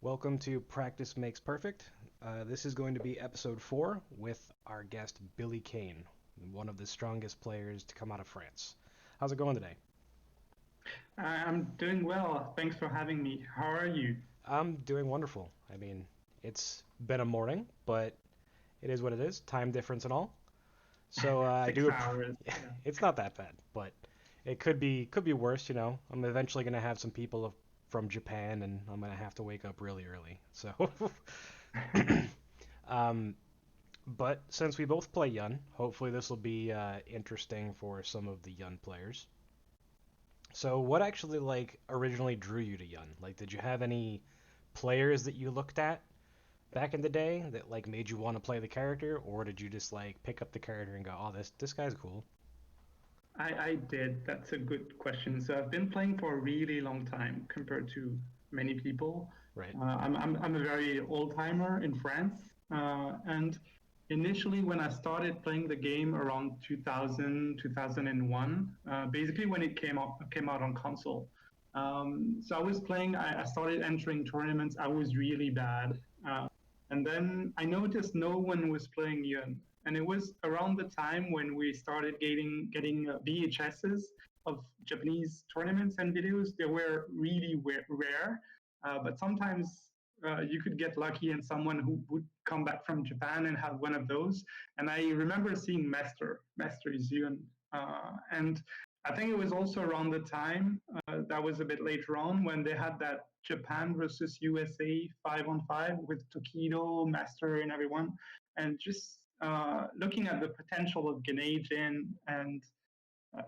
Welcome to Practice Makes Perfect. This is going to be episode 4 with our guest BillyKane, one of the strongest players to come out of France. How's it going today? I'm doing well. Thanks for having me. How are you? I'm doing wonderful. I mean, it's been a morning, but it is what it is, time difference and all. So I Six do. hours. Yeah. It's not that bad, but it could be worse. I'm eventually gonna have some people from Japan, and I'm gonna have to wake up really early. So, um, But since we both play Yun, hopefully this will be interesting for some of the Yun players. So, what actually originally drew you to Yun? Like, did you have any players that you looked at back in the day that made you want to play the character, or did you just pick up the character and go, "Oh, this guy's cool"? I did. That's a good question. So I've been playing for a really long time compared to many people. Right. I'm a very old timer in France. And initially, when I started playing the game around 2000, 2001, basically when it came out on console. So I was playing, I started entering tournaments. I was really bad. And then I noticed no one was playing Yun. And it was around the time when we started getting VHSs of Japanese tournaments and videos. They were really rare, but sometimes you could get lucky and someone who would come back from Japan and have one of those. And I remember seeing Master is Yun. And I think it was also around the time that was a bit later on when they had that Japan versus USA 5-on-5 with Tokido, Master, and everyone, and just looking at the potential of Ganagin and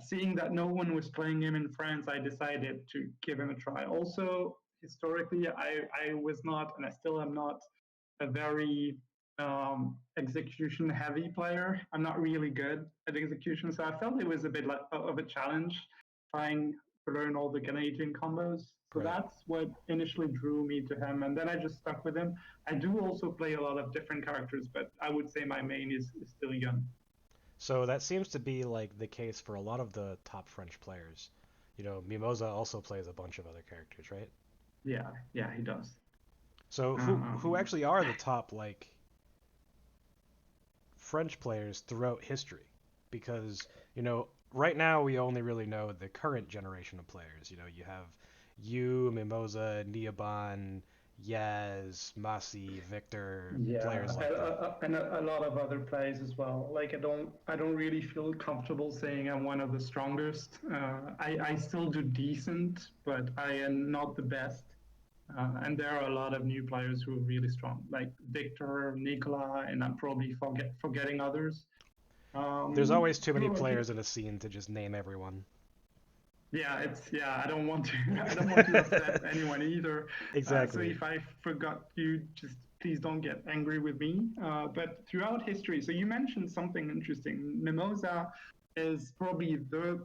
seeing that no one was playing him in France, I decided to give him a try. Also, historically, I was not, and I still am not, a very execution heavy player. I'm not really good at execution, so I felt it was a bit like of a challenge trying to learn all the Canadian combos. So Right. that's what initially drew me to him, and then I just stuck with him. I do also play a lot of different characters, but I would say my main is still Yun. So that seems to be the case for a lot of the top French players. Mimosa also plays a bunch of other characters, right? Yeah, yeah, he does. So who Um, actually are the top French players throughout history? Because, right now we only really know the current generation of players. You have you, Mimosa, Niaban, Yaz, Masi, Victor, Yeah, players like that. and a lot of other plays as well. Like I don't really feel comfortable saying I'm one of the strongest. I still do decent, but I am not the best. And there are a lot of new players who are really strong, like Victor, Nicola, and I'm probably forgetting others. There's always too many So players in a scene to just name everyone. yeah, I don't want to I don't want to upset anyone either. So Exactly. if I forgot you, just please don't get angry with me. But throughout history, so you mentioned something interesting. Mimosa is probably the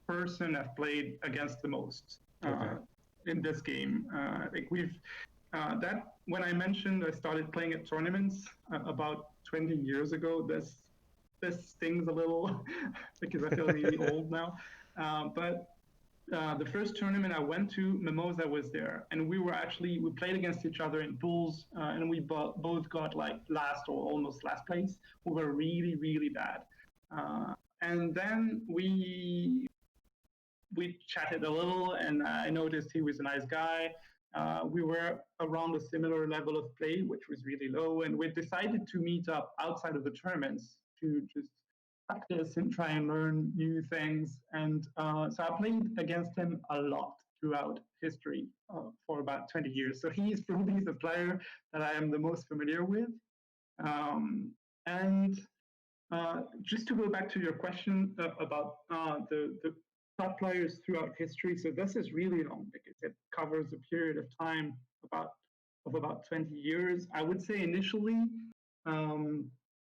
person I've played against the most Okay. in this game. Like we've that when I mentioned I started playing at tournaments about 20 years ago. This stings a little because I feel really old now. But the first tournament I went to, Mimosa was there, and we played against each other in pools, and we both got like last or almost last place. We were really really bad, and then we chatted a little, and I noticed he was a nice guy. We were around a similar level of play, which was really low, and we decided to meet up outside of the tournaments to just practice and try and learn new things. And so I played against him a lot throughout history for about 20 years. So he's probably the player that I am the most familiar with. And just to go back to your question about the top players throughout history, so this is really long because it covers a period of time about of about 20 years. I would say initially, um,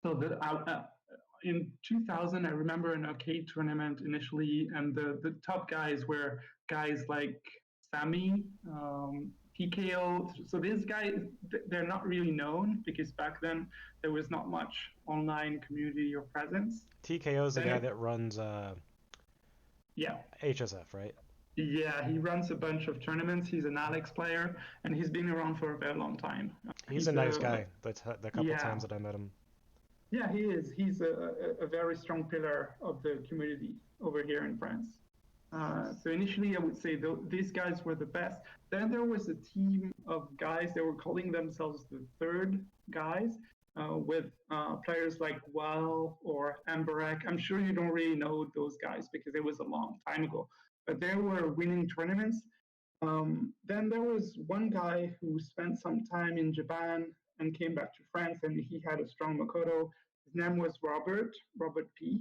so that in 2000, I remember an arcade tournament initially, and the top guys were guys like Sammy, TKO. So these guys, they're not really known because back then there was not much online community or presence. TKO is the Then guy it, that runs yeah, HSF, right? Yeah, he runs a bunch of tournaments. He's an Alex player, and he's been around for a very long time. He's a He's nice a guy. The couple yeah, times that I met him. yeah, he is. He's a very strong pillar of the community over here in France. So initially, I would say these guys were the best. Then there was a team of guys that were calling themselves the third guys, with players like Well or Amberek. I'm sure you don't really know those guys because it was a long time ago, but they were winning tournaments. Then there was one guy who spent some time in Japan and came back to France, and he had a strong Makoto. His name was Robert P.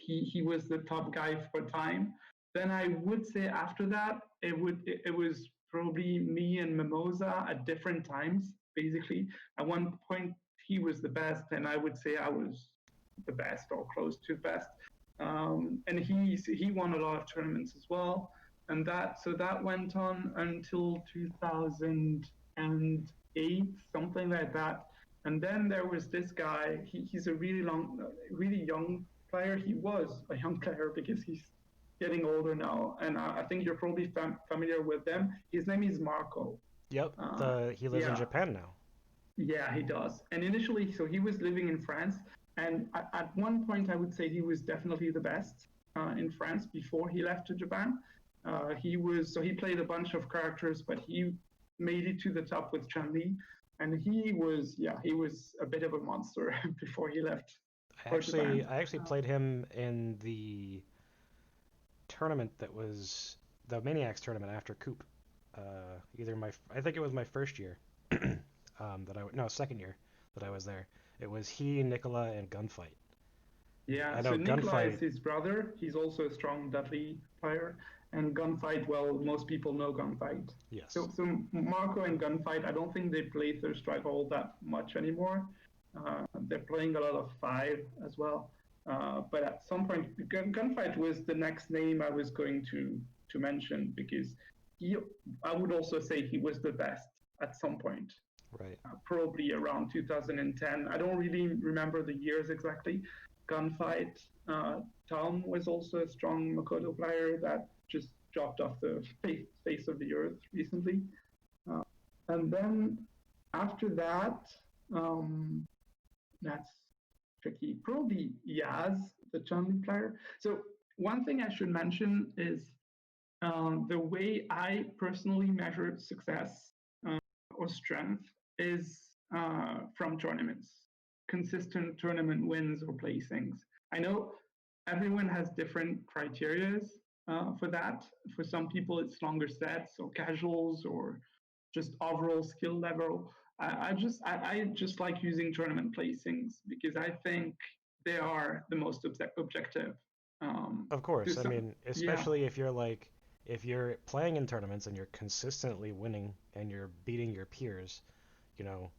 He was the top guy for time. Then I would say after that it was probably me and Mimosa at different times. Basically, at one point he was the best, and I would say I was the best or close to best. And he won a lot of tournaments as well, and that went on until 2008, something like that. And then there was this guy. He's a really young player. He was a young player because he's getting older now, and I think you're probably familiar with them. His name is Marco. Yep. Uh, The he lives in yeah, Japan now. yeah, he does. And initially, so he was living in France, and at one point, I would say he was definitely the best in France before he left to Japan. He played a bunch of characters, but he made it to the top with Chun Li, and he was a bit of a monster before he left for Japan. I actually played him in the tournament that was the Maniacs tournament after Coop. Either my I think it was my first year that I no second year that I was there. It was he, Nicola, and Gunfight. Yeah, I so know Nicola Gunfight. is his brother. He's also a strong Dudley player. And Gunfight, well, most people know Gunfight. Yes. So Marco and Gunfight, I don't think they play Third Strike all that much anymore. They're playing a lot of Five as well. But at some point, Gunfight was the next name I was going to mention because he, I would also say he was the best at some point, Right. probably around 2010. I don't really remember the years exactly. Gunfight. Tom was also a strong Makoto player that just dropped off the face of the earth recently. Uh, and then after that, um, that's tricky. Probably Yaz, the Chun-Li player. So one thing I should mention is the way I personally measure success or strength is from tournaments, consistent tournament wins or placings. I know everyone has different criterias for that. For some people, it's longer sets or casuals or just overall skill level. I just like using tournament placings because I think they are the most objective. Of course. I Some, mean, yeah, especially if you're playing in tournaments and you're consistently winning and you're beating your peers, you know,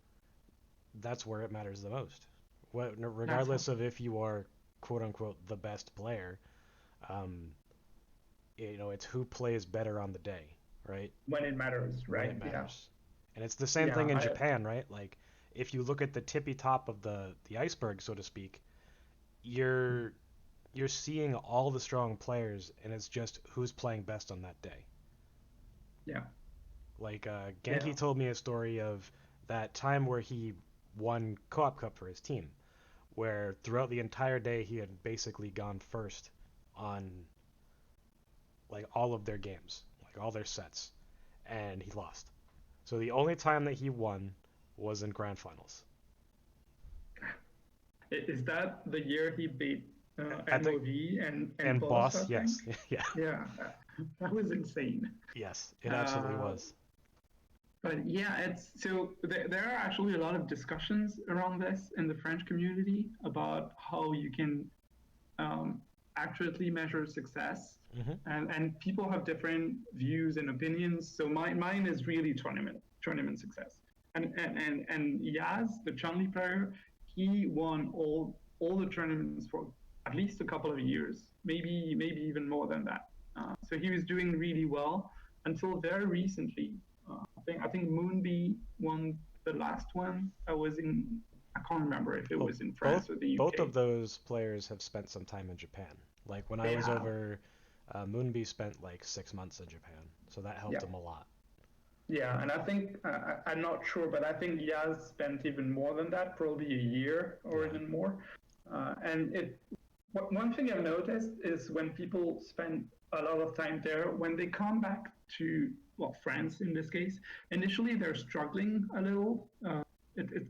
that's where it matters the most. that's Regardless of if you are quote unquote the best player, um, it's who plays better on the day, right? when it matters, When right? it Yeah, matters. And it's the same yeah, thing in Japan, right? Like if you look at the tippy top of the iceberg, so to speak, you're you're seeing all the strong players, and it's just who's playing best on that day. yeah, Like yeah. Genki told me a story of that time where he won Co-op Cup for his team, where throughout the entire day he had basically gone first on like all of their games, like all their sets, and he lost. So the only time that he won was in grand finals. Is that the year he beat I think MOV and and Boss? I boss, think. yes, yeah, Yeah, that was insane. yes, it absolutely Uh, was. but yeah, it's so there are actually a lot of discussions around this in the French community about how you can um, accurately measure success, Hmm. and people have different views and opinions. So mine is really tournament success. And Yaz, the Chun-Li player, he won all the tournaments for at least a couple of years, maybe even more than that. So he was doing really well until very recently. I think Moonbee won the last one. I was in. I can't remember if it Well, was in both France or the both UK. of those players have spent some time in Japan. Like when I They was have. over Moonby spent like 6 months in Japan, so that helped Yeah, him a lot. yeah, and I think I'm not sure, but I think Yaz spent even more than that, probably a year or Yeah, even more. And one thing I've noticed is when people spend a lot of time there, when they come back to, well, France in this case, initially they're struggling a little.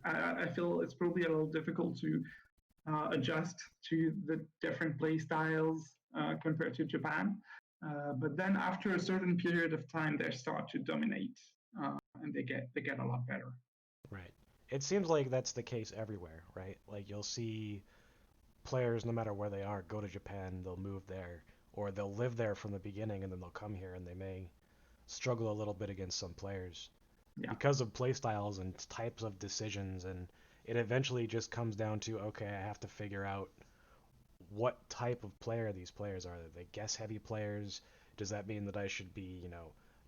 I feel it's probably a little difficult to adjust to the different play styles compared to Japan. But then after a certain period of time, they start to dominate and they get a lot better. right. It seems like that's the case everywhere, right? Like you'll see players, no matter where they are, go to Japan, they'll move there, or they'll live there from the beginning and then they'll come here and they may struggle a little bit against some players Yeah, because of play styles and types of decisions. And it eventually just comes down to, okay, I have to figure out what type of player these players are. Are they guess heavy players? Does that mean that I should be,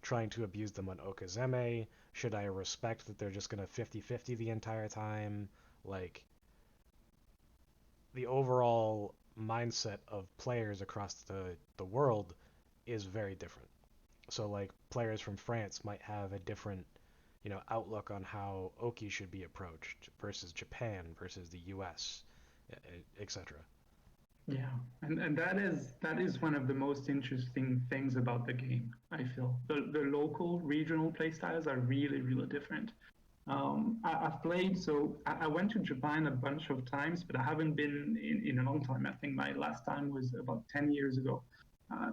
trying to abuse them on Okazeme? Should I respect that they're just going to 50-50 the entire time? Like, the overall mindset of players across the world is very different. So, like, players from France might have a different, outlook on how Oki should be approached versus Japan versus the US, etc. yeah, and that is one of the most interesting things about the game. I feel the local regional play styles are really different. I've played, so I went to Japan a bunch of times, but I haven't been in a long time. I think my last time was about 10 years ago.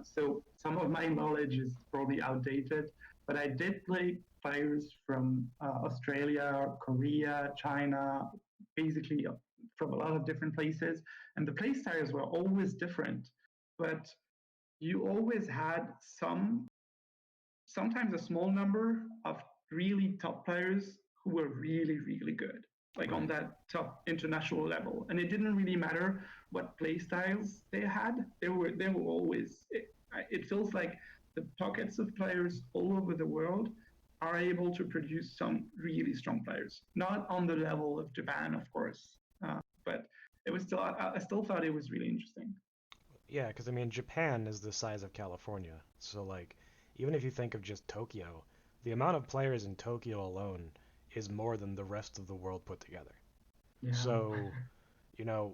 So some of my knowledge is probably outdated, but I did play players from Australia, Korea, China, basically from a lot of different places. And the play styles were always different, but you always had sometimes a small number of really top players who were really good, like on Right. that top international level. And it didn't really matter what play styles they had; they were always. It feels like the pockets of players all over the world are able to produce some really strong players. Not on the level of Japan, of course, but it was still. I still thought it was really interesting. Yeah, because I mean, Japan is the size of California. So, like, even if you think of just Tokyo, the amount of players in Tokyo alone is more than the rest of the world put together. Yeah. So,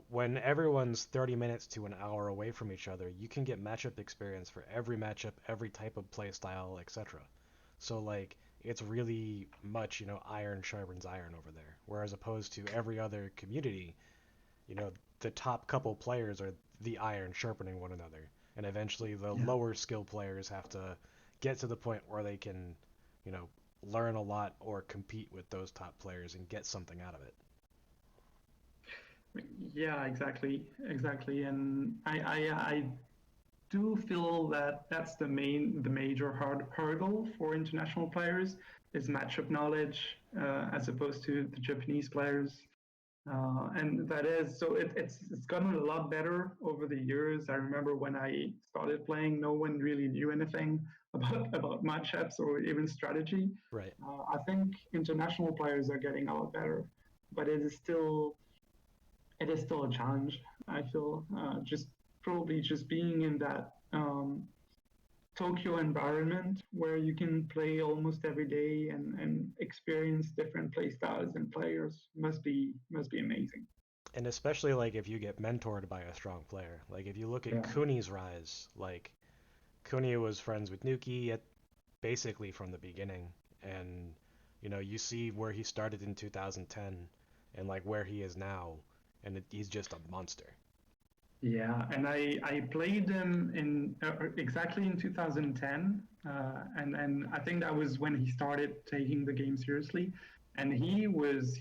when everyone's 30 minutes to an hour away from each other, you can get matchup experience for every matchup, every type of play style, etc. So, like, it's really much, iron sharpens iron over there. Whereas opposed to every other community, you know, the top couple players are the iron sharpening one another. And eventually the Yeah. lower skill players have to get to the point where they can, you know, learn a lot or compete with those top players and get something out of it. Yeah, exactly. And I do feel that that's the major hurdle for international players is matchup knowledge as opposed to the Japanese players. And that is so it's gotten a lot better over the years. I remember when I started playing, no one really knew anything about matchups or even strategy. Right. I think international players are getting a lot better, but it is still a challenge. I feel just probably just being in that Tokyo environment where you can play almost every day and experience different play styles and players must be amazing. And especially like if you get mentored by a strong player. Like if you look at Yeah, Kuni's rise, like Kuni was friends with Nuki at basically from the beginning and you see where he started in 2010 and like where he is now and he's just a monster. yeah, and I played him in exactly in 2010, and I think that was when he started taking the game seriously, and he was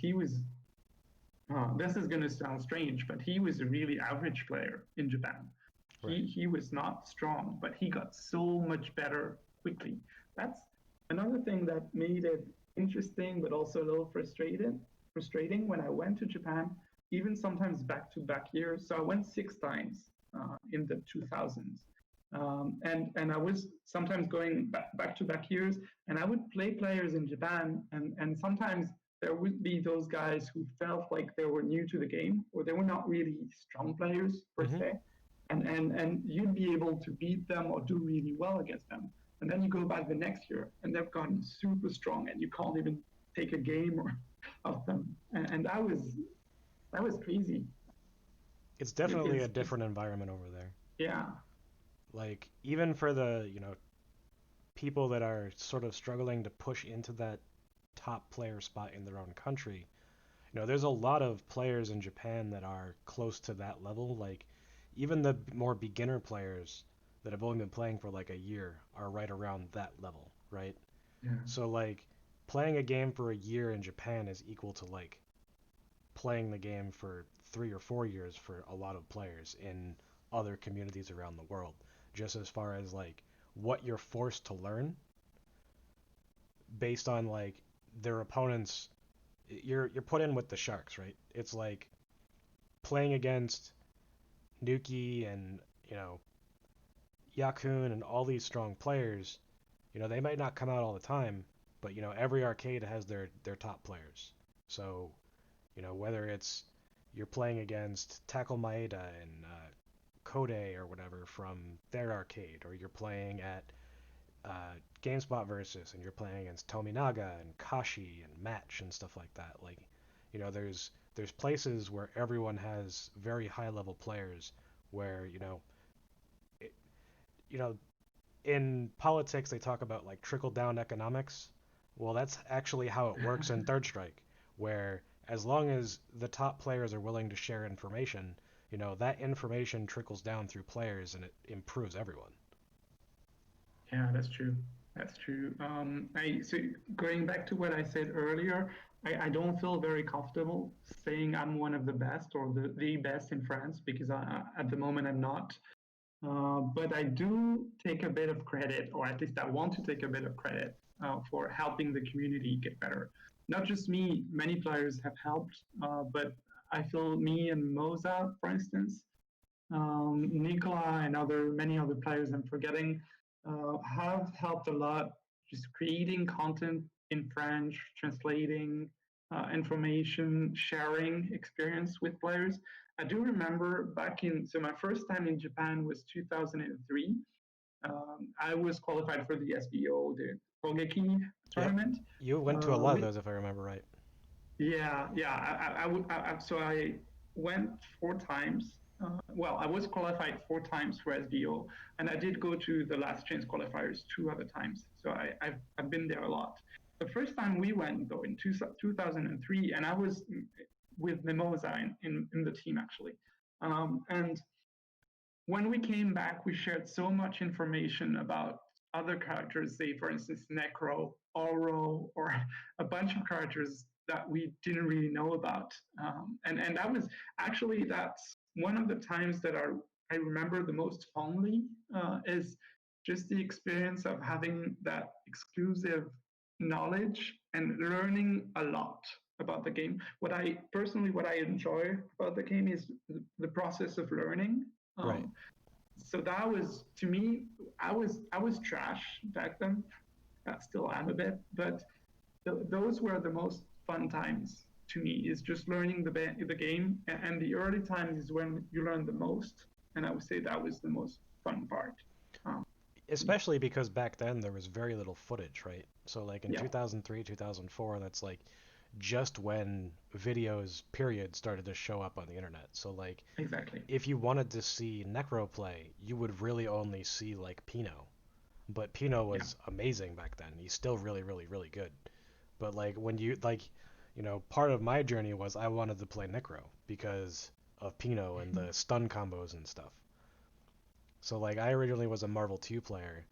this is going to sound strange, but he was a really average player in Japan. Right. He was not strong, but he got so much better quickly. That's another thing that made it interesting, but also a little frustrating when I went to Japan, even sometimes back to back years. So I went 6 times in the 2000s. And I was sometimes going back to back years, and I would play players in Japan, and sometimes there would be those guys who felt like they were new to the game or they were not really strong players per Hmm. se. and you'd be able to beat them or do really well against them. And then you go back the next year, and they've gotten super strong, and you can't even take a game or, of them. And that was crazy. It's definitely a It's different environment over there. yeah, Like even for the, people that are sort of struggling to push into that top player spot in their own country, there's a lot of players in Japan that are close to that level. Like even the more beginner players that have only been playing for like a year are right around that level, right? yeah, So like playing a game for a year in Japan is equal to like playing the game for 3 or 4 years for a lot of players in other communities around the world. Just as far as like what you're forced to learn based on like their opponents, you're put in with the sharks, right? It's like playing against Nuki and Yakun and all these strong players. They might not come out all the time, but every arcade has their top players. So whether it's you're playing against Tackle Maeda and Kode or whatever from their arcade, or you're playing at GameSpot Versus and you're playing against Tominaga and Kashi and Match and stuff like that. Like, there's places where everyone has very high level players where it, you know in politics they talk about like trickle down economics. Well, that's actually how it works in Third Strike, where as long as the top players are willing to share information, that information trickles down through players and it improves everyone. yeah. That's true. That's true. I so going back to what I said earlier, I don't feel very comfortable saying I'm one of the best or the best in France because at the moment I'm not. But I do take a bit of credit, or at least I want to take a bit of credit for helping the community get better. Not just me, many players have helped, but I feel me and Moza, for instance, Nicola and many other players I'm forgetting have helped a lot just creating content in French, translating information, sharing experience with players. I do remember so my first time in Japan was 2003. I was qualified for the SBO, the Kogeki Yep. tournament. You went to a lot of those if I remember right. Yeah, yeah. So I went 4 times. Well, I was qualified 4 times for SBO, and I did go to the last chance qualifiers 2 other times. So I've been there a lot. The first time we went though in 2003, and I was with Mimosa in the team actually. And when we came back, we shared so much information about other characters, say, for instance, Necro, Oro, or a bunch of characters that we didn't really know about. And that's one of the times that I remember the most fondly is just the experience of having that exclusive knowledge and learning a lot about the game. What I enjoy about the game is the process of learning. Right. So that was to me, I was trash back then. I still am a bit, but those were the most fun times to me. Is just learning the game, and the early times is when you learn the most. And I would say that was the most fun part. Um, Especially because back then there was very little footage, right? So like in yeah, 2003, 2004, that's like just when videos period started to show up on the internet. So like exactly. if you wanted to see Necro play, you would really only see like Pino. But Pino Yeah. was amazing back then. He's still really, really, really good. But like when you like, part of my journey was I wanted to play Necro because of Pino and the stun combos and stuff. So like I originally was a Marvel 2 player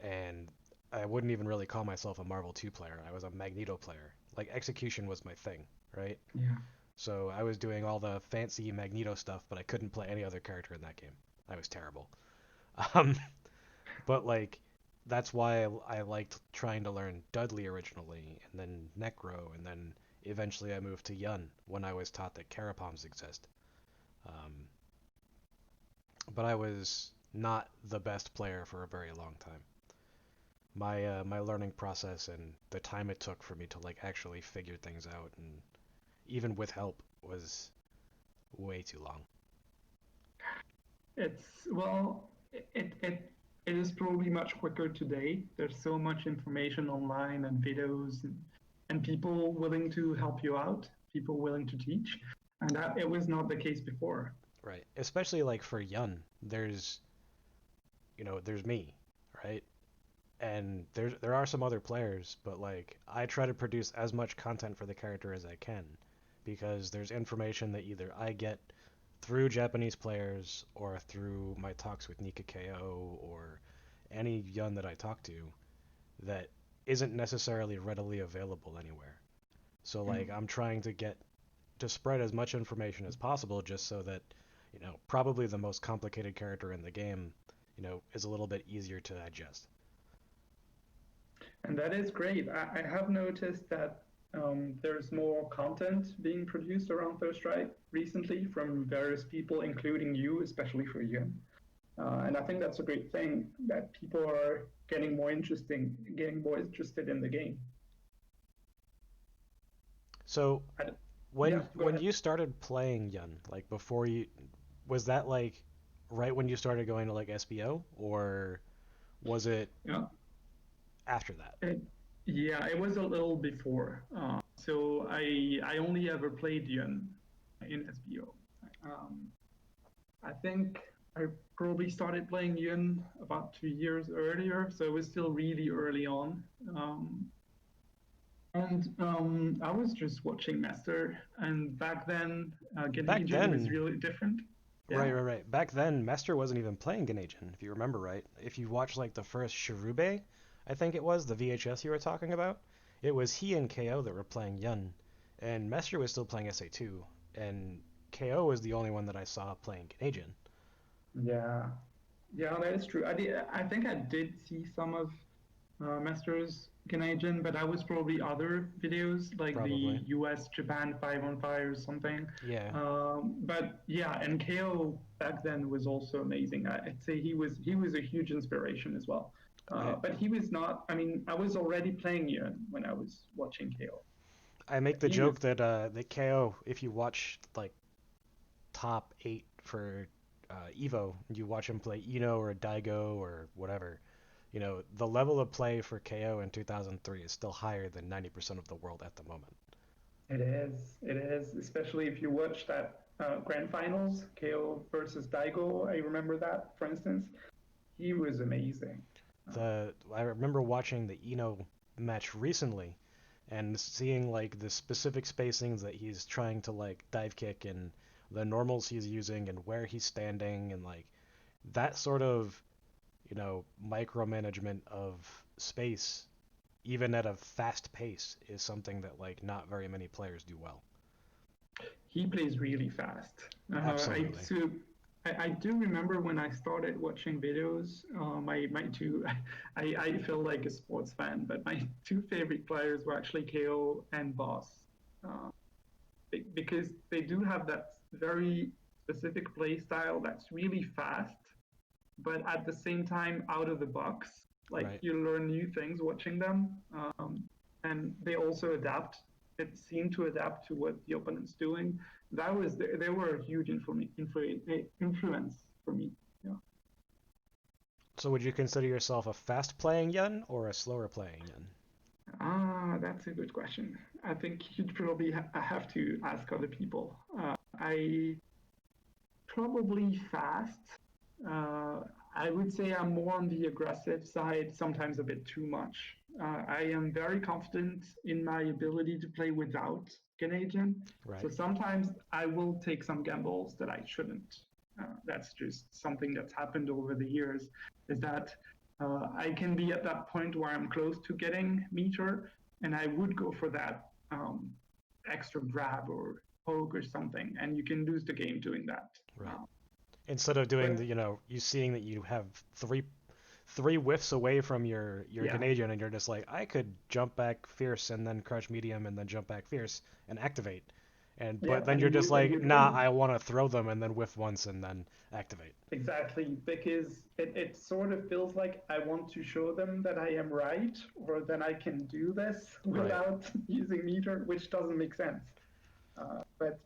and I wouldn't even really call myself a Marvel 2 player. I was a Magneto player. Like execution was my thing, right? Yeah. So I was doing all the fancy Magneto stuff, but I couldn't play any other character in that game. I was terrible. Um, but like that's why I liked trying to learn Dudley originally, and then Necro, and then eventually I moved to Yun when I was taught that Carapoms exist. Um, but I was not the best player for a very long time. My learning process and the time it took for me to like actually figure things out, and even with help, was way too long. It's well, it is probably much quicker today. There's so much information online and videos and people willing to help you out, people willing to teach, and that it was not the case before. Right. Especially like for Yun, there's me, right? And there are some other players, but like I try to produce as much content for the character as I can because there's information that either I get through Japanese players or through my talks with Nika KO or any Yun that I talk to that isn't necessarily readily available anywhere. So like I'm trying to get to spread as much information as possible just so that, probably the most complicated character in the game, is a little bit easier to digest. And that is great. I have noticed that there's more content being produced around Third Strike recently from various people, including you, especially for you. And I think that's a great thing that people are getting more interested in the game. So I, when yeah, go when ahead. you started playing Yun, like before you was that like right when you started going to like SBO or was it Yeah, after that? it, yeah, it was a little before. So I only ever played Yun in SBO. I think I probably started playing Yun about 2 years earlier, so it was still really early on. Um, and I was just watching Master, and back then, Back Ganesian was then, really different. right, Yeah, right, right. Back then, Master wasn't even playing Ganajin, if you remember right. If you watch like the first Shirube, I think it was, the VHS you were talking about, it was he and KO that were playing Yun, and Master was still playing SA2, and KO was the only one that I saw playing Ganajin. yeah, yeah. That is true. I think I did see some of Master's Canadian, but that was probably other videos like Probably. the US Japan 5-on-5 or something. Yeah. But yeah, and KO back then was also amazing. I'd say he was a huge inspiration as well. I But he was not. I mean, I was already playing Yun when I was watching KO. I make the He joke was that KO, if you watch like top 8 for Evo, you watch him play Eno or Daigo or whatever, the level of play for KO in 2003 is still higher than 90% of the world at the moment. It is, especially if you watch that grand finals, KO versus Daigo. I remember that, for instance. He was amazing. Uh, I remember watching the Eno match recently and seeing like the specific spacings that he's trying to like dive kick and the normals he's using and where he's standing and like that sort of, micromanagement of space even at a fast pace is something that like not very many players do well. he plays really fast. I Absolutely. so I do remember when I started watching videos. My two, I feel like a sports fan, but my two favorite players were actually KO and Boss, uh, because they do have that very specific play style that's really fast, but at the same time out of the box. Like Right. you learn new things watching them, and they also adapt. It seemed to adapt to what the opponent's doing. They were a huge influence for me. Yeah. So would you consider yourself a fast playing Yun or a slower playing Yun? That's a good question. I think you'd probably have to ask other people. I probably fast. Uh, I would say I'm more on the aggressive side, sometimes a bit too much. I am very confident in my ability to play without Canadian. So Right. sometimes I will take some gambles that I shouldn't. That's just something that's happened over the years, is that I can be at that point where I'm close to getting meter, and I would go for that extra grab or poke or something, and you can lose the game doing that. Right. Uh, Instead of doing but the, you seeing that you have three whiffs away from your yeah, Canadian and you're just like, I could jump back fierce and then crouch medium and then jump back fierce and activate. And yeah, but then you're just and like, you'd nah, win. I want to throw them and then whiff once and then activate. Exactly, because it sort of feels like I want to show them that I am right, or that I can do this Right. without using meter, which doesn't make sense. But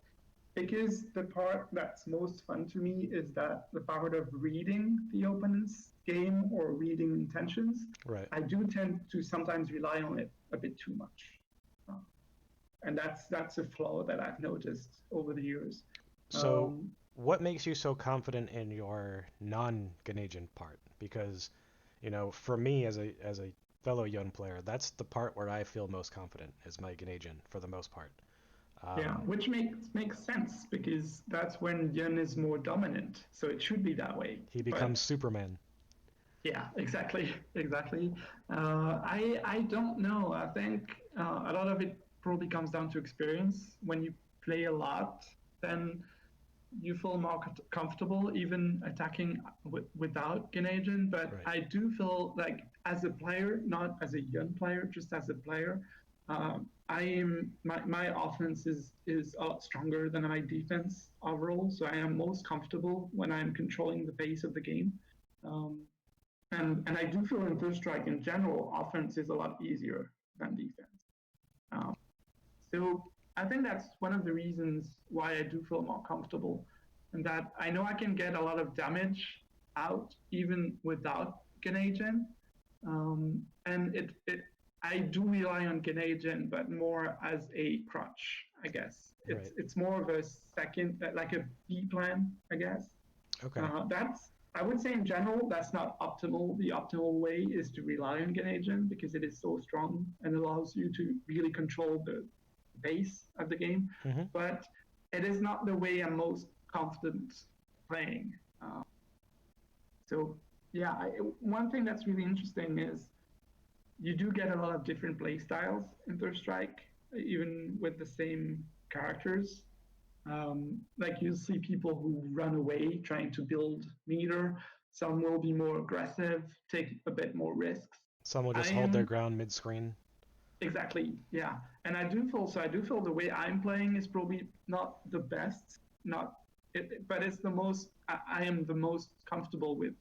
because the part that's most fun to me is that the part of reading the opponent's game or reading intentions. Right. I do tend to sometimes rely on it a bit too much, uh, and that's a flaw that I've noticed over the years. So, Um, what makes you so confident in your non-Ganesian part? Because, for me as a fellow young player, that's the part where I feel most confident is my Ganesian for the most part. yeah, Um, which makes sense because that's when Yen is more dominant, so it should be that way. he But becomes Superman. yeah, exactly, exactly. I don't know. I think a lot of it probably comes down to experience. When you play a lot, then you feel more comfortable even attacking without Grenadian. But Right. I do feel like as a player, not as a young player, just as a player, I am my offense is a lot stronger than my defense overall. So I am most comfortable when I'm controlling the pace of the game. Um, and I do feel in First Strike in general, offense is a lot easier than defense. Um, so I think that's one of the reasons why I do feel more comfortable, and that I know I can get a lot of damage out even without Ganagin. And I do rely on Ganagin, but more as a crutch, I guess. Right. It's more of a second, like a B plan, I guess. Okay. That's I would say in general that's not optimal. The optimal way is to rely on Ganagin because it is so strong and allows you to really control the base of the game. hmm But it is not the way I'm most confident playing. So yeah, one thing that's really interesting is you do get a lot of different play styles in Third Strike, even with the same characters. Like you see people who run away trying to build meter. Some will be more aggressive, take a bit more risks. Some will I just hold their am ground mid-screen. exactly, yeah. And I do feel the way I'm playing is probably not the best, not but it's the most I am the most comfortable with.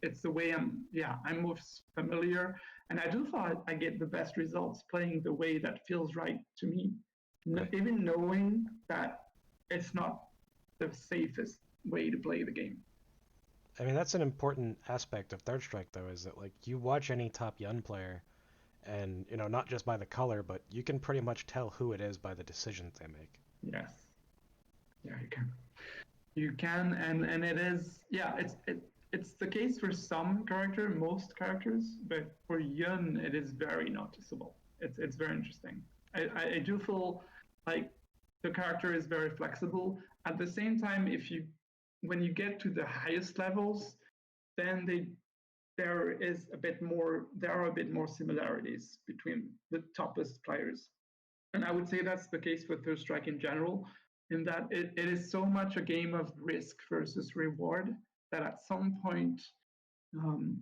It's the way I'm most familiar, and I do feel I get the best results playing the way that feels right to me, Right. even knowing that it's not the safest way to play the game. I mean, that's an important aspect of Third Strike, though, is that like you watch any top Yun player, and not just by the color, but you can pretty much tell who it is by the decisions they make. Yes, yeah, you can, and it is it's the case for some most characters, but for Yun it is very noticeable. It's very interesting. I do feel like the character is very flexible. At the same time, if you when you get to the highest levels, then there are a bit more similarities between the toppest players. And I would say that's the case for Third Strike in general, in that it is so much a game of risk versus reward that at some point um,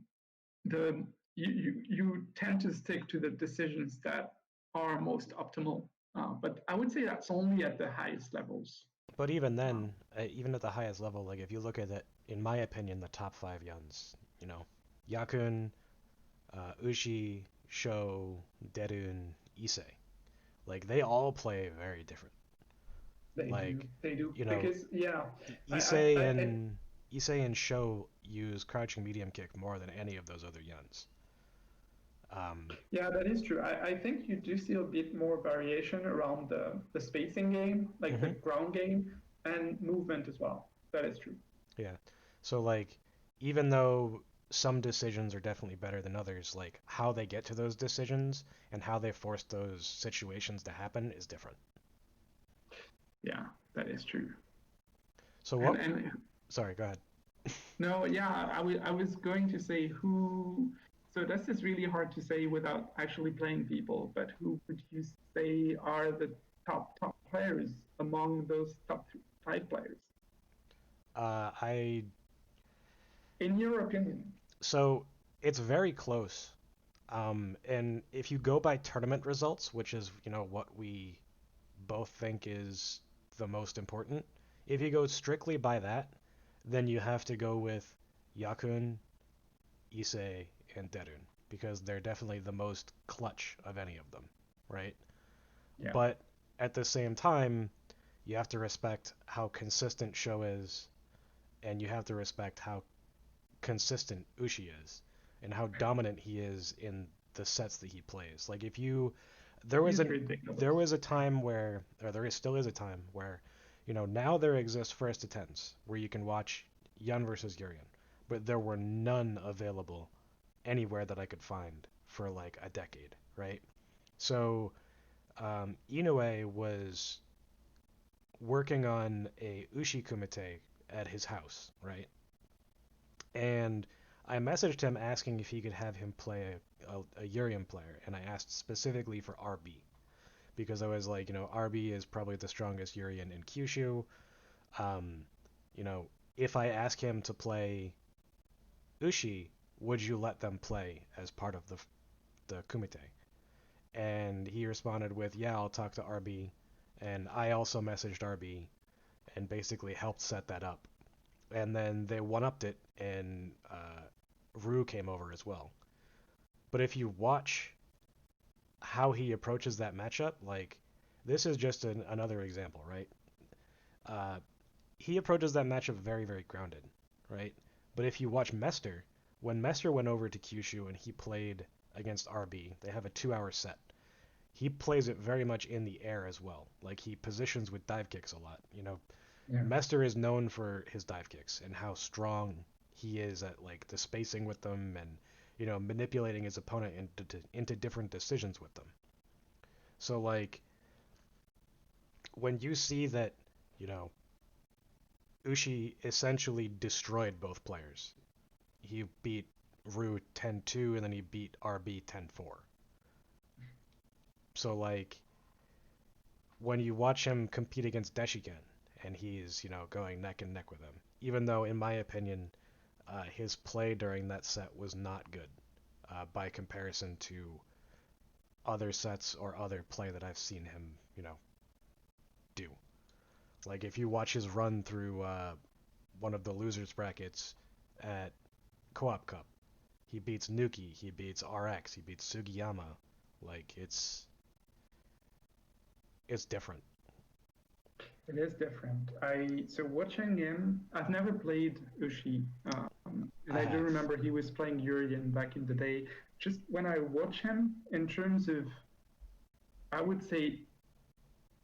the you tend to stick to the decisions that are most optimal. But I would say that's only at the highest levels. But even Uh, then, even at the highest level, like if you look at it, in my opinion, the top five Yuns, Yakun, Ushi, Sho, Derun, Issei, like they all play very different. Like, they do, you know, because yeah, Issei I and Issei and Sho use crouching medium kick more than any of those other Yuns. yeah, that is true. I think you do see a bit more variation around the spacing game, like the hmm ground game, and movement as well. That is true. Yeah. So like, even though some decisions are definitely better than others, like how they get to those decisions and how they force those situations to happen is different. Yeah, that is true. So what? And Sorry, go ahead. no, yeah, I was going to say who. So this is really hard to say without actually playing people. But who would you say are the top players among those five players, I in your opinion? so it's very close. And if you go by tournament results, which is what we both think is the most important, if you go strictly by that, then you have to go with Yakun, Issei, and Derun because they're definitely the most clutch of any of them, right? Yeah, But at the same time, You have to respect how consistent Sho is, and you have to respect how consistent Ushi is, and how dominant he is in the sets that he plays. Like if you, there was He's an ridiculous. there was a time where, or there is, still is a time where, now there exists first to tens where you can watch Yun versus Yurian, but there were none available anywhere that I could find for like a decade, right? So Inoue was working on a Ushi Kumite at his house, right? And I messaged him asking if he could have him play a Urian player, and I asked specifically for RB because I was like, RB is probably the strongest Urian in Kyushu. Um, you know, if I ask him to play Ushi, would you let them play as part of the Kumite? And he responded with, "Yeah, I'll talk to RB." And I also messaged RB and basically helped set that up. And then they one upped it, and Rue came over as well. But if you watch how he approaches that matchup, like this is just another example, right? Uh, he approaches that matchup very, very grounded, right? But if you watch Mester, when Mester went over to Kyushu and he played against RB, they have a 2 hour set. He plays it very much in the air as well. Like he positions with dive kicks a lot. Yeah. Mester is known for his dive kicks and how strong he is at like the spacing with them and manipulating his opponent into different decisions with them. So like when you see that, you know, Ushi essentially destroyed both players. He beat Ryu 10-2 and then he beat RB 10-4. So like when you watch him compete against Deshiken and he's, going neck and neck with him, even though in my opinion his play during that set was not good by comparison to other sets or other play that I've seen him, do. Like if you watch his run through one of the losers brackets at Co-op Cup, he beats Nuki, he beats RX, he beats Sugiyama. Like it's different. It is different. So watching him, I've never played Ushi, and I I do have. remember he was playing Urian back in the day. Just when I watch him, in terms of, I would say,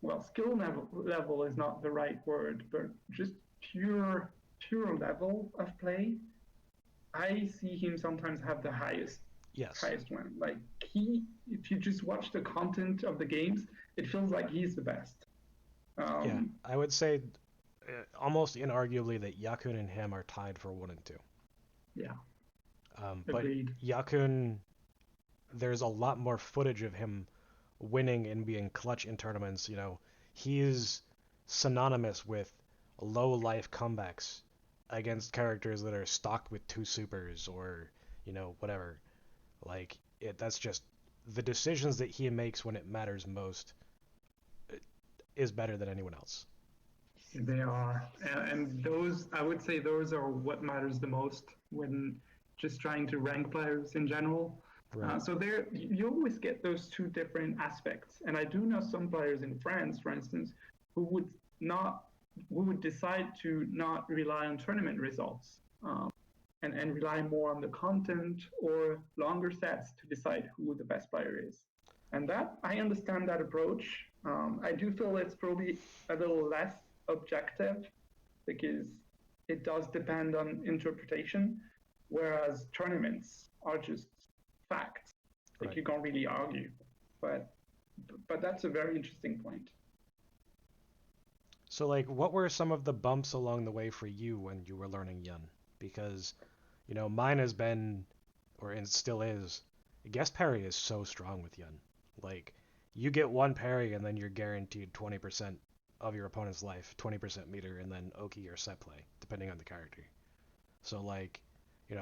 well, skill level is not the right word, but just pure level of play. I see him sometimes have the Yes. highest one. Like if you just watch the content of the games, it feels like he's the best. Yeah. Um, I would say almost inarguably that Yakun and him are tied for 1 and 2. yeah, But agreed. Yakun, there's a lot more footage of him winning and being clutch in tournaments. He's synonymous with low life comebacks against characters that are stocked with two supers or whatever. Like that's just the decisions that he makes when it matters most is better than anyone else. They are, and those I would say those are what matters the most when just trying to rank players in general. Right. So there, you always get those two different aspects. And I do know some players in France, for instance, who would not, who would decide to not rely on tournament results, and rely more on the content or longer sets to decide who the best player is. And that I understand that approach. I do feel it's probably a little less objective because it does depend on interpretation, whereas tournaments are just facts. Like Right. you can't really argue. But but that's a very interesting point. So like what were some of the bumps along the way for you when you were learning Yun? Because, mine has been or it still is guest parry is so strong with Yun. Like you get one parry and then you're guaranteed 20% of your opponent's life, 20% meter, and then Oki or set play, depending on the character. So like,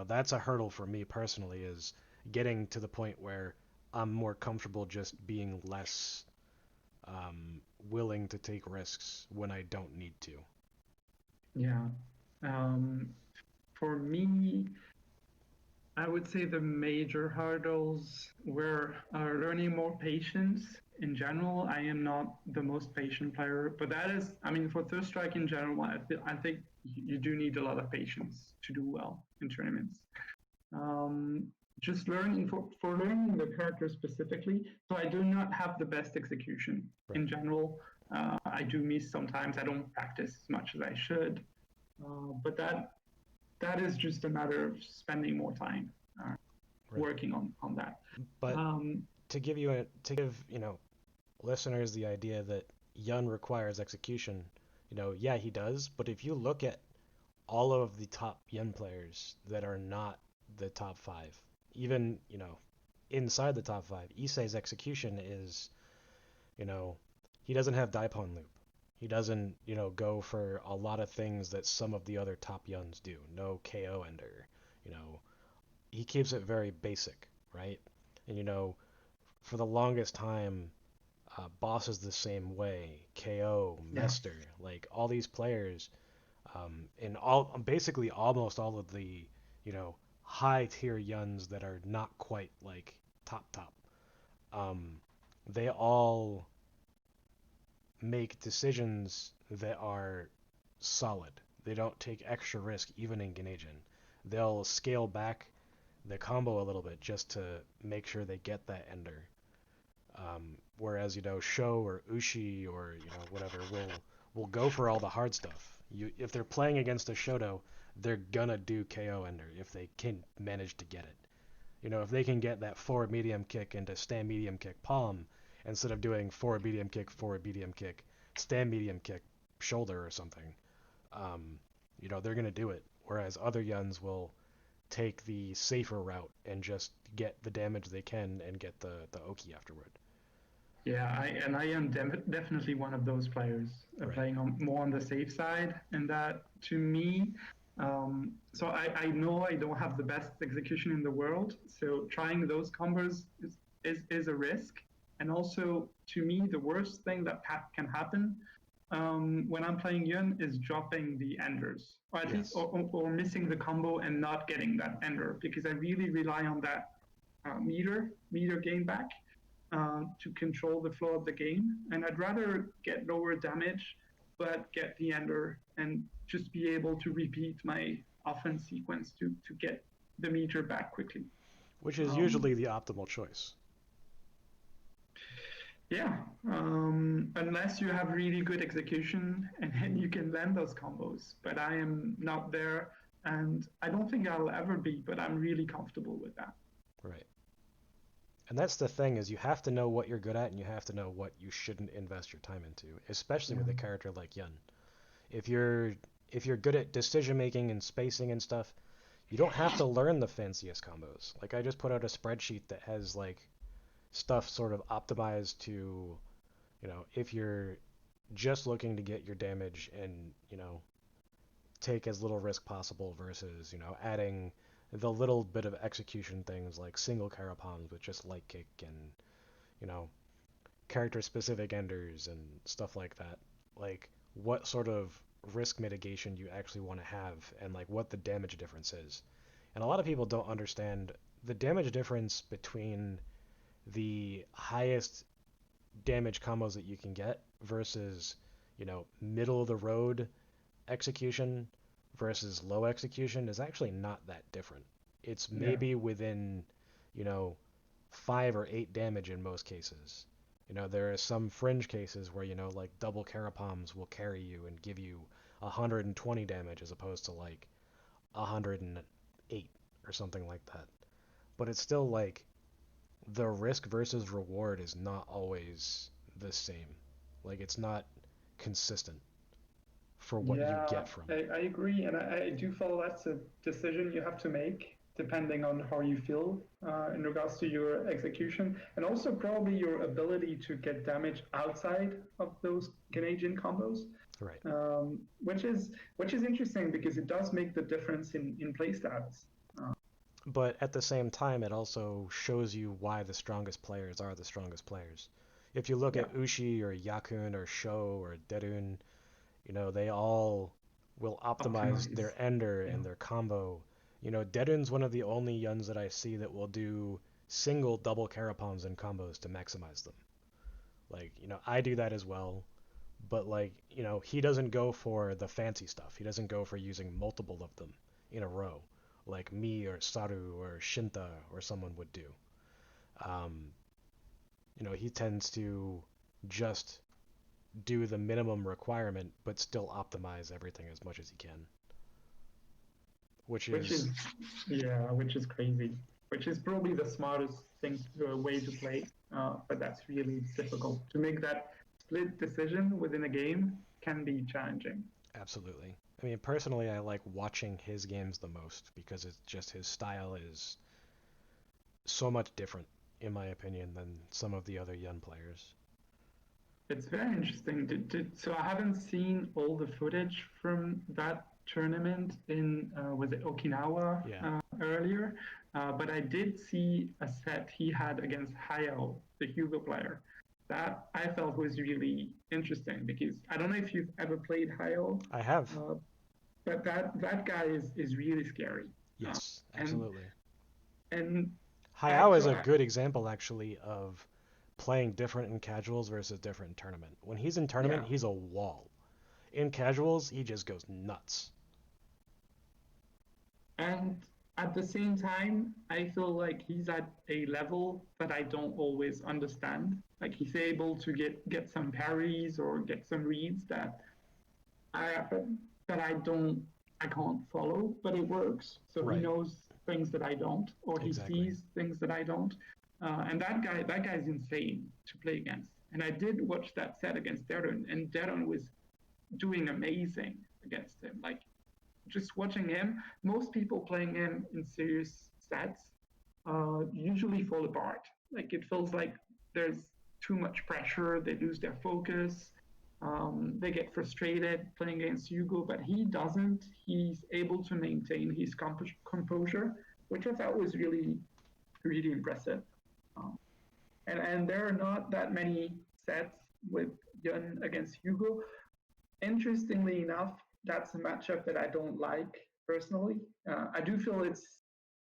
that's a hurdle for me personally is getting to the point where I'm more comfortable just being less willing to take risks when I don't need to. Yeah. Um, for me, I would say the major hurdles were learning more patience in general, I am not the most patient player, but that is, I mean, for Third Strike in general, I think you do need a lot of patience to do well in tournaments. Um, just learning for learning the character specifically. So I do not have the best execution Right. in general. I do miss sometimes. I don't practice as much as I should, but that is just a matter of spending more time Right. working on that. But Um, to give, listeners the idea that Yun requires execution, yeah, he does, but if you look at all of the top Yun players that are not the top five, even, inside the top five, Issei's execution is, you know, he doesn't have Daipon loop. He doesn't, go for a lot of things that some of the other top Yuns do. No KO ender, you know, he keeps it very basic, right? And for the longest time, Boss is the same way. KO, yes. Mester, like all these players, in all basically almost all of the high tier Yuns that are not quite like top, um, they all make decisions that are solid. They don't take extra risk even in Ganajin. They'll scale back the combo a little bit just to make sure they get that ender. Whereas Sho or Ushi or whatever will go for all the hard stuff. If they're playing against a Shoto, they're gonna do KO ender if they can manage to get it. If they can get that forward medium kick into stand medium kick palm instead of doing forward medium kick, stand medium kick shoulder or something, um, they're gonna do it. Whereas other Yuns will take the safer route and just get the damage they can and get the Oki afterward. Yeah, I am definitely one of those players Right. playing more on the safe side, and that to me, so I know I don't have the best execution in the world, so trying those combos is a risk, and also to me the worst thing that can happen when I'm playing Yun is dropping the enders, or at least Yes. or missing the combo and not getting that ender, because I really rely on that meter gain back to control the flow of the game. And I'd rather get lower damage, but get the ender and just be able to repeat my offense sequence to get the meter back quickly. Which is Um, usually the optimal choice. yeah, unless you have really good execution and then you can land those combos. But I am not there, and I don't think I'll ever be. But I'm really comfortable with that. Right. And that's the thing is you have to know what you're good at and you have to know what you shouldn't invest your time into, especially Yeah. with a character like Yun. If you're if you're good at decision making and spacing and stuff, you don't have to learn the fanciest combos. Like I just put out a spreadsheet that has like stuff sort of optimized to, if you're just looking to get your damage and, take as little risk possible versus, adding the little bit of execution things like single carapoms with just light kick and, you know, character specific enders and stuff like that. Like what sort of risk mitigation you actually want to have and like what the damage difference is. And a lot of people don't understand the damage difference between the highest damage combos that you can get versus, middle of the road execution versus low execution is actually not that different. It's Yeah. maybe within, you know, 5 or 8 damage in most cases. There are some fringe cases where, like double carapoms will carry you and give you 120 damage as opposed to like 108 or something like that. But it's still like the risk versus reward is not always the same. Like it's not consistent for what you Yeah, get from it. I agree, and I do feel that's a decision you have to make depending on how you feel in regards to your execution, and also probably your ability to get damage outside of those Canadian combos, Right. which is interesting because it does make the difference in play stats. But at the same time, it also shows you why the strongest players are the strongest players. If you look Yeah, at Ushi or Yakun or Sho or Derun, they all will optimize optimize. their ender Yeah, and their combo. Derun's one of the only Yuns that I see that will do single double Carapons and combos to maximize them. Like, I do that as well, but like, he doesn't go for the fancy stuff. He doesn't go for using multiple of them in a row, like me or Saru or Shinta or someone would do. Um, he tends to just do the minimum requirement, but still optimize everything as much as he can, which which is is yeah, which is crazy. Which is probably the smartest way to play, but that's really difficult to make that split decision within a game can be challenging. absolutely. I mean, personally, I like watching his games the most because it's just his style is so much different, in my opinion, than some of the other young players. It's very interesting. So I haven't seen all the footage from that tournament in was it Okinawa Yeah, earlier, but I did see a set he had against Hayao, the Hugo player. That I felt was really interesting because I don't know if you've ever played Hayao, I have. uh, but that guy is really scary. Uh, Yes, and absolutely. and Hayao is so a good example, actually, of playing different in casuals versus different in tournament. When he's in tournament, yeah. he's a wall. In casuals, he just goes nuts. And at the same time, I feel like he's at a level that I don't always understand. Like he's able to get some parries or get some reads I that I can't follow, but it works. So he Right, knows things that I don't, or he exactly. sees things that I don't. And that guy's insane to play against. And I did watch that set against Darren, and Darren was doing amazing against him. Like just watching him, most people playing him in serious sets usually fall apart. Like it feels like there's too much pressure, they lose their focus, they get frustrated playing against Hugo, but he doesn't. He's able to maintain his composure, which I thought was really, really impressive. Um, and there are not that many sets with Yun against Hugo. Interestingly enough, that's a matchup that I don't like personally. I do feel it's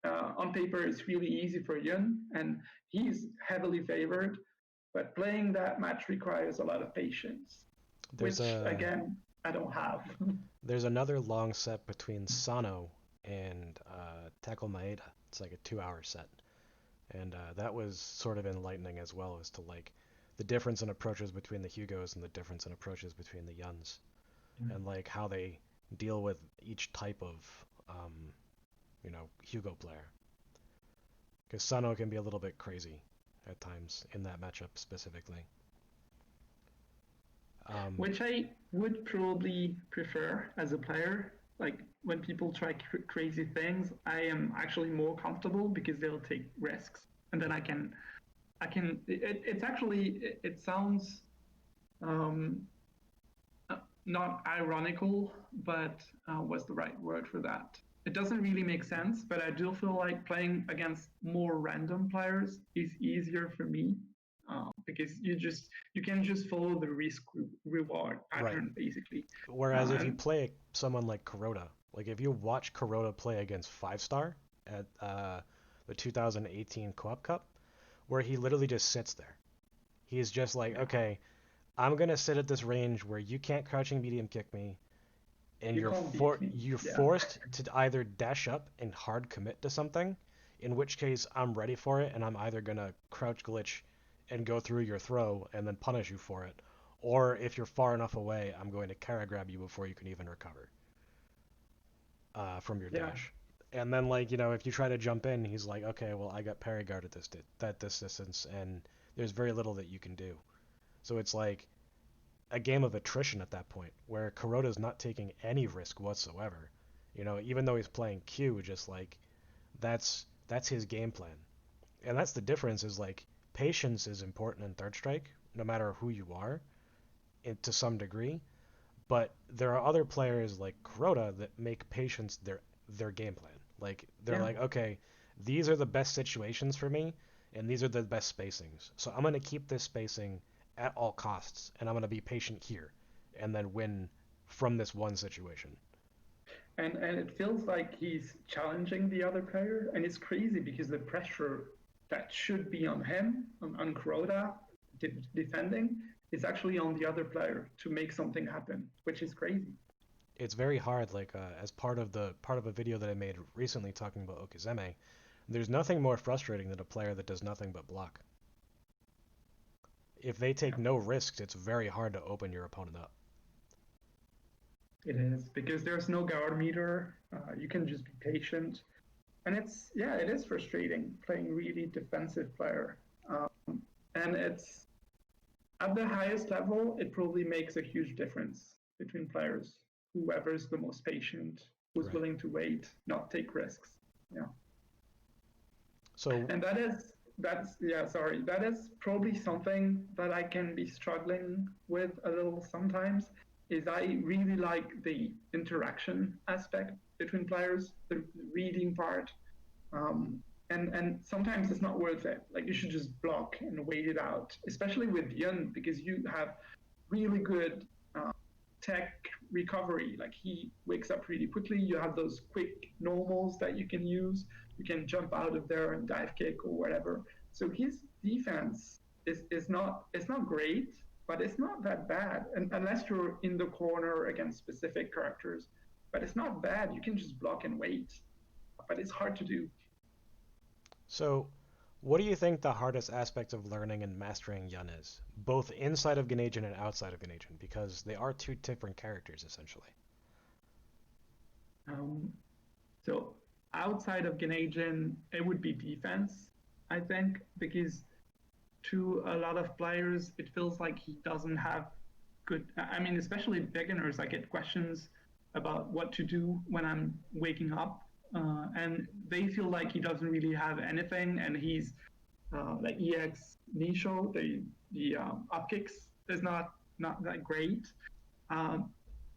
on paper it's really easy for Yun, and he's heavily favored. But playing that match requires a lot of patience, There's which a again I don't have. there's another long set between Sano and Tackle Maeda. It's like a 2-hour set, and that was sort of enlightening as well as to like the difference in approaches between the Hugos and the difference in approaches between the Yuns, and like how they deal with each type of Hugo player. Because Sano can be a little bit crazy at times in that matchup specifically. Um, Which I would probably prefer as a player. Like when people try crazy things, I am actually more comfortable because they'll take risks, and then I can. It's actually it sounds um, not ironical, but what's the right word for that? It doesn't really make sense, but I do feel like playing against more random players is easier for me because you can just follow the risk reward right. pattern basically. Whereas if you And play someone like Kuroda, like if you watch Kuroda play against Five Star at the 2018 Co-op Cup, where he literally just sits there. He's just like, yeah, okay, I'm gonna sit at this range where you can't crouching medium kick me, and you can't beat me. you're Yeah, forced to either dash up and hard commit to something, in which case I'm ready for it, and I'm either gonna crouch glitch and go through your throw and then punish you for it, or if you're far enough away, I'm going to Kara grab you before you can even recover from your yeah, dash. And then like if you try to jump in, he's like, okay, well I got parry guard at this distance, and there's very little that you can do. So it's like a game of attrition at that point, where Kuroda's not taking any risk whatsoever. Even though he's playing Q, just like that's his game plan, and that's the difference. Is like patience is important in Third Strike, no matter who you are, to some degree. But there are other players like Kuroda that make patience their game plan. Like they're yeah. like, okay, these are the best situations for me, and these are the best spacings. So I'm gonna keep this spacing at all costs, and I'm gonna be patient here, and then win from this one situation. And it feels like he's challenging the other player, and it's crazy because the pressure that should be on him on Kuroda defending is actually on the other player to make something happen, which is crazy. It's very hard. Like as part of a video that I made recently talking about Okizeme, there's nothing more frustrating than a player that does nothing but block. If they take Yeah, no risks, it's very hard to open your opponent up. it is because there's no guard meter. You can just be patient, and it's yeah, it is frustrating playing really defensive player. And it's at the highest level, it probably makes a huge difference between players. Whoever's the most patient, who's Right. willing to wait, not take risks. Yeah. So And that's yeah, sorry. That is probably something that I can be struggling with a little sometimes is I really like the interaction aspect between players, the reading part. And sometimes it's not worth it. Like you should just block and wait it out, especially with Yun because you have really good uh, tech recovery. Like he wakes up really quickly. You have those quick normals that you can use. You can jump out of there and dive kick or whatever. So his defense is not it's not great, but it's not that bad. And unless you're in the corner against specific characters, but it's not bad. You can just block and wait, but it's hard to do. So, what do you think the hardest aspect of learning and mastering Yun is, both inside of Ganajin and outside of Ganajin? Because they are two different characters, essentially. Um, so outside of Ganajin, it would be defense, I think, because to a lot of players, it feels like he doesn't have good. I mean, especially beginners, I get questions about what to do when I'm waking up, and they feel like he doesn't really have anything, and he's like EX Nisho, the up kicks is not that great. Um,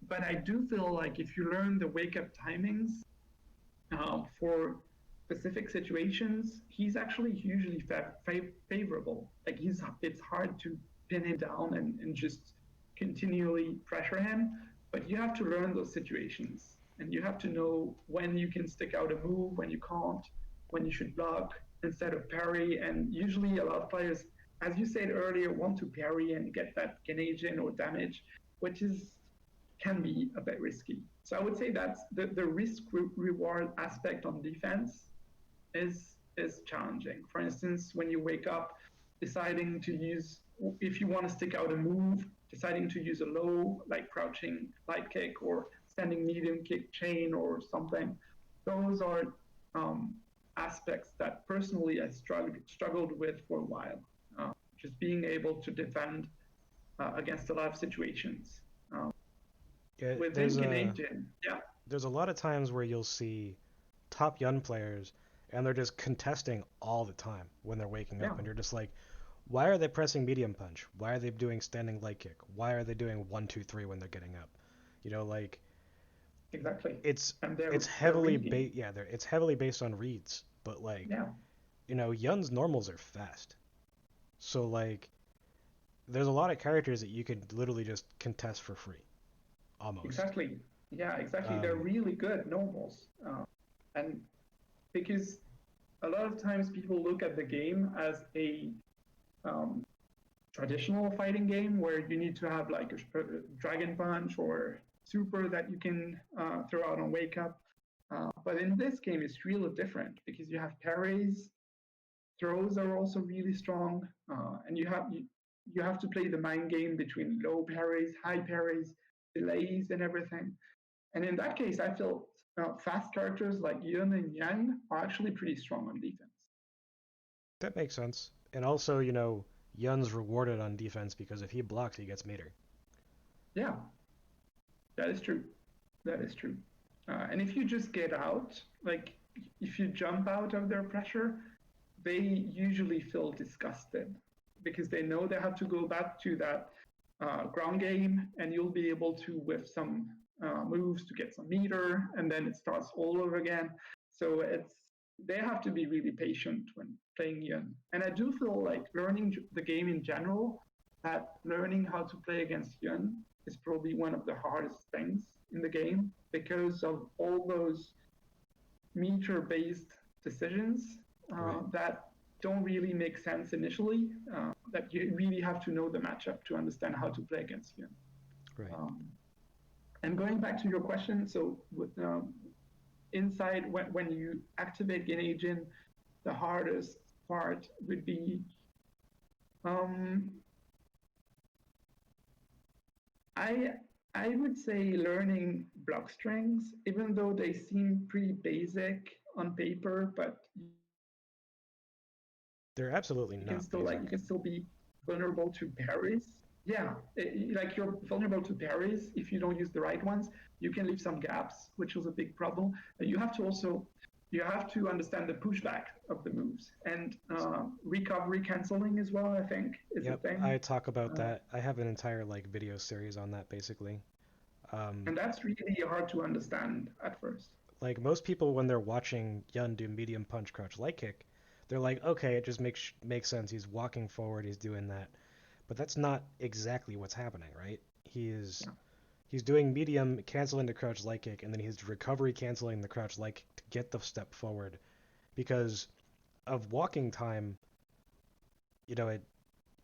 but I do feel like if you learn the wake up timings for specific situations, he's actually hugely favorable. Like it's hard to pin him down and just continually pressure him, but you have to learn those situations and you have to know when you can stick out a move, when you can't, when you should block instead of parry. And usually, a lot of players, as you said earlier, want to parry and get that Canadian or damage, which is can be a bit risky. So I would say that's the risk reward aspect on defense is challenging. For instance, when you wake up, deciding to use if you want to stick out a move, deciding to use a low like crouching light kick or standing medium kick chain or something. Those are aspects that personally I struggled with for a while. Just being able to defend against a lot of situations. Yeah, Within Canadian, yeah, there's a lot of times where you'll see top Yun players and they're just contesting all the time when they're waking yeah, up, and you're just like, why are they pressing medium punch? Why are they doing standing light kick? Why are they doing 1, 2, 3 when they're getting up? Like exactly. it's And it's they're heavily reading, it's heavily based on reads, but like yeah, Yun's normals are fast. So like there's a lot of characters that you could literally just contest for free, almost. exactly, yeah, exactly. They're Um, really good normals, and because a lot of times people look at the game as a um, traditional fighting game where you need to have like a dragon punch or super that you can throw out on wake up. But in this game, it's really different because you have parries, throws are also really strong, and you have to play the mind game between low parries, high parries, delays, and everything. And in that case, I feel fast characters like Yun and Yang are actually pretty strong on defense. that makes sense. And also, Yun's rewarded on defense because if he blocks, he gets meter. Yeah, that is true. That is true. And if you just get out, like if you jump out of their pressure, they usually feel disgusted because they know they have to go back to that ground game, and you'll be able to with some moves to get some meter, and then it starts all over again. So they have to be really patient when playing Yun. And I do feel like learning the game in general, that learning how to play against Yun is probably one of the hardest things in the game because of all those meter based decisions Right. that don't really make sense initially. That you really have to know the matchup to understand how to play against you. Right. Um, and going back to your question, so inside when you activate Gain Agent, the hardest part would be um, I I would say learning block strings, even though they seem pretty basic on paper, but They're absolutely not you basic. can still be vulnerable to parries. Yeah, like you're vulnerable to parries if you don't use the right ones. You can leave some gaps, which is a big problem. You have to also you have to understand the pushback of the moves and recovery canceling as well. I think is a Yep, thing, I talk about uh, that. I have an entire like video series on that basically. Um, and that's really hard to understand at first. like most people when they're watching Yun do medium punch crouch light kick, they're like, okay, it just makes sense. He's walking forward, he's doing that. But that's not exactly what's happening, right? Yeah, He's doing medium canceling the crouch light kick, and then he's recovery canceling the crouch light kick to get the step forward because of walking time. You know,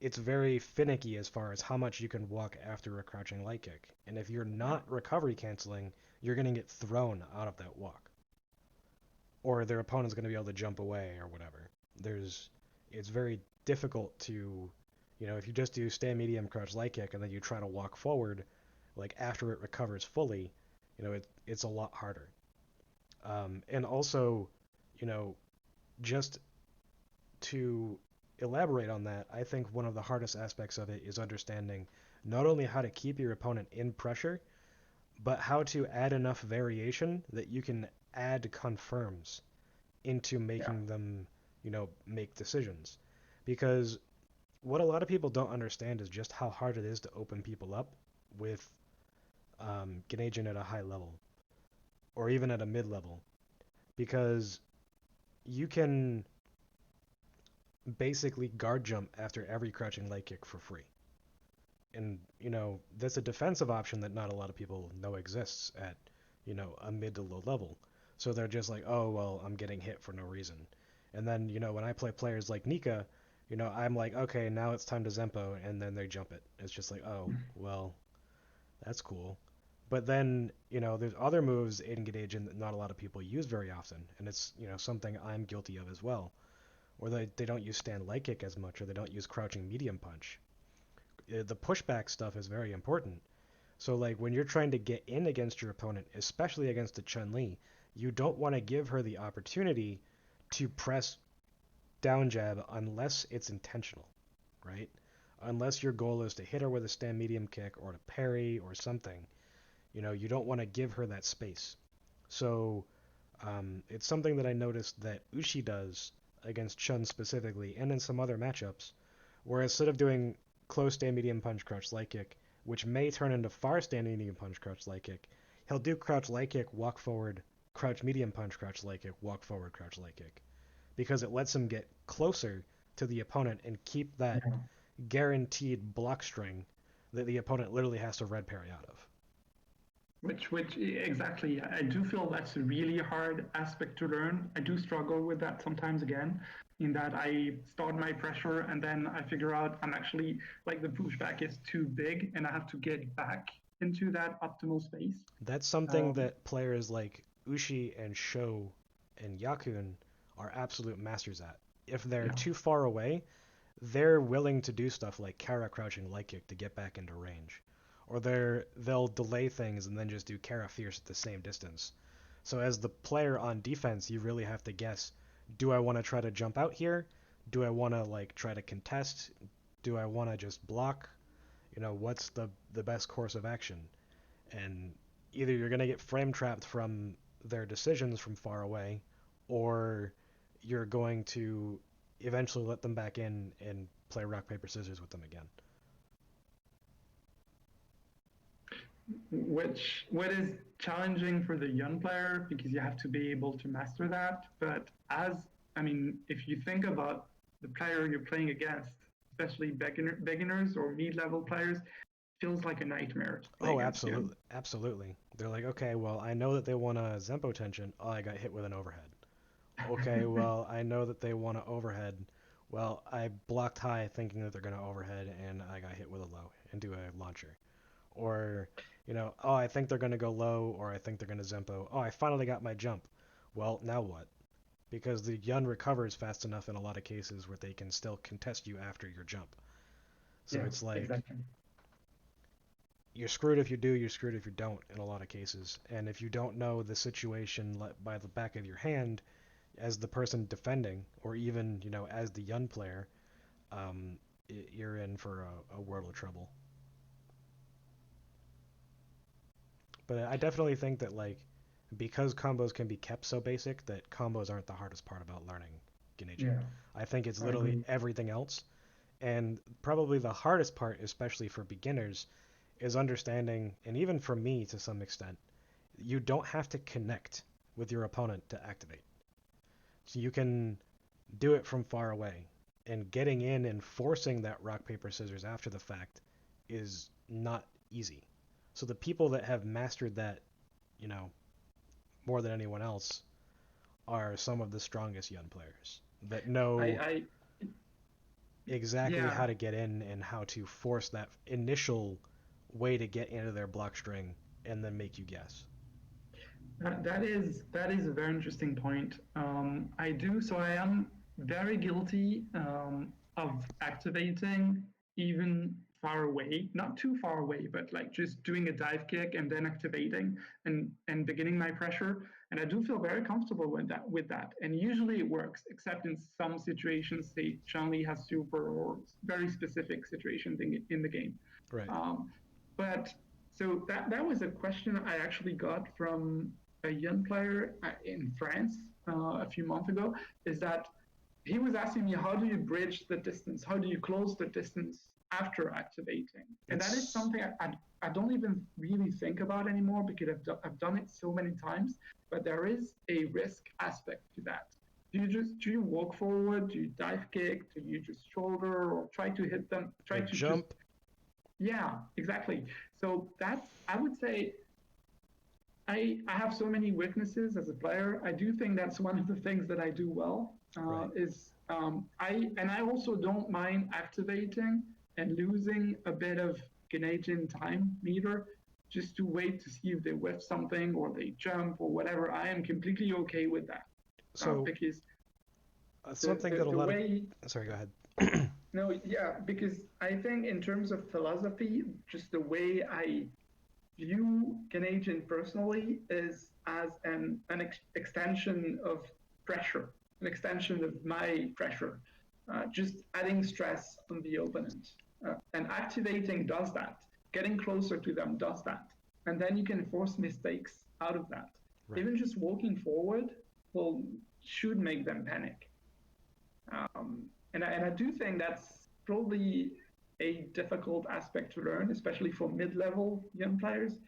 it's very finicky as far as how much you can walk after a crouching light kick. And if you're yeah, not recovery canceling, you're going to get thrown out of that walk. Or their opponent's going to be able to jump away or whatever. There's it's very difficult to, if you just do stand medium crouch light kick and then you try to walk forward like after it recovers fully, it's a lot harder. And also, you know, just to elaborate on that, I think one of the hardest aspects of it is understanding not only how to keep your opponent in pressure, but how to add enough variation that you can add confirms into yeah, making them, make decisions. Because what a lot of people don't understand is just how hard it is to open people up with Ganagin at a high level or even at a mid level. Because you can basically guard jump after every crouching leg kick for free. And, that's a defensive option that not a lot of people know exists at, a mid to low level. So they're just like, oh, well, I'm getting hit for no reason. And then, when I play players like Nika, I'm like, okay, now it's time to Zempo, and then they jump it. It's just like, oh, well, that's cool. But then, there's other moves in Get Agent that not a lot of people use very often, and it's, something I'm guilty of as well. Or they don't use stand leg kick as much, or they don't use crouching medium punch. The pushback stuff is very important. So like when you're trying to get in against your opponent, especially against a Chun-Li, you don't want to give her the opportunity to press down jab unless it's intentional, right? Unless your goal is to hit her with a stand medium kick or to parry or something, you don't want to give her that space. So it's something that I noticed that Ushi does against Chun specifically, and in some other matchups, where instead of doing close stand medium punch crouch light kick, which may turn into far stand medium punch crouch light kick, he'll do crouch light kick, walk forward, crouch medium punch crouch light kick, walk forward, crouch light kick, because it lets him get closer to the opponent and keep that yeah. guaranteed block string that the opponent literally has to red parry out of. Which exactly, I do feel that's a really hard aspect to learn. I do struggle with that sometimes again, in that I start my pressure and then I figure out I'm actually like the pushback is too big and I have to get back into that optimal space. That's something Um, that players like Ushi and Sho and Yakun are absolute masters at. If they're yeah, too far away, they're willing to do stuff like Kara crouching light kick to get back into range. Or they'll delay things and then just do Kara fierce at the same distance. So as the player on defense, you really have to guess, do I want to try to jump out here? Do I want to like try to contest? Do I want to just block? What's the best course of action? And either you're going to get frame trapped from their decisions from far away, or you're going to eventually let them back in and play rock paper scissors with them again. which what is challenging for the young player because you have to be able to master that. But I mean, if you think about the player you're playing against, especially beginners or mid-level players, feels like a nightmare to play Oh, against you. absolutely, absolutely. They're like, okay, well, I know that they want a Zempo tension. Oh, I got hit with an overhead. Okay, well, I know that they want to overhead. well, I blocked high thinking that they're going to overhead and I got hit with a low into a launcher. Or, oh, I think they're going to go low or I think they're going to Zempo. Oh, I finally got my jump. Well, now what? Because the Yun recovers fast enough in a lot of cases where they can still contest you after your jump. So Yeah, it's like exactly. you're screwed if you do, you're screwed if you don't in a lot of cases. And if you don't know the situation by the back of your hand as the person defending, or even, as the Yun player, um, you're in for a world of trouble. But I definitely think that because combos can be kept so basic that combos aren't the hardest part about learning Genei. Yeah, I think it's I literally agree. everything else. And probably the hardest part, especially for beginners, is understanding, and even for me to some extent, you don't have to connect with your opponent to activate. So you can do it from far away. And getting in and forcing that rock, paper, scissors after the fact is not easy. So the people that have mastered that, you know, more than anyone else are some of the strongest young players that know I exactly how yeah, to get in and how to force that initial way to get into their block string and then make you guess. that is a very interesting point. I do so. I am very guilty of activating even far away, not too far away, but like just doing a dive kick and then activating and beginning my pressure. And I do feel very comfortable with that. With that, and usually it works, except in some situations, say Chun-Li has super or very specific situations in the game. Right. Um, but so that was a question I actually got from a young player in France a few months ago. Is that he was asking me, how do you bridge the distance? How do you close the distance after activating? And that is It's something I don't even really think about anymore because I've done it so many times. But there is a risk aspect to that. Do you walk forward? Do you dive kick? Do you just shoulder or try to hit them? Try a to just jump. yeah, exactly. So that's I would say I have so many weaknesses as a player. I do think that's one of the things that I do well. Right. I also don't mind activating and losing a bit of Canadian time meter just to wait to see if they whiff something or they jump or whatever. I am completely okay with that So because something that a the lot of way sorry, go ahead. no yeah because I think in terms of philosophy, just the way I view Canadian personally is as an extension of pressure, an extension of my pressure, just adding stress on the opponent. And activating does that. Getting closer to them does that. And then you can force mistakes out of that. Right. Even just walking forward will should make them panic. And I do think that's probably a difficult aspect to learn, especially for mid-level young players,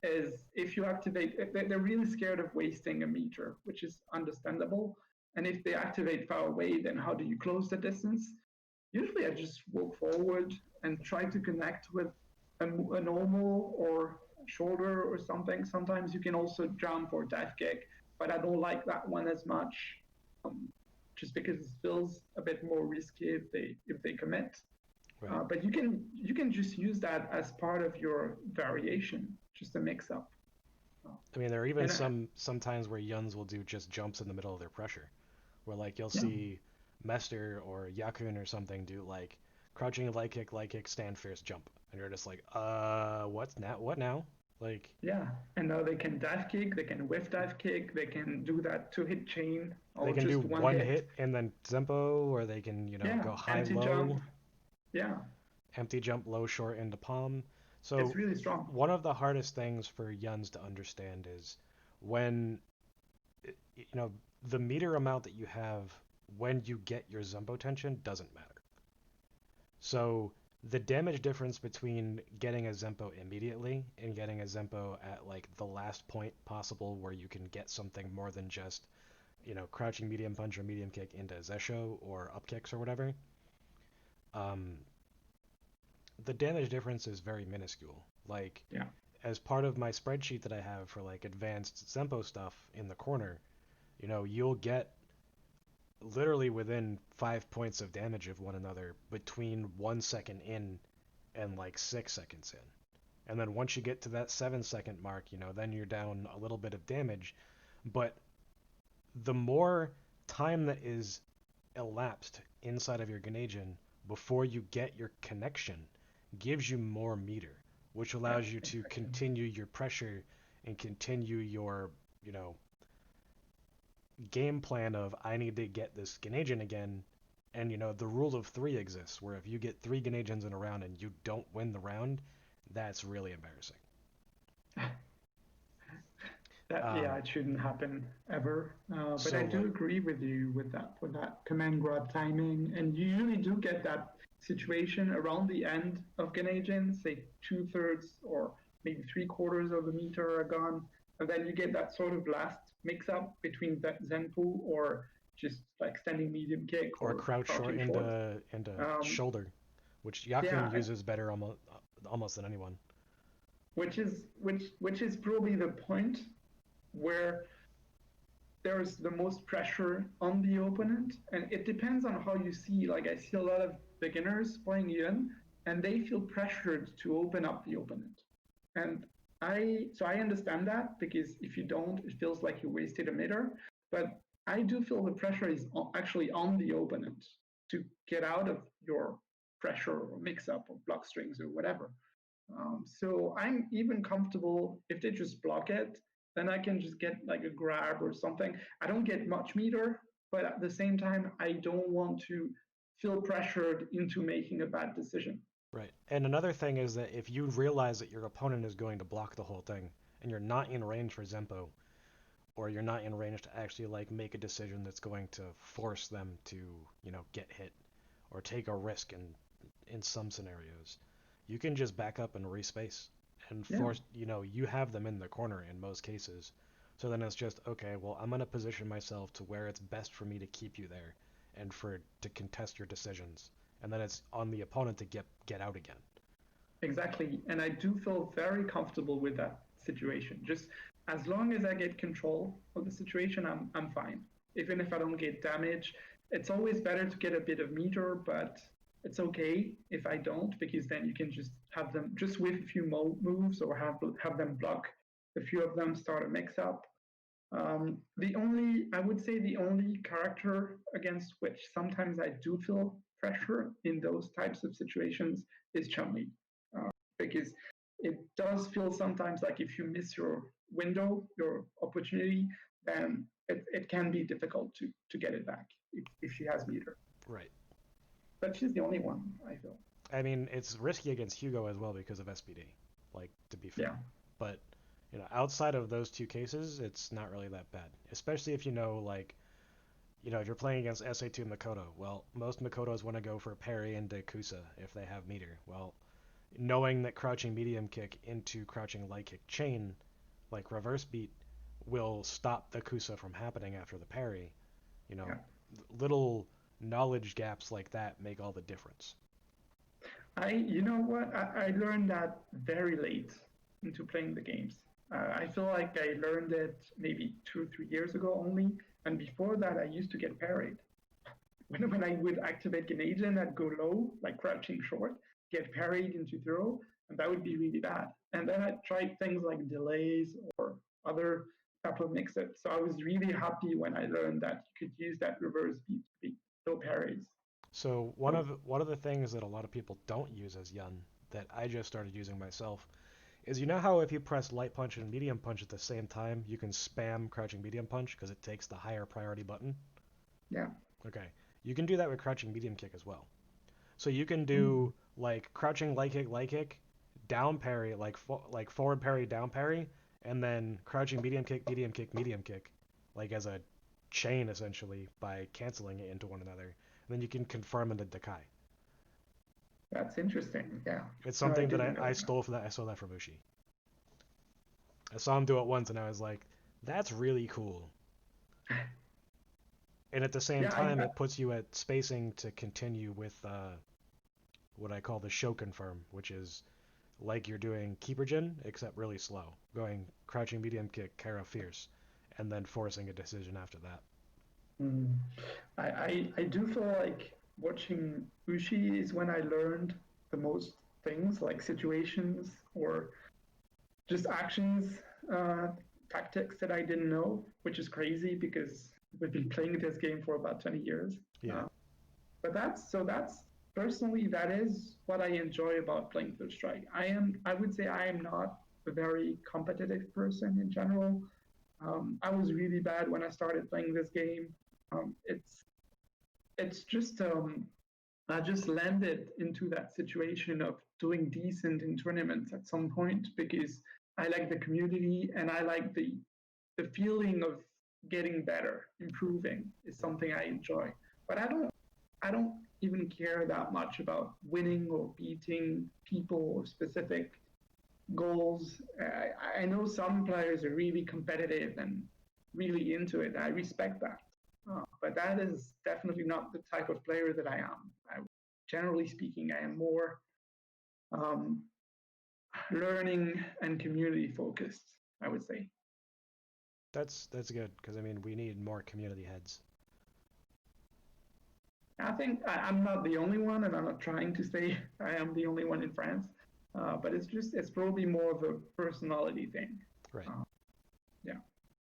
is if you activate, they're really scared of wasting a meter, which is understandable. And if they activate far away, then how do you close the distance? Usually I just walk forward and try to connect with a normal or shoulder or something. Sometimes you can also jump or dive kick, but I don't like that one as much, um, just because it feels a bit more risky if they commit. Right. But you can just use that as part of your variation, just a mix up. Uh, I mean, there are even and sometimes where Yuns will do just jumps in the middle of their pressure, where you'll yeah, see Mester or Yakun or something do crouching light kick, stand fierce jump, and you're just like, what's now? What now? Like yeah, and now they can dive kick, they can whiff dive kick, they can do that two hit chain they or can do just one one hit. hit and then Zempo, or they can Yeah, go high empty jump. low, Yeah, empty jump, low short into palm. it's So really strong. one of the hardest things for Yuns to understand is when you know the meter amount that you have when you get your Zumbo tension doesn't matter. So the damage difference between getting a Zempo immediately and getting a Zempo at the last point possible where you can get something more than just, crouching medium punch or medium kick into Zesho or up kicks or whatever, um, the damage difference is very minuscule. Yeah, As part of my spreadsheet that I have for advanced Zempo stuff in the corner, you'll get literally within 5 points of damage of one another between 1 second in and like 6 seconds in. And then once you get to that 7 second mark, then you're down a little bit of damage. But the more time that is elapsed inside of your Grenadian before you get your connection gives you more meter, which Yeah, allows you to exactly. continue your pressure and continue your, you know, game plan of I need to get this Grenadian again. And the rule of three exists, where if you get three Grenadians in a round and you don't win the round, that's really embarrassing. That, yeah, Um, it shouldn't happen ever. But so I do like, agree with you with that command grab timing, and you usually do get that situation around the end of Ganagin, say 2/3 or maybe 3/4 of the meter are gone, and then you get that sort of last mix up between that Zenpu or just like standing medium kick or or crouch short crouching short. into Um, shoulder, which Yakun yeah, uses better almost than anyone. which is probably the point where there's the most pressure on the opponent, and it depends on how you see. Like I see a lot of beginners playing Yun, and they feel pressured to open up the opponent. And I understand that because if you don't, it feels like you wasted a meter. But I do feel the pressure is actually on the opponent to get out of your pressure or mix up or block strings or whatever. So I'm even comfortable if they just block it, then I can just get like a grab or something. I don't get much meter, but at the same time, I don't want to feel pressured into making a bad decision. Right. And another thing is that if you realize that your opponent is going to block the whole thing, and you're not in range for Zempo, or you're not in range to actually like make a decision that's going to force them to, get hit or take a risk in some scenarios, you can just back up and respace and Yeah, force, you have them in the corner in most cases. So then it's just, okay, well, I'm going to position myself to where it's best for me to keep you there and for to contest your decisions. And then it's on the opponent to get out again. exactly. And I do feel very comfortable with that situation. Just as long as I get control of the situation, I'm fine. Even if I don't get damage, it's always better to get a bit of meter, but it's okay if I don't, because then you can just have them just with a few moves or have them block a few of them, start a mix up. I would say the only character against which sometimes I do feel pressure in those types of situations is Chun-Li, because it does feel sometimes like if you miss your window, your opportunity, then it can be difficult to get it back if she has meter. Right. But she's the only one, I feel. I mean, it's risky against Hugo as well because of SPD, like, to be Yeah. fair. But, outside of those two cases, it's not really that bad. Especially if like, if you're playing against SA2 Makoto, well, most Makotos want to go for parry into Kusa if they have meter. Well, knowing that crouching medium kick into crouching light kick chain, like reverse beat, will stop the Kusa from happening after the parry, you know, Yeah. little knowledge gaps like that make all the difference. You know what? I learned that very late into playing the games. I feel like I learned it maybe 2 or 3 years ago only, and before that, I used to get parried. When I would activate Canadian, I'd go low, like crouching short, get parried into throw, and that would be really bad. And then I tried things like delays or other type of mix-ups. So I was really happy when I learned that you could use that reverse beat to beat low parries. So one So of one of the things that a lot of people don't use as Yun that I just started using myself is how if you press light punch and medium punch at the same time, you can spam crouching medium punch because it takes the higher priority button. yeah. Okay, you can do that with crouching medium kick as well. So you can Mm. do like crouching light kick, down parry, like forward parry, down parry, and then crouching medium kick, medium kick, medium kick, like as a chain essentially by canceling it into one another. And then you can confirm into Dakai. That's interesting. Yeah. It's No, I something that didn't I know that. stole from that. I stole that from Ushi. I saw him do it once, and I was like, "That's really cool." And at the same Yeah, time, it puts you at spacing to continue with what I call the show confirm, which is like you're doing keeper gen, except really slow, going crouching medium kick, Kara fierce, and then forcing a decision after that. Mm. I do feel like watching Ushi is when I learned the most things, like situations or just actions, uh, tactics that I didn't know, which is crazy because we've been playing this game for about 20 years. Yeah. Uh, but that's personally that is what I enjoy about playing Third Strike. I would say I am not a very competitive person in general. I was really bad when I started playing this game. It's just I just landed into that situation of doing decent in tournaments at some point because I like the community and I like the feeling of getting better, improving is Yeah. something I enjoy. But I don't even care that much about winning or beating people or specific goals. I know some players are really competitive and really into it. I respect that. But that is definitely not the type of player that I am. Generally speaking, I am more um, learning and community focused, I would say. That's good because I mean we need more community heads. I think I'm not the only one, and I'm not trying to say I am the only one in France, but it's probably more of a personality thing. Right. Uh, yeah,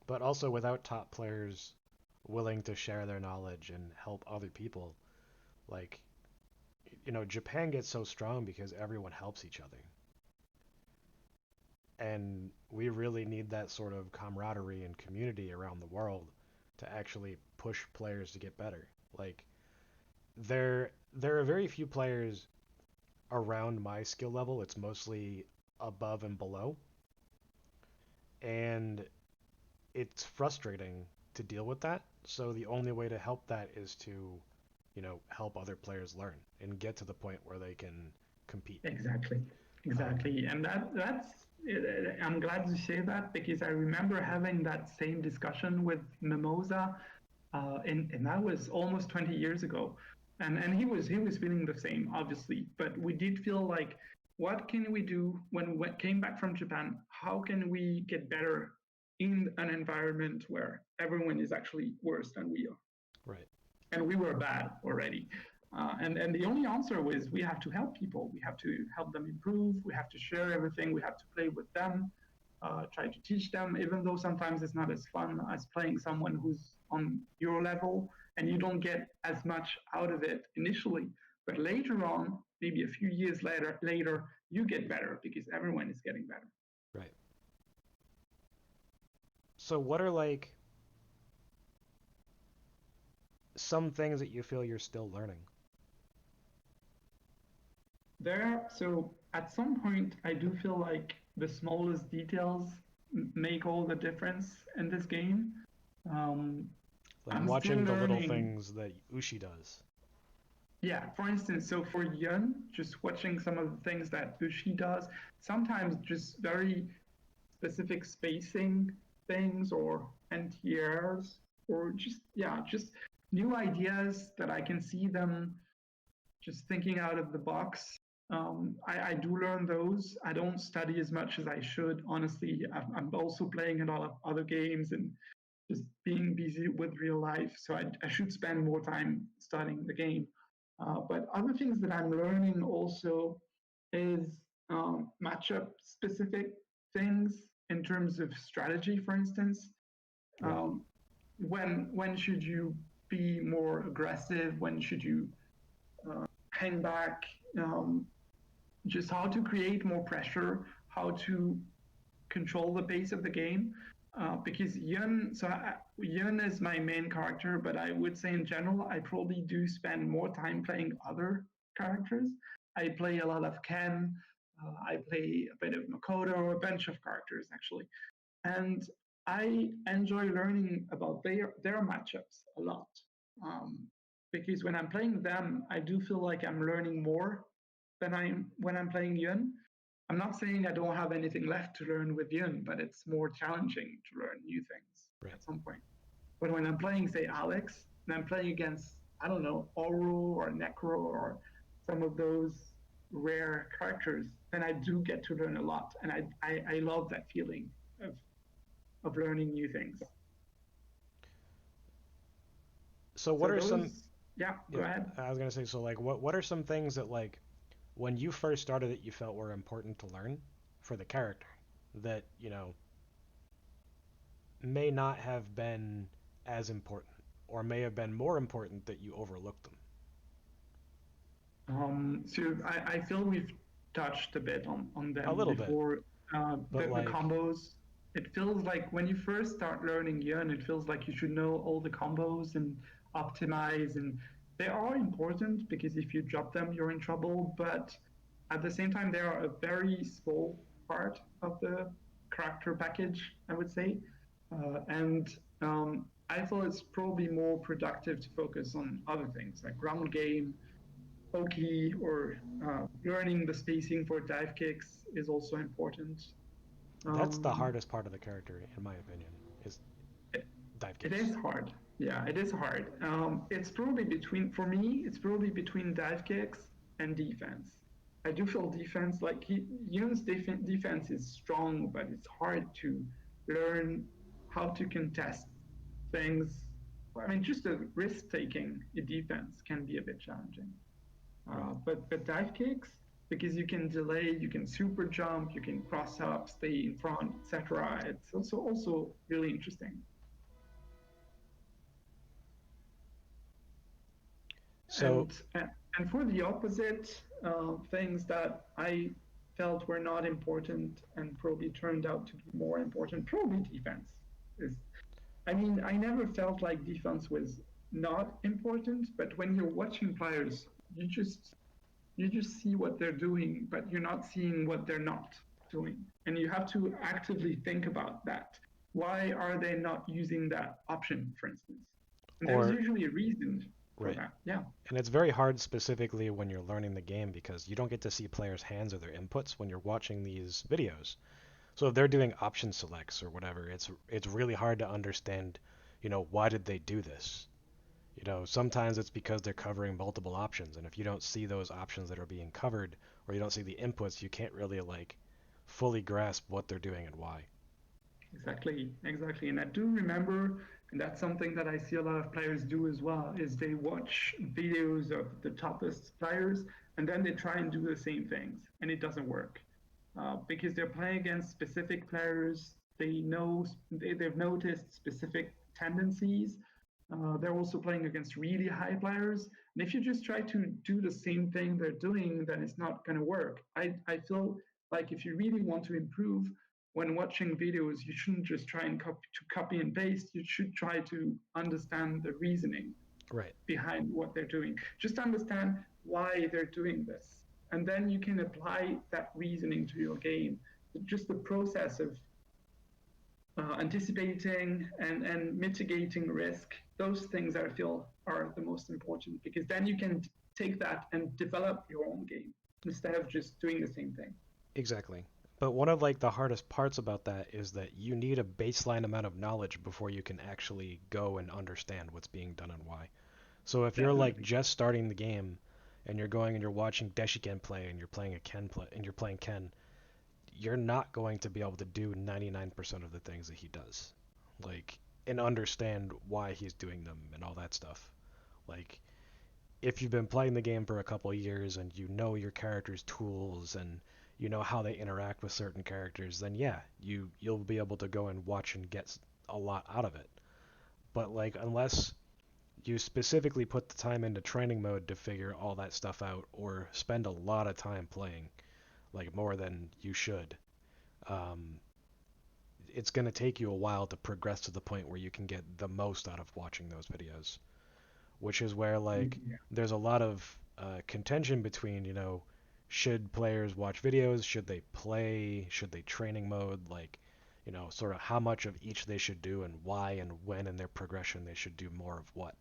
But also without top players willing to share their knowledge and help other people, like Japan gets so strong because everyone helps each other. And we really need that sort of camaraderie and community around the world to actually push players to get better. Like there are very few players around my skill level. It's mostly above and below. And it's frustrating to deal with that. So the only way to help that is to, help other players learn and get to the point where they can compete. exactly, Um, exactly, and that's. I'm glad to say that because I remember having that same discussion with Mimosa, and that was almost 20 years ago, and he was feeling the same, obviously, but we did feel like, what can we do when we came back from Japan? How can we get better in an environment where everyone is actually worse than we are? right, And we were bad already. And the only answer was we have to help people. We have to help them improve. We have to share everything. We have to play with them, try to teach them, even though sometimes it's not as fun as playing someone who's on your level and you don't get as much out of it initially. But later on, maybe a few years later, you get better because everyone is getting better. right. So what are like some things that you feel you're still learning? So at some point, I do feel like the smallest details make all the difference in this game. Um, Like I'm still watching the little learning. things that Ushi does. Yeah, for instance, so for Yun, just watching some of the things that Ushi does, sometimes just very specific spacing things or NTRs or just new ideas that I can see them just thinking out of the box. I do learn those. I don't study as much as I should, honestly. I'm also playing a lot of other games and just being busy with real life. So I should spend more time studying the game. But other things that I'm learning also is matchup specific things in terms of strategy, for instance. Right, Um, when should you be more aggressive? When should you hang back, um, just how to create more pressure, how to control the pace of the game. Because Yun is my main character, but I would say in general, I probably do spend more time playing other characters. I play a lot of Ken, I play a bit of Makoto, a bunch of characters actually. And I enjoy learning about their matchups a lot. Um, because when I'm playing them, I do feel like I'm learning more than I'm when I'm playing Yun. I'm not saying I don't have anything left to learn with Yun, but it's more challenging to learn new things right. at some point. But when I'm playing, say, Alex, and I'm playing against, I don't know, Oru or Necro or some of those rare characters, then I do get to learn a lot. And I love that feeling of, of learning new things. So what So are some? those, yeah, go Yeah, ahead. I was gonna say. So like, what are some things that like when you first started that you felt were important to learn for the character that may not have been as important or may have been more important that you overlooked them So I feel we've touched a bit on a them little bit, before. but The like combos, it feels like when you first start learning Yun, it feels like you should know all the combos and optimize, and they are important because if you drop them, you're in trouble. But at the same time, they are a very small part of the character package, I would say. And I feel it's probably more productive to focus on other things like ground game, pokey, or learning the spacing for dive kicks is also important. that's the Um, hardest part of the character in my opinion is it, dive it kicks. is hard. Yeah, it is hard. It's probably between, for me, it's probably between dive kicks and defense. I do feel defense, like Yoon's defense is strong, but it's hard to learn how to contest things. I mean, just the risk taking in defense can be a bit challenging. Right. But dive kicks, because you can delay, you can super jump, you can cross up, stay in front, etc. It's also really interesting. So And for the opposite, things that I felt were not important and probably turned out to be more important, probably defense is. I mean, I never felt like defense was not important, but when you're watching players, you just you just see what they're doing, but you're not seeing what they're not doing. And you have to actively think about that. Why are they not using that option, for instance? And there's or usually a reason for right. that. Yeah, And it's very hard specifically when you're learning the game because you don't get to see players' hands or their inputs when you're watching these videos. So if they're doing option selects or whatever, it's really hard to understand, why did they do this? Sometimes it's because they're covering multiple options, and if you don't see those options that are being covered or you don't see the inputs, you can't really like fully grasp what they're doing and why. exactly, exactly. And I do remember, and that's something that I see a lot of players do as well, is they watch videos of the toppest players and then they try and do the same things, and it doesn't work. Because they're playing against specific players. They've noticed specific tendencies. They're also playing against really high players. And if you just try to do the same thing they're doing, then it's not going to work. I feel like if you really want to improve when watching videos, you shouldn't just try and copy and paste. You should try to understand the reasoning Right. behind what they're doing. Just understand why they're doing this. And then you can apply that reasoning to your game. Just the process of anticipating and mitigating risk, those things I feel are the most important because then you can take that and develop your own game instead of just doing the same thing. Exactly. But one of like the hardest parts about that is that you need a baseline amount of knowledge before you can actually go and understand what's being done and why. So if you're like Definitely. just starting the game and you're going and you're watching Deshiken play and you're playing a Ken play and you're playing Ken, you're not going to be able to do 99% of the things that he does. Like and understand why he's doing them and all that stuff. Like if you've been playing the game for a couple of years and you know your character's tools and you know how they interact with certain characters, then yeah, you'll be able to go and watch and get a lot out of it. But like unless you specifically put the time into training mode to figure all that stuff out or spend a lot of time playing, like more than you should, um, it's going to take you a while to progress to the point where you can get the most out of watching those videos, which is where like Yeah. there's a lot of contention between should players watch videos, should they play, should they training mode, like sort of how much of each they should do and why and when in their progression they should do more of what.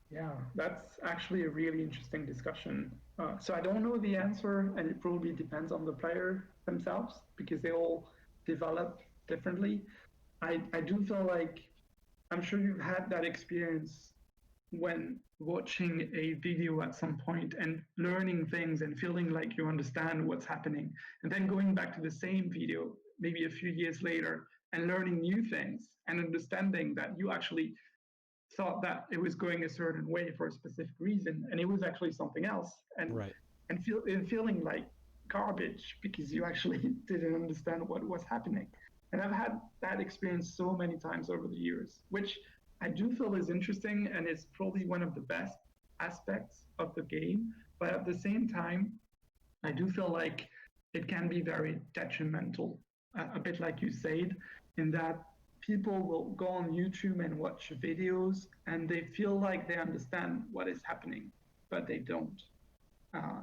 Yeah, that's actually a really interesting discussion. So I don't know the answer, and it probably depends on the player themselves because they all develop differently. I do feel like I'm sure you've had that experience when watching a video at some point and learning things and feeling like you understand what's happening, and then going back to the same video maybe a few years later and learning new things and understanding that you actually thought that it was going a certain way for a specific reason, and it was actually something else, Right. and feeling like garbage because you actually didn't understand what was happening. And I've had that experience so many times over the years, which I do feel is interesting and is probably one of the best aspects of the game. But at the same time, I do feel like it can be very detrimental, a bit like you said, in that people will go on YouTube and watch videos and they feel like they understand what is happening, but they don't.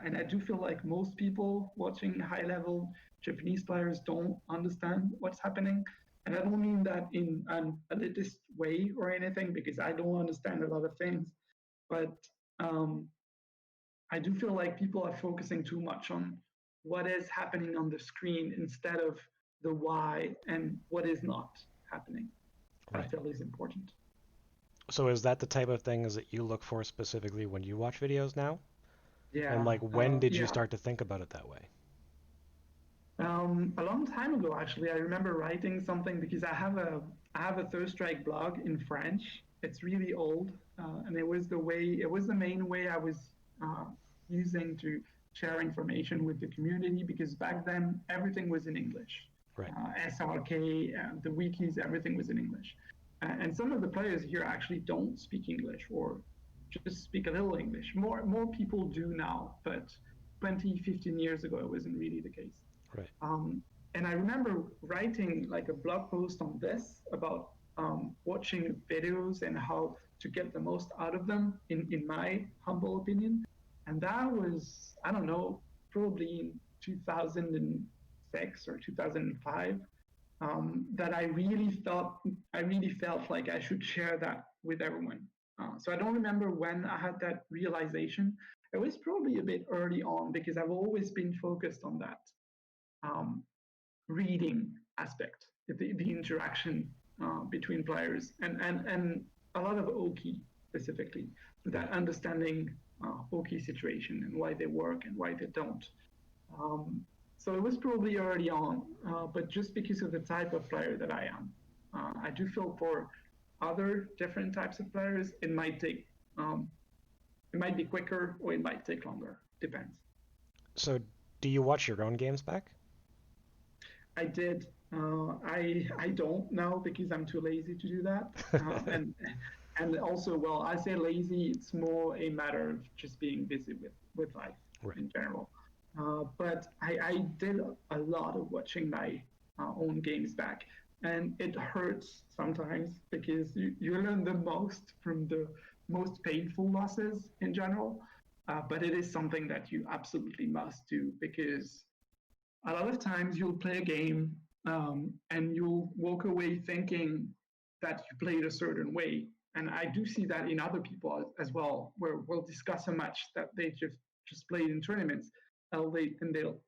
And I do feel like most people watching high level Japanese players don't understand what's happening. And I don't mean that in an elitist way or anything, because I don't understand a lot of things. But um, I do feel like people are focusing too much on what is happening on the screen instead of the why and what is not happening. I Right. feel is important. So is that the type of things that you look for specifically when you watch videos now? And Yeah, like, when did you yeah. start to think about it that way? A long time ago, actually, I remember writing something because I have a Third Strike blog in French. It's really old, and it was the main way I was uh, using to share information with the community because back then everything was in English. Right. SRK, the wikis, everything was in English, and some of the players here actually don't speak English or just speak a little English. More people do now, but 20, 15 years ago, it wasn't really the case. Right. Um, and I remember writing like a blog post on this about watching videos and how to get the most out of them, in my humble opinion. And that was, I don't know, probably in 2006 or 2005, that I really felt like I should share that with everyone. So I don't remember when I had that realization. It was probably a bit early on because I've always been focused on that um, reading aspect, the interaction between players, and a lot of Oki specifically, that Right. understanding Oki situation and why they work and why they don't. Um, so it was probably early on, but just because of the type of player that I am, I do feel for other different types of players, um, it might be quicker or it might take longer. Depends. So do you watch your own games back? I did. I don't now because I'm too lazy to do that. And also, well, I say lazy. It's more a matter of just being busy with life Right. in general. But I did a lot of watching my own games back, and it hurts sometimes because you learn the most from the most painful losses in general. But it is something that you absolutely must do because a lot of times you'll play a game and you'll walk away thinking that you played a certain way. And I do see that in other people as well, where we'll discuss a match that they just played in tournaments, and they'll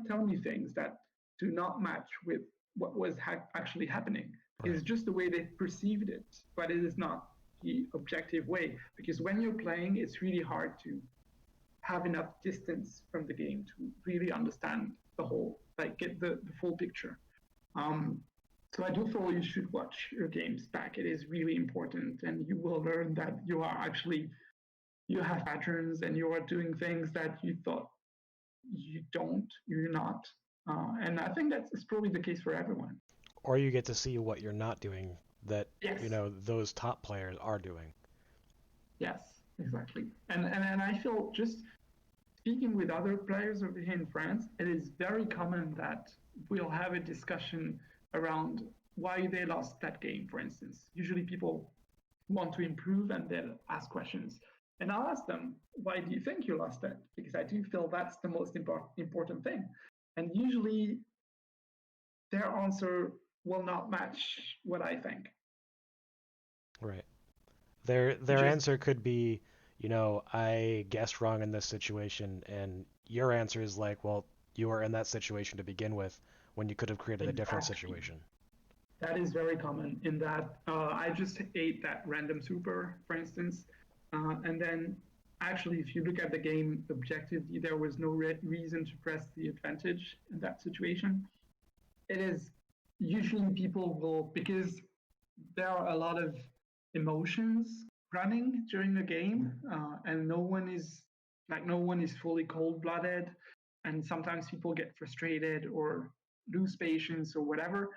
tell me things that do not match with what was actually happening. Right. It's just the way they perceived it, but it is not the objective way. Because when you're playing, it's really hard to have enough distance from the game to really understand the whole, like get the full picture. Um, so I do feel you should watch your games back. It is really important, and you will learn that you have patterns and you are doing things that you thought you're not. And I think that's probably the case for everyone. Or you get to see what you're not doing that, Yes, those top players are doing. yes, exactly. And I feel just speaking with other players over here in France, it is very common that we'll have a discussion around why they lost that game, for instance. Usually people want to improve and they'll ask questions. And I'll ask them, why do you think you lost that? Because I do feel that's the most important thing. And usually their answer will not match what I think, Right. Their which is answer could be, I guessed wrong in this situation, and your answer is like, well, you were in that situation to begin with when you could have created a different exactly. situation. That is very common in that I just ate that random super, for instance. And then actually, if you look at the game objectively, there was no reason to press the advantage in that situation. It is usually people will, because there are a lot of emotions running during the game, and no one is fully cold blooded, and sometimes people get frustrated or lose patience or whatever,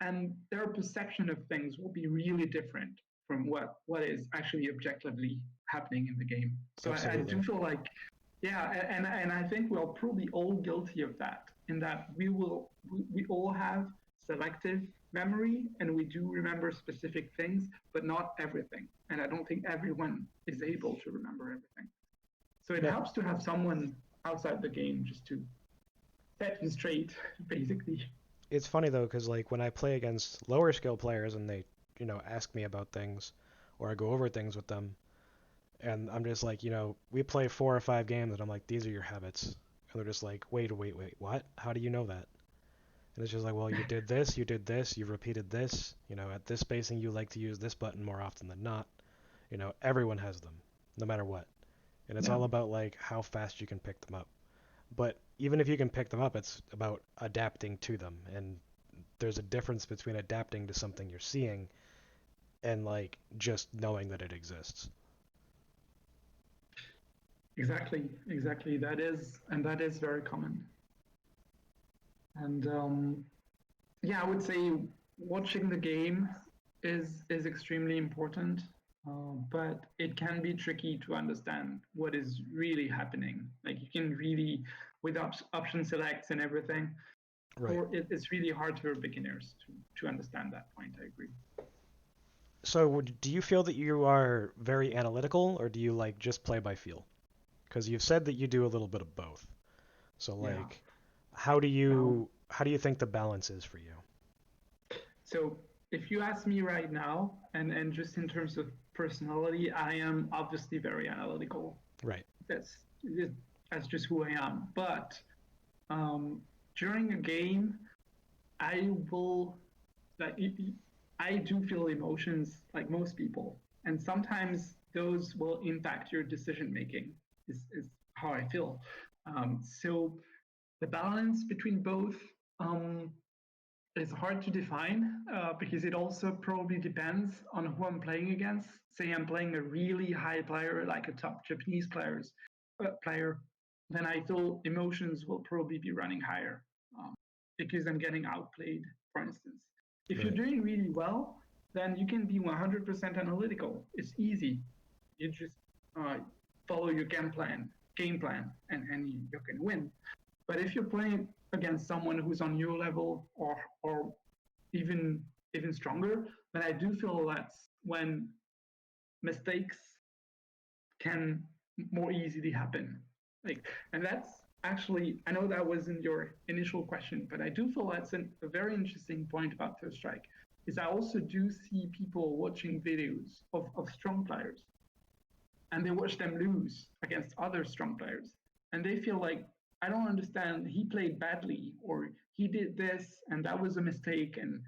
and their perception of things will be really different from what is actually objectively happening in the game. So I Absolutely. do feel like, yeah, and I think we're probably all guilty of that, in that we all have selective memory and we do remember specific things, but not everything. And I don't think everyone is able to remember everything. So it Yeah, helps to have someone outside the game just to set you straight, basically. it's funny though, because like when I play against lower skill players and they, ask me about things, or I go over things with them, and I'm just like, we play 4 or 5 games, and I'm like, these are your habits, and they're just like, wait, what? How do you know that? And it's just like, well, you did this, you repeated this, at this spacing you like to use this button more often than not. Everyone has them, no matter what. And it's Yeah, all about like how fast you can pick them up. But even if you can pick them up, it's about adapting to them. And there's a difference between adapting to something you're seeing and like just knowing that it exists. exactly. That is very common. And yeah, I would say watching the game is extremely important, but it can be tricky to understand what is really happening. Like you can really, with option selects and everything, Right. it's really hard for beginners to understand that point. I agree. So do you feel that you are very analytical, or do you like just play by feel? Because you've said that you do a little bit of both. So Yeah. like, how do Now, you how do you think the balance is for you? so if you ask me right now, and just in terms of personality, I am obviously very analytical. Right. That's that's just who I am. But um, during a game, I will like I do feel emotions like most people, and sometimes those will impact your decision making. Is how I feel. So the balance between both um, is hard to define because it also probably depends on who I'm playing against. Say I'm playing a really high player, like a top Japanese player, then I feel emotions will probably be running higher um, because I'm getting outplayed, for instance. If you're Right. doing really well, then you can be 100% analytical. It's easy. You just uh, follow your game plan, and you can win. But if you're playing against someone who's on your level or even even stronger, then I do feel that's when mistakes can more easily happen. Like, and that's actually, I know that wasn't your initial question, but I do feel that's a very interesting point about Third Strike. Is I also do see people watching videos of strong players, and they watch them lose against other strong players, and they feel like, I don't understand, he played badly, or he did this and that was a mistake, and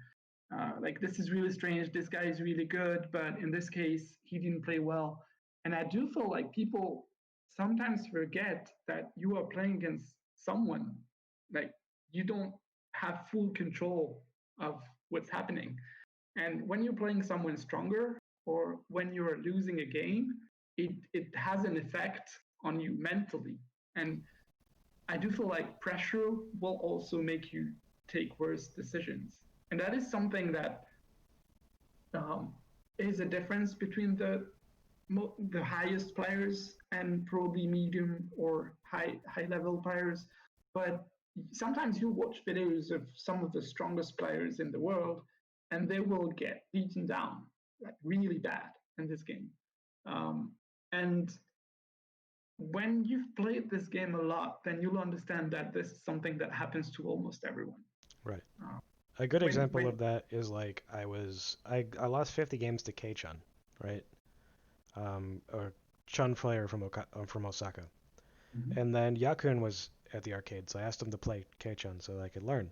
like, this is really strange, this guy is really good, but in this case he didn't play well. And I do feel like people sometimes forget that you are playing against someone, like, you don't have full control of what's happening. And when you're playing someone stronger or when you're losing a game, it has an effect on you mentally. And I do feel like pressure will also make you take worse decisions. And that is something that um, is a difference between the highest players and probably medium or high level players. But sometimes you watch videos of some of the strongest players in the world, and they will get beaten down like really bad in this game. Um, and when you've played this game a lot, then you'll understand that this is something that happens to almost everyone. Right. Uh, A good example when of that is like I lost 50 games to K-Chun, right? A Chun player from Osaka. Mhm. And then Yakun was at the arcade, so I asked him to play K-Chun so that I could learn.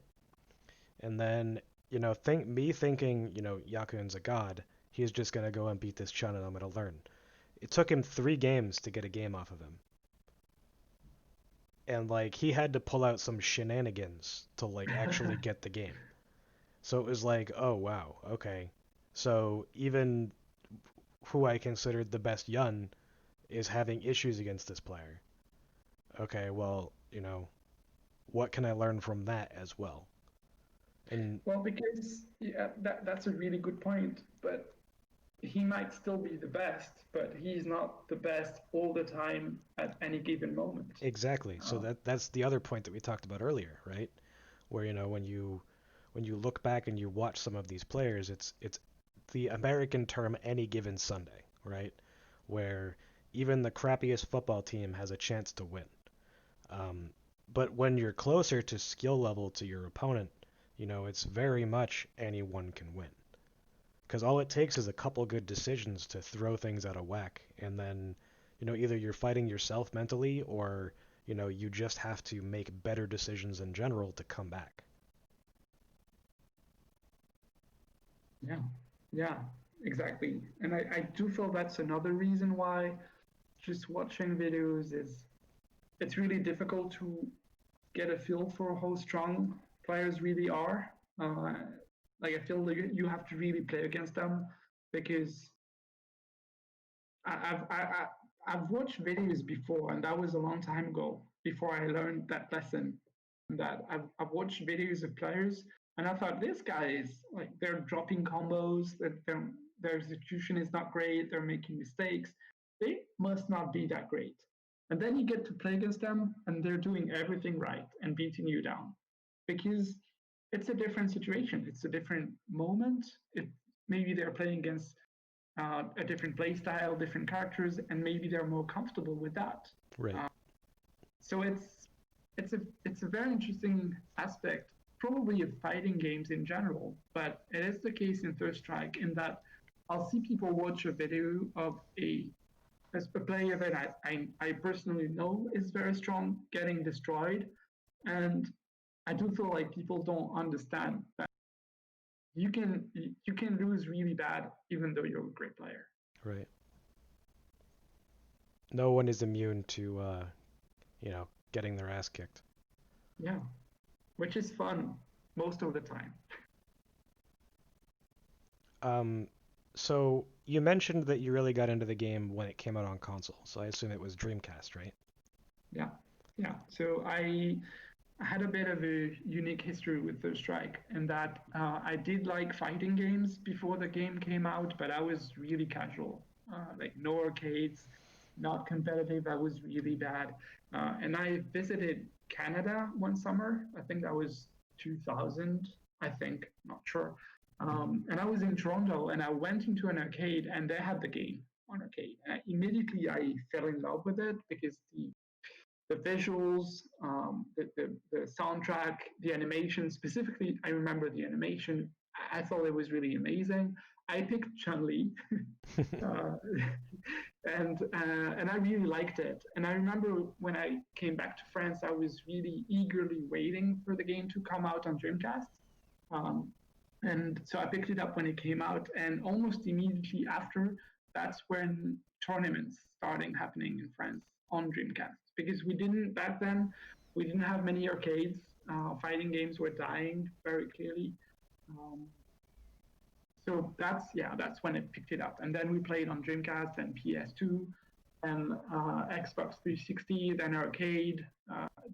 And then, thinking, Yakun's a god, he's just gonna go and beat this Chun and I'm gonna learn. It took him 3 games to get a game off of him. And like he had to pull out some shenanigans to like actually get the game. So it was like, oh wow, okay. So even who I considered the best Yun is having issues against this player. Okay, well, what can I learn from that as well? And Well, because yeah, that's a really good point. But he might still be the best, but he's not the best all the time at any given moment. exactly. So Uh, that's the other point that we talked about earlier, right? Where when you look back and you watch some of these players, it's the American term any given Sunday, right? Where even the crappiest football team has a chance to win. Um, but when you're closer to skill level to your opponent, it's very much anyone can win. Because all it takes is a couple good decisions to throw things out of whack, and then, either you're fighting yourself mentally, or, you just have to make better decisions in general to come back. yeah, yeah, exactly. And I do feel that's another reason why just watching videos is it's really difficult to get a feel for how strong players really are. Uh, like I feel like you have to really play against them because I've watched videos before, and that was a long time ago before I learned that lesson. That I've watched videos of players, and I thought this guy is like they're dropping combos, that their execution is not great, they're making mistakes. They must not be that great. And then you get to play against them, and they're doing everything right and beating you down because it's a different situation. It's a different moment. Maybe they're playing against a different play style, different characters, and maybe they're more comfortable with that. Right. Uh, so it's a very interesting aspect, probably of fighting games in general, but it is the case in Third Strike in that I'll see people watch a video of a player that I personally know is very strong getting destroyed, and I do feel like people don't understand that you can lose really bad even though you're a great player. Right. No one is immune to, getting their ass kicked. Yeah, which is fun most of the time. Um, so you mentioned that you really got into the game when it came out on console, so I assume it was Dreamcast, right? Yeah, yeah. So I had a bit of a unique history with Third Strike in that I did like fighting games before the game came out, but I was really casual, like no arcades, not competitive. I was really bad, and I visited Canada one summer. I think that was 2000. I think, not sure. And I was in Toronto, and I went into an arcade, and they had the game on arcade. And immediately, I fell in love with it because the visuals, the soundtrack, the animation. Specifically, I remember the animation. I thought it was really amazing. I picked Chun Li, uh, and I really liked it. And I remember when I came back to France, I was really eagerly waiting for the game to come out on Dreamcast. Um, and so I picked it up when it came out, and almost immediately after, that's when tournaments starting happening in France on Dreamcast. Because we didn't back then, we didn't have many arcades. Fighting games were dying very clearly. Um, so that's when it picked it up, and then we played on Dreamcast and PS2 and Xbox 360, then arcade.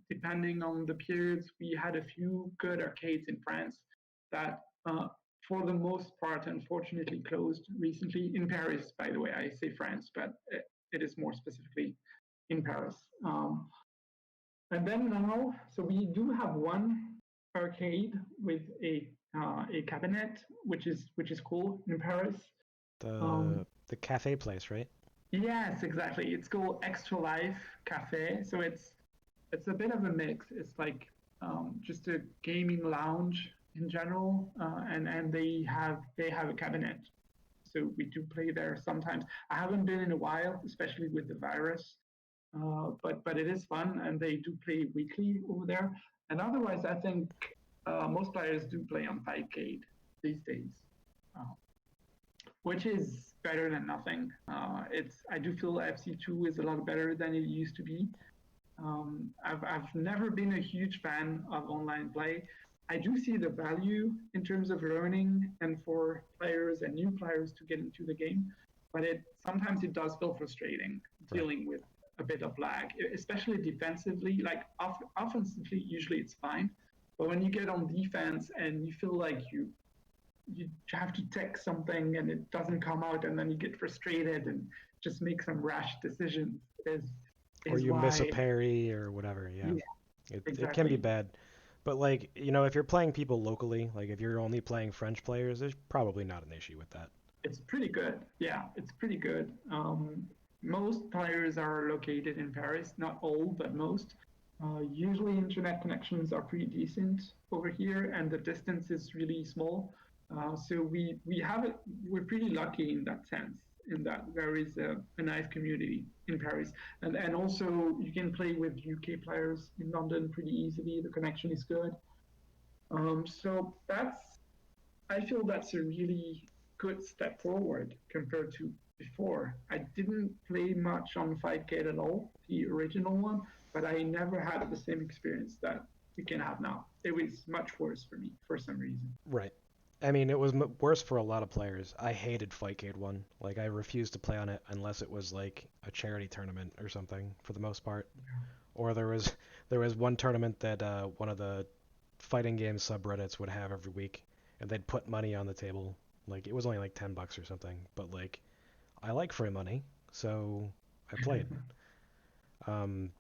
Depending on the periods, we had a few good arcades in France that, for the most part, unfortunately closed recently in Paris. By the way, I say France, but it is more specifically in Paris. And then now, so we do have one arcade with a cabinet, which is cool in Paris. Um, The cafe place, right? yes, exactly. It's called Extra Life Cafe. So it's a bit of a mix. It's like just a gaming lounge in general, and they have a cabinet. So we do play there sometimes. I haven't been in a while, especially with the virus, but it is fun, and they do play weekly over there. And otherwise, I think most players do play on 5K these days, uh, which is better than nothing. I do feel FC2 is a lot better than it used to be. I've never been a huge fan of online play. I do see the value in terms of learning and for players and new players to get into the game. but it sometimes it does feel frustrating Right. dealing with a bit of lag, especially defensively. Like offensively, usually it's fine, but when you get on defense and you feel like you have to text something and it doesn't come out, and then you get frustrated and just make some rash decisions. Or Is you miss a why, parry or whatever. Yeah. yeah, It can be exactly. bad. But like, if you're playing people locally, like if you're only playing French players, there's probably not an issue with that. It's pretty good. Yeah, it's pretty good. Most players are located in Paris, not all, but most. Usually, internet connections are pretty decent over here, and the distance is really small. So we have it. We're pretty lucky in that sense, in that there is a nice community in Paris, and also you can play with UK players in London pretty easily. The connection is good. So that's I feel that's a really good step forward compared to before. I didn't play much on 5K at all, the original one, but I never had the same experience that we can have now. It was much worse for me for some reason. Right. I mean, it was worse for a lot of players. I hated Fightcade 1. Like, I refused to play on it unless it was like a charity tournament or something for the most part. Or there was one tournament that one of the fighting game subreddits would have every week, and they'd put money on the table. Like, it was only like $10 or something, but like I like free money, so I played. Um,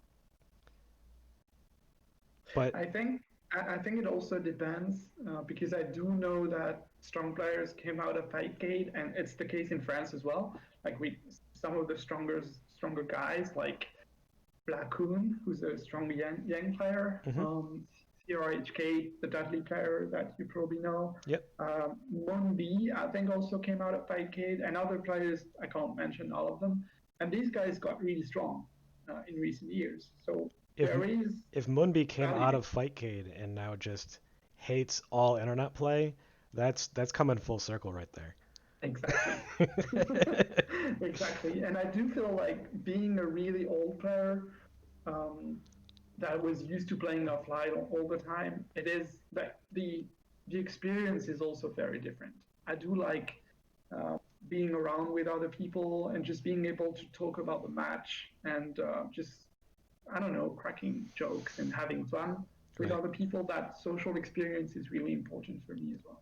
but I think I think it also depends because I do know that strong players came out of Fightgate, and it's the case in France as well. Like we, some of the stronger guys like Blackcoon, who's a strong Yang player, mhm, CRHK, the Dudley player that you probably know. yep. Monbi, I think, also came out of Fightcade, and other players, I can't mention all of them. And these guys got really strong in recent years. So If there is if Moonby came out value. of Fightcade and now just hates all internet play, that's coming full circle right there. Exactly. Exactly. And I do feel like being a really old player um, that was used to playing offline all the time, it is that the experience is also very different. I do like uh, being around with other people and just being able to talk about the match and just I don't know, cracking jokes and having fun with Right. other people. That social experience is really important for me as well.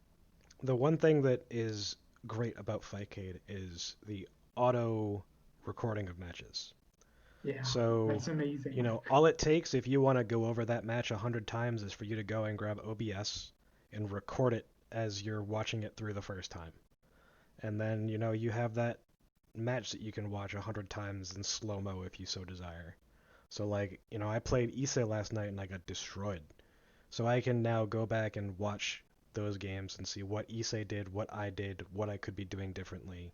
The one thing that is great about Fightcade is the auto recording of matches. Yeah, So, that's amazing. all it takes if you want to go over that match 100 times is for you to go and grab OBS and record it as you're watching it through the first time. And then, you have that match that you can watch 100 times in slow-mo if you so desire. So like, I played Ise last night and I got destroyed. So I can now go back and watch those games and see what Issei did, what I did, what I could be doing differently,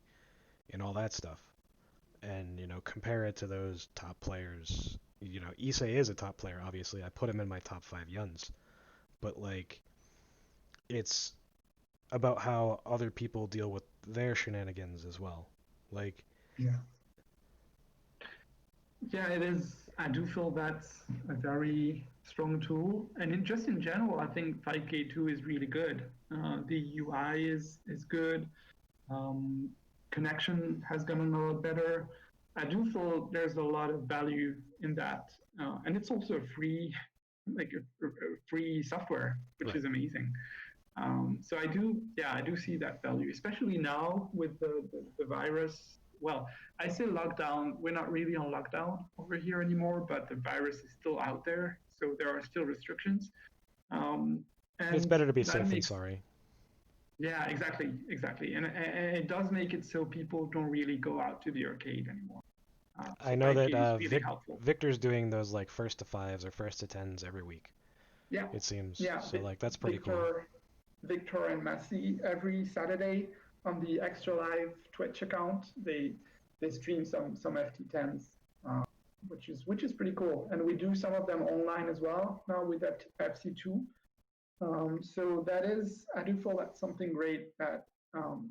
and all that stuff. And, compare it to those top players. Issei is a top player, obviously. I put him in my top 5 yuns. But, like, it's about how other people deal with their shenanigans as well. Like, Yeah. Yeah, it is. I do feel that's a very strong tool, and just in general, I think 5K2 is really good. The UI is good. Um, Connection has gotten a lot better. I do feel there's a lot of value in that, and it's also a free, like a free software, which right. is amazing. So yeah, I do see that value, especially now with the virus. Well, I say lockdown. We're not really on lockdown over here anymore, but the virus is still out there, so there are still restrictions. Um, It's and better to be that safe than makes sorry. yeah, exactly, and it does make it so people don't really go out to the arcade anymore. I So know that 5K is really helpful. Victor's doing those like first to fives or first to tens every week. Yeah, It seems. yeah. So like that's pretty cool. Victor, Victor and Messi every Saturday on the Extra Live Twitch account. They stream some FT10s, which is pretty cool. And we do some of them online as well now with that FC2. So that is, I do feel that's something great that um,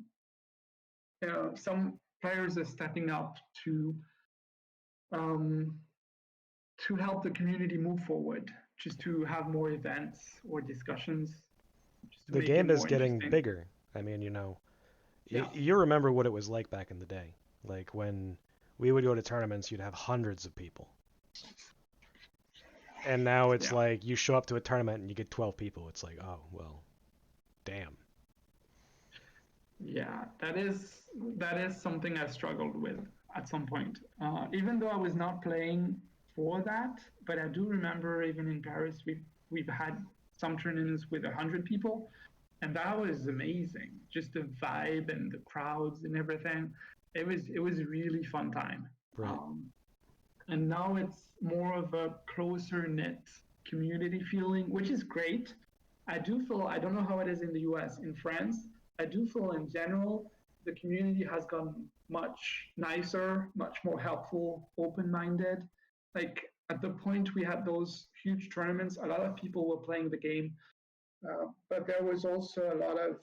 some players are stepping up um, to help the community move forward, just to have more events or discussions, just to The make it game is more getting interesting. bigger. I mean, Yeah, you remember what it was like back in the day. Like when we would go to tournaments, you'd have hundreds of people. And now it's Yeah. like you show up to a tournament and you get 12 people. It's like, oh, well, damn. Yeah, that is something I struggled with at some point. Even though I was not playing for that, but I do remember even in Paris we've had some tournaments with 100 people, and that was amazing. Just the vibe and the crowds and everything. It was a really fun time. Right. Um, and now it's more of a closer knit community feeling, which is great. I do feel, I don't know how it is in the US. In France, I do feel in general the community has gotten much nicer, much more helpful, open minded. Like at the point we had those huge tournaments, a lot of people were playing the game, but there was also a lot of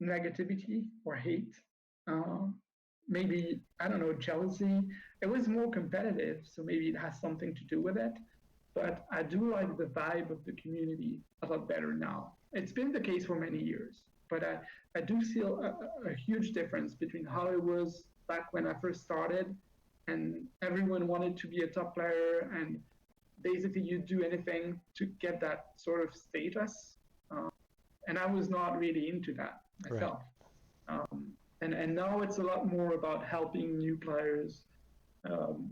negativity or hate. Uh, Maybe, I don't know, jealousy. It was more competitive, so maybe it has something to do with it. But I do like the vibe of the community a lot better now. It's been the case for many years, but I do feel a huge difference between how it was back when I first started and everyone wanted to be a top player and basically you do anything to get that sort of status. And I was not really into that Right. myself. And now it's a lot more about helping new players,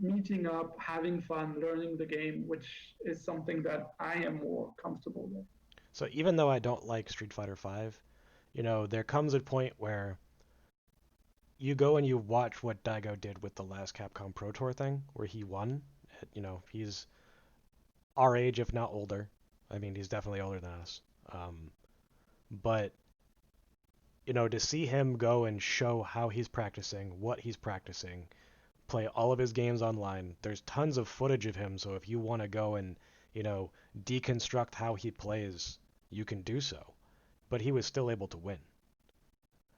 meeting up, having fun, learning the game, which is something that I am more comfortable with. So even though I don't like Street Fighter 5, there comes a point where you go and you watch what Daigo did with the last Capcom Pro Tour thing, where he won. He's our age, if not older. I mean, he's definitely older than us. But to see him go and show how he's practicing, what he's practicing, play all of his games online. There's tons of footage of him, so if you want to go and, you know, deconstruct how he plays, you can do so. But he was still able to win.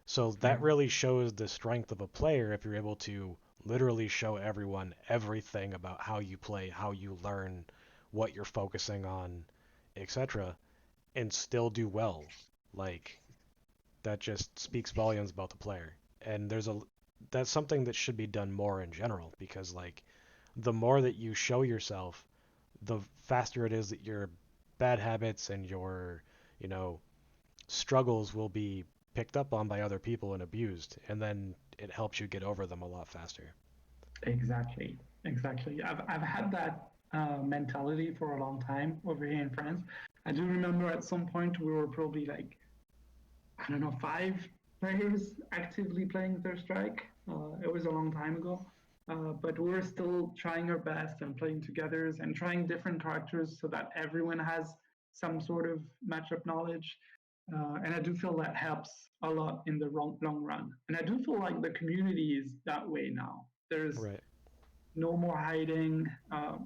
So that Yeah, really shows the strength of a player if you're able to literally show everyone everything about how you play, how you learn, what you're focusing on, etc., and still do well. Like that just speaks volumes about the player. And that's something that should be done more in general because like the more that you show yourself, the faster it is that your bad habits and your, you know, struggles will be picked up on by other people and abused, and then it helps you get over them a lot faster. exactly, exactly. I've had that mentality for a long time over here in France. I do remember at some point we were probably like, I don't know, 5 players actively playing Third Strike. It was a long time ago. But we were still trying our best and playing together and trying different characters so that everyone has some sort of matchup knowledge. And I do feel that helps a lot in the long run. And I do feel like the community is that way now. There's Right. no more hiding.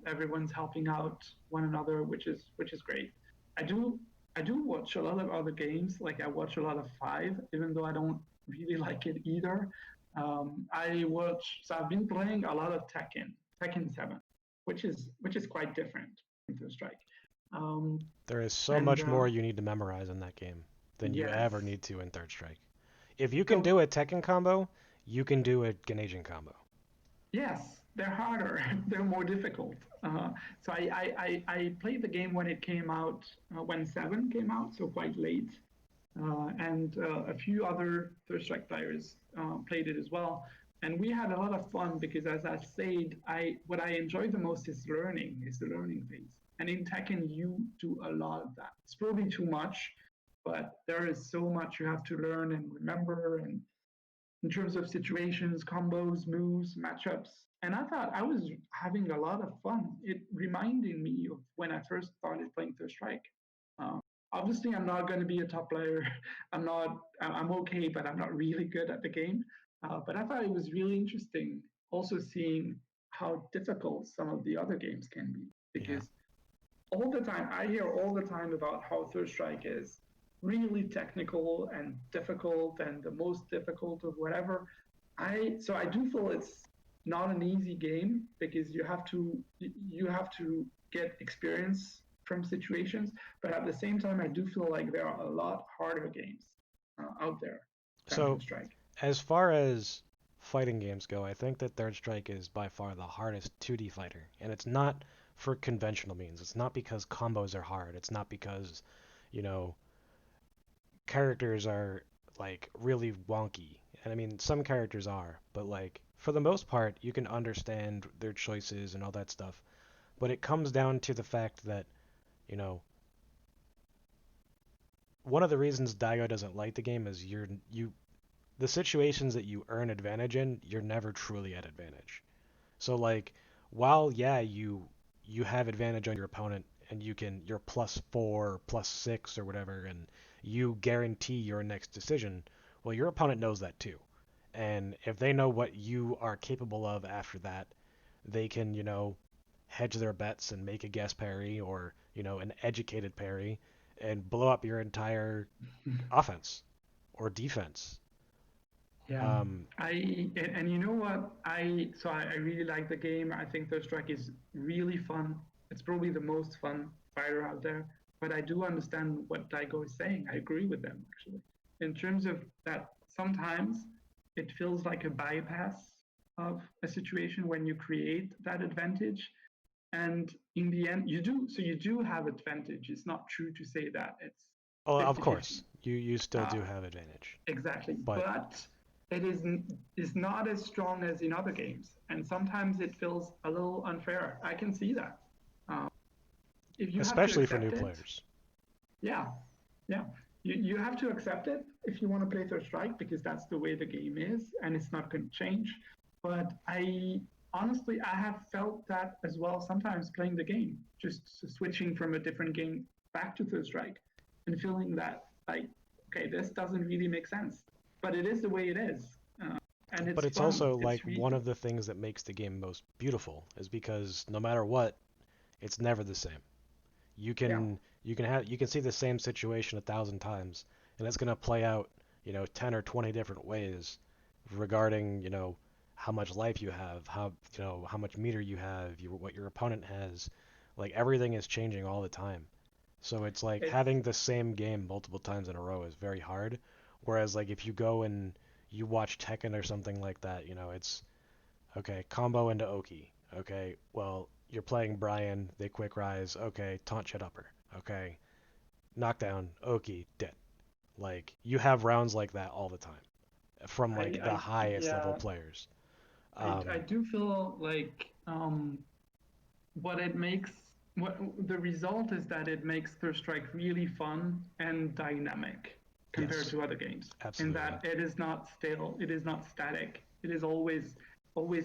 Everyone's helping out one another, which is great. I do I do watch a lot of other games. Like I watch a lot of Five, even though I don't really like it either. I watch. So I've been playing a lot of Tekken 7, which is quite different from Counter Strike. Um, There is so and much more you need to memorize in that game than you Yes, ever need to in Third Strike. If you can so do a Tekken combo, you can do a Ganasian combo. yes, they're harder. They're more difficult. So I played the game when it came out, when 7 came out, so quite late. And a few other Third Strike players played it as well. And we had a lot of fun because, as I said, what I enjoy the most is the learning phase. And in Tekken, you do a lot of that. It's probably too much, but there is so much you have to learn and remember, and in terms of situations, combos, moves, matchups. And I thought I was having a lot of fun. It reminded me of when I first started playing Third Strike. Um, Obviously, I'm not going to be a top player. I'm not. I'm okay, but I'm not really good at the game. But I thought it was really interesting, also seeing how difficult some of the other games can be. Yeah. Because all the time, I hear all the time about how Third Strike is really technical and difficult and the most difficult of whatever. I do feel it's not an easy game because you have to get experience from situations, but at the same time, I do feel like there are a lot harder games out there than Counter So Strike. as far as fighting games go, I think that Third Strike is by far the hardest 2D fighter, and it's not for conventional means. It's not because combos are hard. It's not because, you know, characters are like really wonky. And I mean, some characters are, but like for the most part, you can understand their choices and all that stuff. But it comes down to the fact that, you know, one of the reasons Daigo doesn't like the game is you the situations that you earn advantage in, you're never truly at advantage. So like while yeah, you have advantage on your opponent and you're +4, +6 or whatever and you guarantee your next decision, well your opponent knows that too. And if they know what you are capable of after that, they can, hedge their bets and make a guess parry or, an educated parry and blow up your entire offense or defense. Yeah, Um, and you know what? I really like the game. I think Third Strike is really fun. It's probably the most fun fighter out there. But I do understand what Daigo is saying. I agree with them actually. In terms of that, sometimes it feels like a bypass of a situation when you create that advantage. And in the end, you do. So you do have advantage. It's not true to say that it's oh, of 50-50. course, you still Uh, do have advantage, Exactly, but but it is not as strong as in other games, and sometimes it feels a little unfair. I can see that. Um, if you have to especially for new accept it, players. yeah, yeah, you have to accept it if you want to play Third Strike because that's the way the game is, and it's not going to change. But I honestly, I have felt that as well sometimes playing the game, just switching from a different game back to Third Strike, and feeling that like, okay, this doesn't really make sense, but it is the way it is, and But it's it's fun. also like It's one of the things that makes the game most beautiful is because no matter what, it's never the same. You yeah, can you can see the same situation 1,000 times, and it's gonna play out, 10 or 20 different ways regarding, how much life you have, how much meter you have, what your opponent has. Like everything is changing all the time. So it's like it's having the same game multiple times in a row is very hard. Whereas like if you go and you watch Tekken or something like that, it's okay, combo into Oki. Okay, well, you're playing Brian, they quick rise. Okay, taunt shit upper. Okay, knockdown, Oki, dead. Like, you have rounds like that all the time from like the I highest level yeah, players. I Um, do feel like what it makes what the result is that it makes Third Strike really fun and dynamic compared yes, to other games. In absolutely. that it is not stale, it is not static, it is always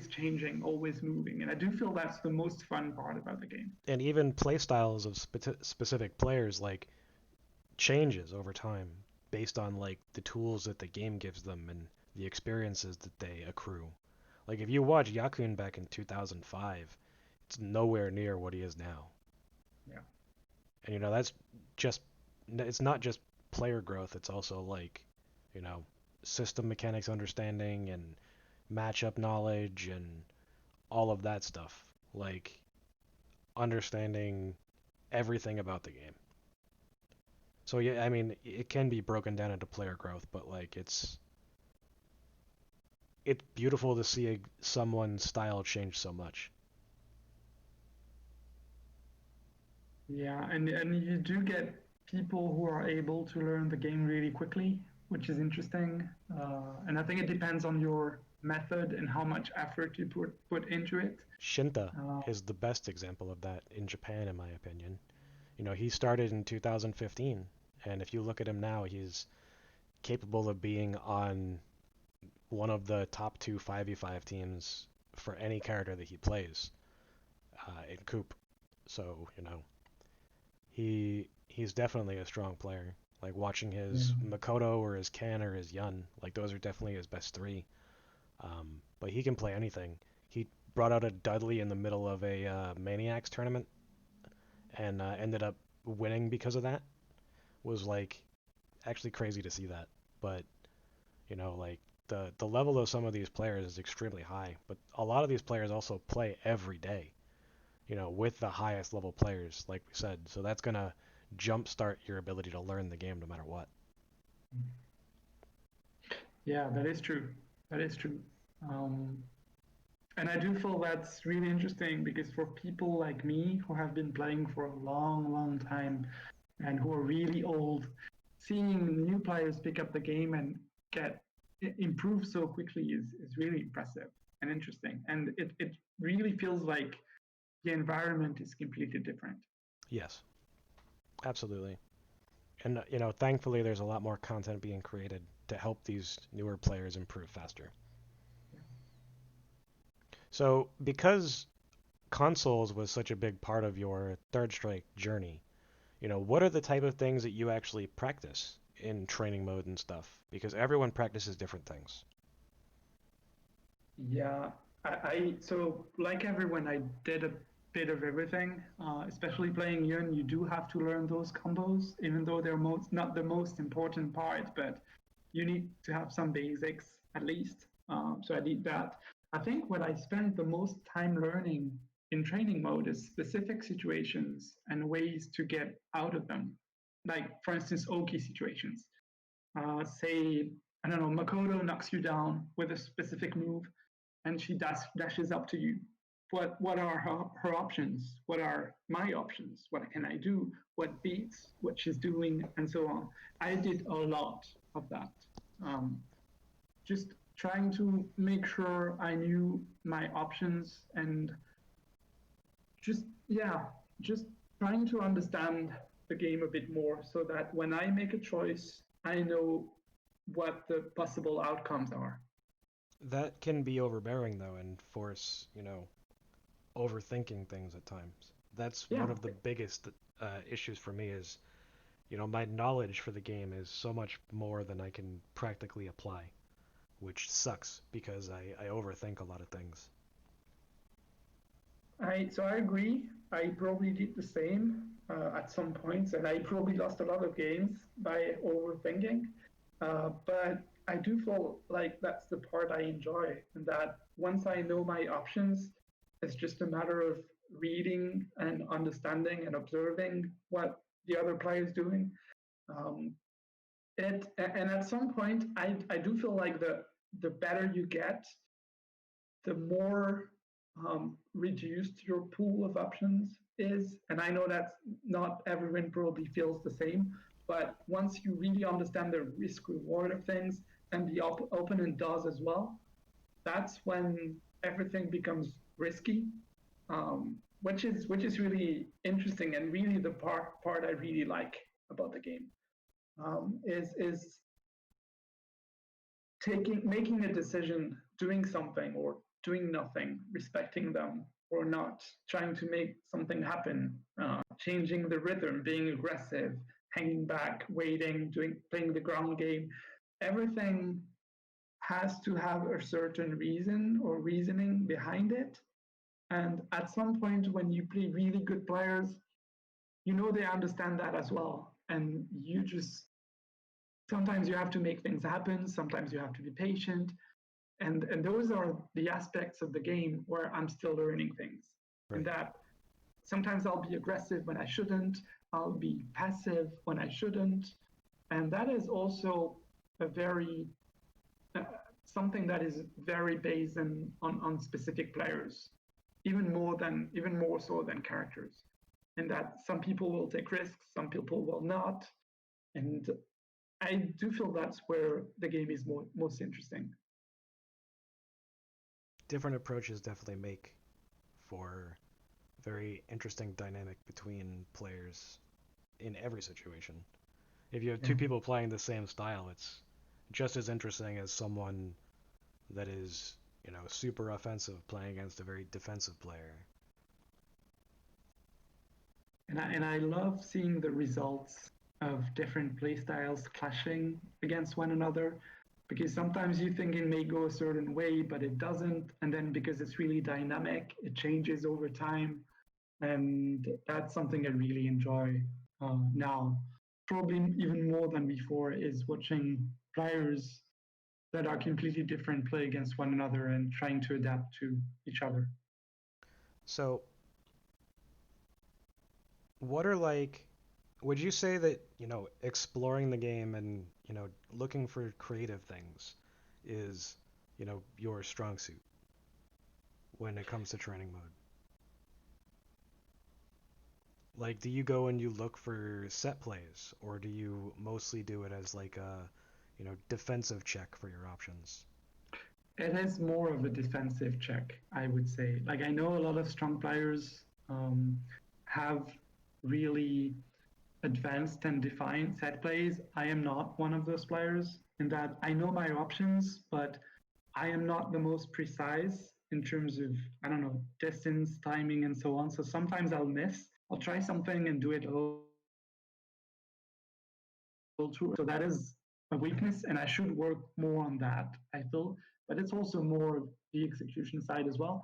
changing, always moving, and I do feel that's the most fun part about the game. And even play styles of specific players like changes over time based on like the tools that the game gives them and the experiences that they accrue. Like if you watch Yakun back in 2005, it's nowhere near what he is now. Yeah, And that's just it's not just player growth, it's also like, you know, system mechanics understanding and matchup knowledge and all of that stuff. Like understanding everything about the game. So yeah, I mean, it can be broken down into player growth, but like it's beautiful to see someone's style change so much. yeah, and you do get people who are able to learn the game really quickly, which is interesting. And I think it depends on your method and how much effort you put into it. Shinta Uh, is the best example of that in Japan, in my opinion. He started in 2015, and if you look at him now, he's capable of being on one of the top two 5v5 teams for any character that he plays in Coop. So, he's definitely a strong player. Like watching yeah. his Makoto or his Ken or his Yun, like those are definitely his best three. But he can play anything. He brought out a Dudley in the middle of a Maniacs tournament and ended up winning because of that. Was like actually crazy to see that. But like the level of some of these players is extremely high. But a lot of these players also play every day. With the highest level players, like we said. So that's gonna jumpstart your ability to learn the game no matter what. Yeah, that is true. That is true. Um, and I do feel that's really interesting because for people like me who have been playing for a long, long time and who are really old, seeing new players pick up the game and get improve so quickly is really impressive and interesting. And it really feels like the environment is completely different. Yes, absolutely. And thankfully, there's a lot more content being created to help these newer players improve faster. So, because consoles was such a big part of your Third Strike journey, what are the type of things that you actually practice in training mode and stuff? Because everyone practices different things. Yeah, I so like everyone, I did a bit of everything. Especially playing Yun, you do have to learn those combos, even though they're not the most important part, but you need to have some basics at least. So I did that. I think what I spent the most time learning in training mode is specific situations and ways to get out of them. Like, for instance, Oki situations. Say, I don't know, Makoto knocks you down with a specific move and she dashes up to you. What are her options? What are my options? What can I do? What beats what she's doing, and so on. I did a lot of that. Um, just trying to make sure I knew my options and just yeah, just trying to understand the game a bit more so that when I make a choice, I know what the possible outcomes are. That can be overbearing though and force, overthinking things at times. That's Yeah, one of the biggest issues for me is, my knowledge for the game is so much more than I can practically apply, which sucks because I overthink a lot of things. I agree. I probably did the same at some points, and I probably lost a lot of games by overthinking. But I do feel like that's the part I enjoy, and that once I know my options, it's just a matter of reading and understanding and observing what the other player is doing. Um, and at some point, I do feel like the better you get, the more reduced your pool of options is. And I know that not everyone probably feels the same, but once you really understand the risk reward of things and the opponent does as well, that's when everything becomes risky, which is really interesting and really the part I really like about the game. Is making a decision, doing something or doing nothing, respecting them or not, trying to make something happen, changing the rhythm, being aggressive, hanging back, waiting, doing playing the ground game. Everything has to have a certain reason or reasoning behind it. And at some point, when you play really good players, you know they understand that as well. And you just sometimes you have to make things happen. Sometimes you have to be patient, and those are the aspects of the game where I'm still learning things. And Right. that sometimes I'll be aggressive when I shouldn't, I'll be passive when I shouldn't, and that is also a very uh, something that is very based on specific players, even more so than characters. And that some people will take risks, some people will not, and I do feel that's where the game is most interesting. Different approaches definitely make for very interesting dynamic between players in every situation. If you have Yeah. two people playing the same style, it's just as interesting as someone that is, super offensive playing against a very defensive player. And I love seeing the results of different playstyles clashing against one another because sometimes you think it may go a certain way, but it doesn't. And then because it's really dynamic, it changes over time. And that's something I really enjoy now. Probably even more than before is watching players that are completely different play against one another and trying to adapt to each other. So, what are like, would you say that, exploring the game and, looking for creative things is your strong suit when it comes to training mode? Like, do you go and you look for set plays, or do you mostly do it as like a, defensive check for your options? It is more of a defensive check, I would say. Like I know a lot of strong players have really advanced and defined set plays. I am not one of those players in that I know my options, but I am not the most precise in terms of, I don't know, distance, timing, and so on. So sometimes I'll miss. I'll try something and do it a little too. So that is a weakness, and I should work more on that, I feel. But it's also more of the execution side as well.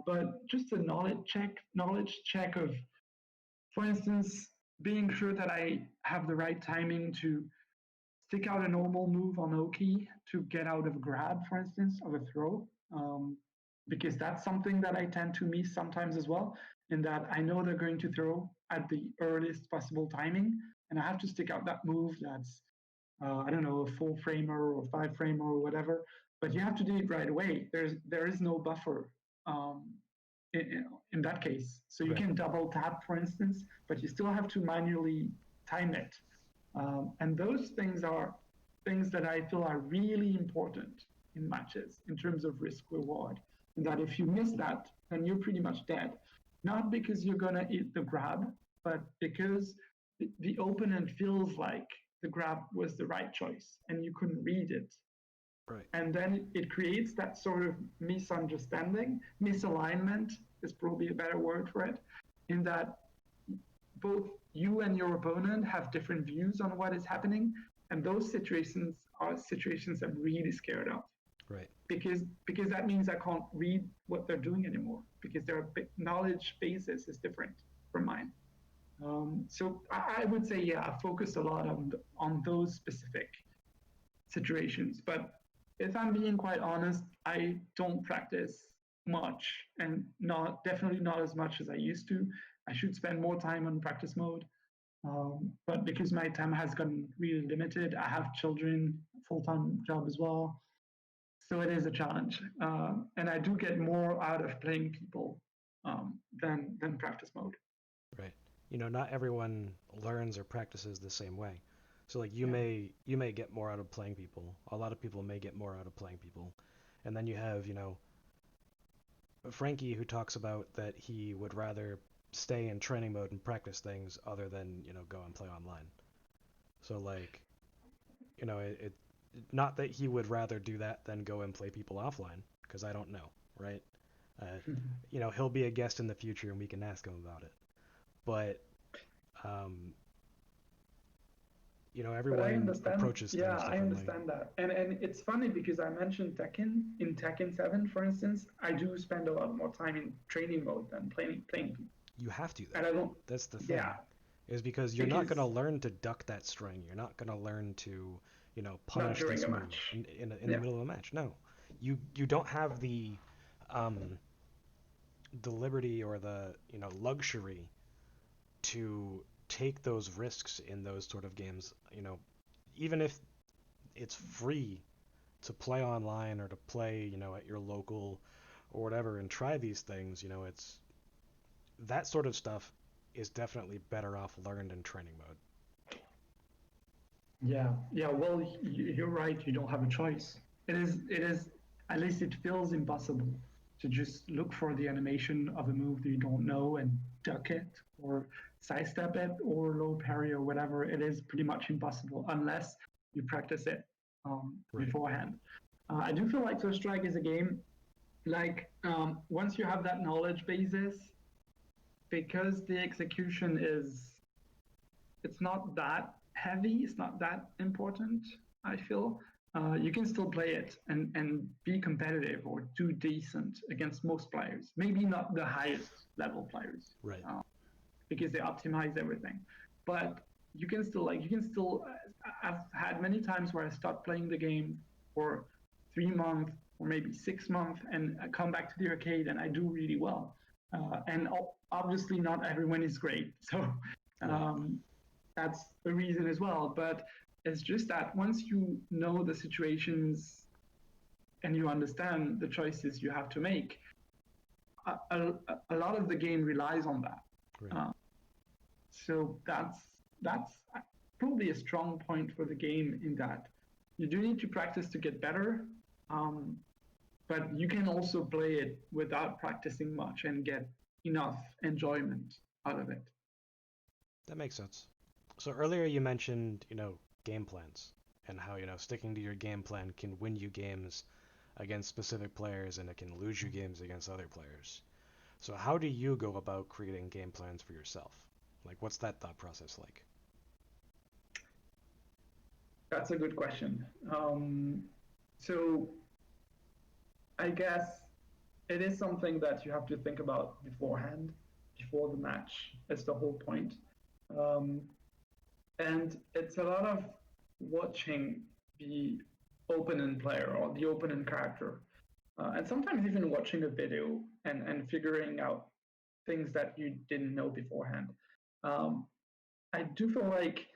But just a knowledge check of, for instance, being sure that I have the right timing to stick out a normal move on Oki to get out of grab, for instance, of a throw. Because that's something that I tend to miss sometimes as well, in that I know they're going to throw at the earliest possible timing, and I have to stick out that move that's, I don't know, a full framer or five framer or whatever, but you have to do it right away. There is no buffer um, in that case. So you Right. can double tap, for instance, but you still have to manually time it. And those things are things that I feel are really important in matches in terms of risk reward. And that if you miss that, then you're pretty much dead. Not because you're going to eat the grab, but because the opponent feels like the grab was the right choice and you couldn't read it. Right. And then it creates that sort of misunderstanding, misalignment is probably a better word for it, in that both you and your opponent have different views on what is happening, and those situations are situations I'm really scared of Right. because that means I can't read what they're doing anymore because their knowledge basis is different from mine. So I would say, yeah, I focus a lot on those specific situations. But if I'm being quite honest, I don't practice much, and not definitely not as much as I used to. I should spend more time on practice mode. But because my time has gotten really limited, I have children, full time job as well. So it is a challenge. And I do get more out of playing people than practice mode. Right. Not everyone learns or practices the same way. So like you Yeah. may you may get more out of playing people. A lot of people may get more out of playing people. And then you have, Frankie who talks about that he would rather stay in training mode and practice things other than, go and play online. So like, it not that he would rather do that than go and play people offline, because I don't know, right? Uh, he'll be a guest in the future and we can ask him about it. But um, But I everyone understand. approaches Yeah, things I differently. understand that. And it's funny because I mentioned Tekken. In Tekken 7, for instance, I do spend a lot more time in training mode than playing people. You have to And though. I don't, That's the yeah, thing, is because you're not going to because learn to duck that string. You're not going to learn to, not punish during this a move match. in the Yeah. middle of a match. No, you don't have um, the liberty or the luxury to take those risks in those sort of games. Even if it's free to play online or to play, at your local or whatever and try these things, it's that sort of stuff is definitely better off learned in training mode. Yeah, yeah. Well, you're right. You don't have a choice. It is. At least it feels impossible to just look for the animation of a move that you don't know and duck it or sidestep it or low parry or whatever. It is pretty much impossible unless you practice it Right. beforehand. I do feel like First Strike is a game like once you have that knowledge basis, because the execution is it's not that heavy. It's not that important. I feel you can still play it and be competitive or do decent against most players. Maybe not the highest level players Right. because they optimize everything, but you can still. I've had many times where I start playing the game for 3 months or maybe 6 months, and I come back to the arcade and I do really well. And obviously, not everyone is great. So Right. um, that's the reason as well. But it's just that once you know the situations and you understand the choices you have to make, a lot of the game relies on that. Right. So that's probably a strong point for the game, in that you do need to practice to get better, um, but you can also play it without practicing much and get enough enjoyment out of it. That makes sense. So earlier you mentioned, game plans and how, sticking to your game plan can win you games against specific players and it can lose you games against other players. So how do you go about creating game plans for yourself? Like, what's that thought process like? That's a good question. So I guess it is something that you have to think about beforehand, before the match. It's the whole point. Um, and it's a lot of watching the opponent player or the opponent character, and sometimes even watching a video and figuring out things that you didn't know beforehand. Um, I do feel like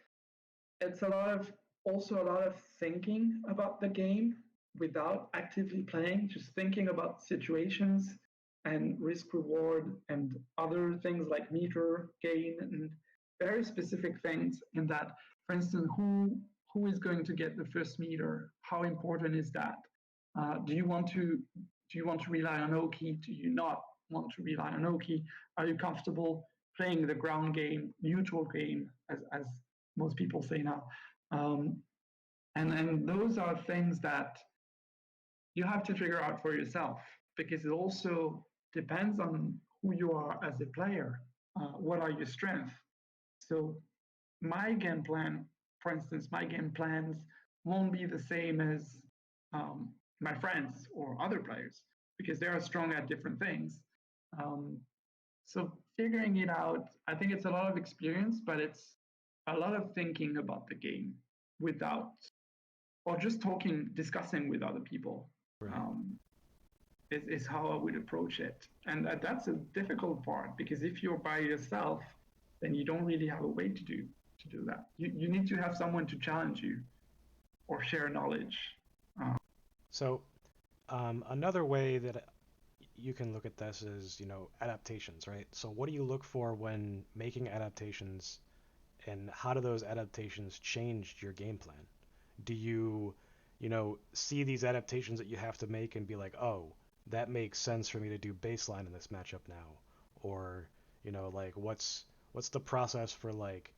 it's a lot of thinking about the game without actively playing, just thinking about situations and risk reward and other things like meter gain and very specific things. In that, for instance, who is going to get the first meter? How important is that? Do you want to rely on Oki? Do you not want to rely on Oki? Are you comfortable playing the ground game, neutral game, as most people say now? Um, and those are things that you have to figure out for yourself, because it also depends on who you are as a player. What are your strengths? So my game plan, for instance, my game plans won't be the same as my friends or other players, because they are strong at different things. Um, so figuring it out, I think it's a lot of experience, but it's a lot of thinking about the game without, or just talking, discussing with other people. Right. Um, is how I would approach it. And that's a difficult part, because if you're by yourself, then you don't really have a way to do that. You need to have someone to challenge you or share knowledge. Uh, So another way that you can look at this is, adaptations, right? So what do you look for when making adaptations, and how do those adaptations change your game plan? Do you, see these adaptations that you have to make and be like, oh, that makes sense for me to do baseline in this matchup now? Or, like what's the process for like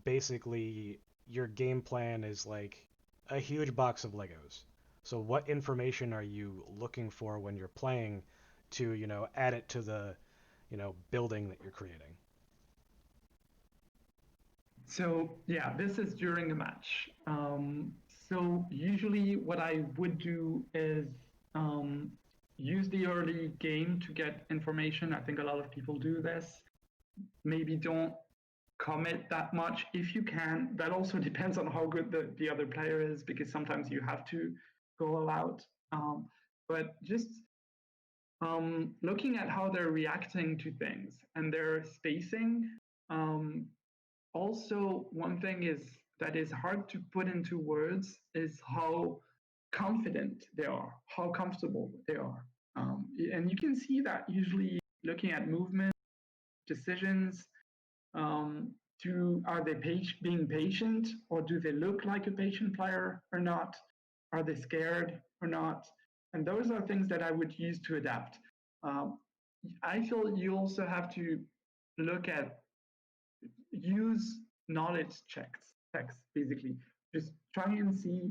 basically your game plan is like a huge box of Legos. So what information are you looking for when you're playing to, add it to the, building that you're creating? so yeah, this is during a match. So usually what I would do is um, use the early game to get information. I think a lot of people do this. Maybe don't commit that much if you can. That also depends on how good the other player is, because sometimes you have to go all out. But just looking at how they're reacting to things and their spacing. Um, Also, one thing is that is hard to put into words is how confident they are, how comfortable they are. And you can see that usually looking at movement, decisions, um, are they being patient, or do they look like a patient player or not? Are they scared or not? And those are things that I would use to adapt. Um, I feel you also have to look at, use knowledge checks basically. Just try and see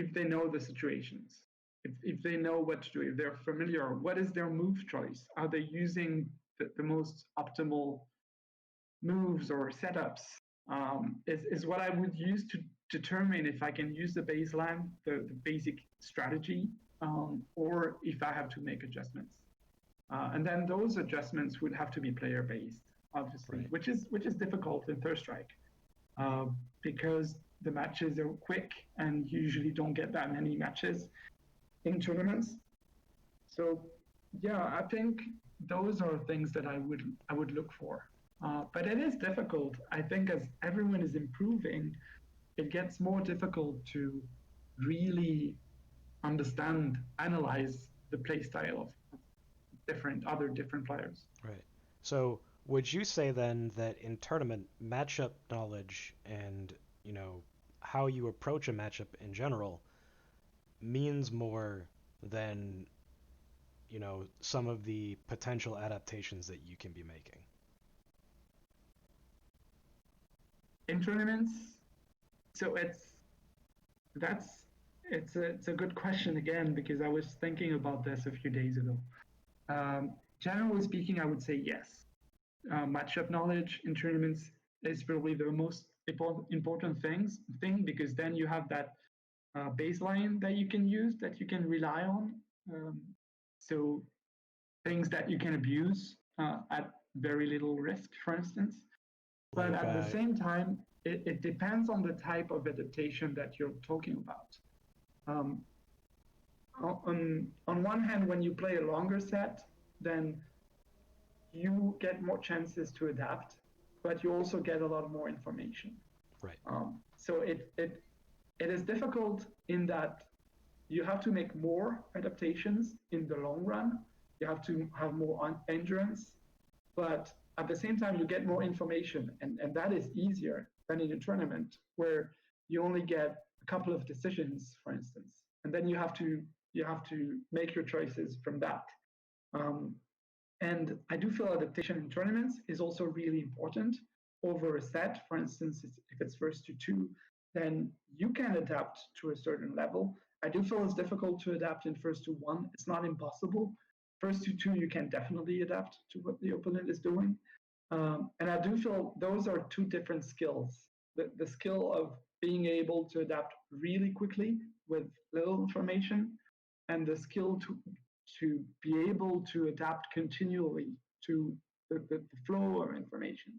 if they know the situations, if they know what to do, if they're familiar, what is their move choice, are they using the most optimal moves or setups, is what I would use to determine if I can use the baseline, the basic strategy, or if I have to make adjustments. And then those adjustments would have to be player based, obviously, Right. which is difficult in Third Strike, uh, because the matches are quick and you usually don't get that many matches in tournaments. So yeah, I think those are things that I would look for. But it is difficult. I think as everyone is improving, it gets more difficult to really understand, analyze the play style of different players. Right. So would you say then that in tournament matchup knowledge and, you know, how you approach a matchup in general means more than, you know, some of the potential adaptations that you can be making? In tournaments, so that's it's a good question again because I was thinking about this a few days ago. Generally speaking, I would say yes. Matchup knowledge in tournaments is probably the most important thing because then you have that baseline that you can use that you can rely on. Um, so things that you can abuse at very little risk, for instance. But Like, at the same time, it depends on the type of adaptation that you're talking about. Um, on one hand, when you play a longer set, then you get more chances to adapt, but you also get a lot more information. right. So it is difficult in that you have to make more adaptations in the long run. You have to have more endurance, but at the same time, you get more information, and that is easier than in a tournament where you only get a couple of decisions, for instance, and then you have to make your choices from that. Um, and I do feel adaptation in tournaments is also really important over a set. For instance, if it's first to two, then you can adapt to a certain level. I do feel it's difficult to adapt in first to one. It's not impossible. First to two, you can definitely adapt to what the opponent is doing. And I do feel those are two different skills. The skill of being able to adapt really quickly with little information, and the skill to be able to adapt continually to the flow of information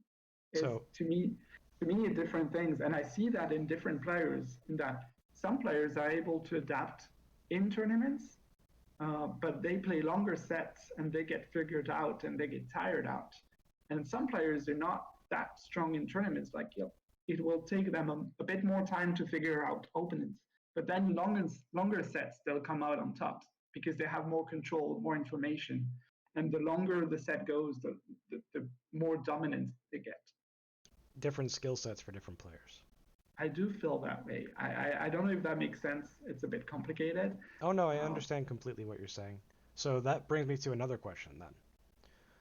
is So, to me different things. And I see that in different players, in that some players are able to adapt in tournaments, but they play longer sets and they get figured out and they get tired out. And some players are not that strong in tournaments. Like, it will take them a bit more time to figure out opponents, but then longer sets they'll come out on top because they have more control, more information, and the longer the set goes, the more dominant they get. different skill sets for different players. I do feel that way. I don't know if that makes sense. It's a bit complicated. Oh no, I Um, understand completely what you're saying. So that brings me to another question then.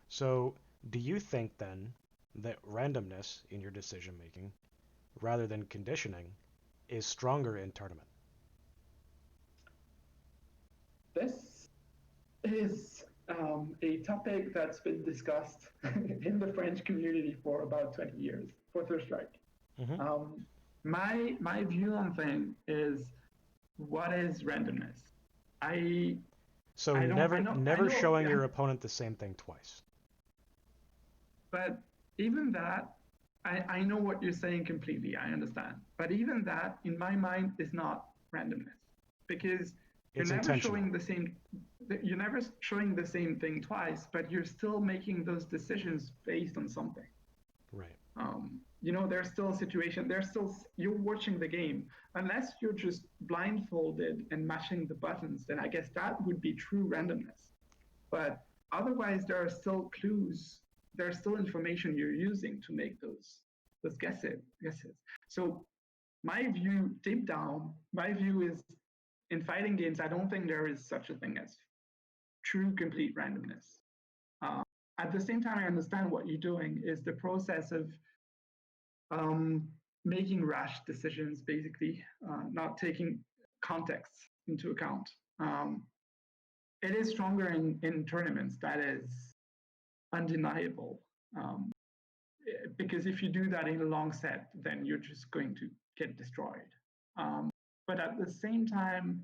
So, do you think then that randomness in your decision making, rather than conditioning, is stronger in tournament? this is a topic that's been discussed in the French community for about 20 years, for Third Strike. Hmm. Um, my view on thing is, what is randomness? I So I don't I never know showing your opponent the same thing twice. but even that, I know what you're saying completely. I understand, but even that in my mind is not randomness because you're It's never intentional. showing the same thing twice, but you're still making those decisions based on something. Right. There's still a situation. There's still you're watching the game. Unless you're just blindfolded and mashing the buttons, then I guess that would be true randomness. But otherwise, there are still clues. There's still information you're using to make those guesses. So my view, deep down, my view is in fighting games, I don't think there is such a thing as true complete randomness. Uh, at the same time, I understand what you're doing is the process of um, making rash decisions, basically, not taking context into account. It is stronger in tournaments, that is undeniable. Um, because if you do that in a long set, then you're just going to get destroyed. Um, but at the same time,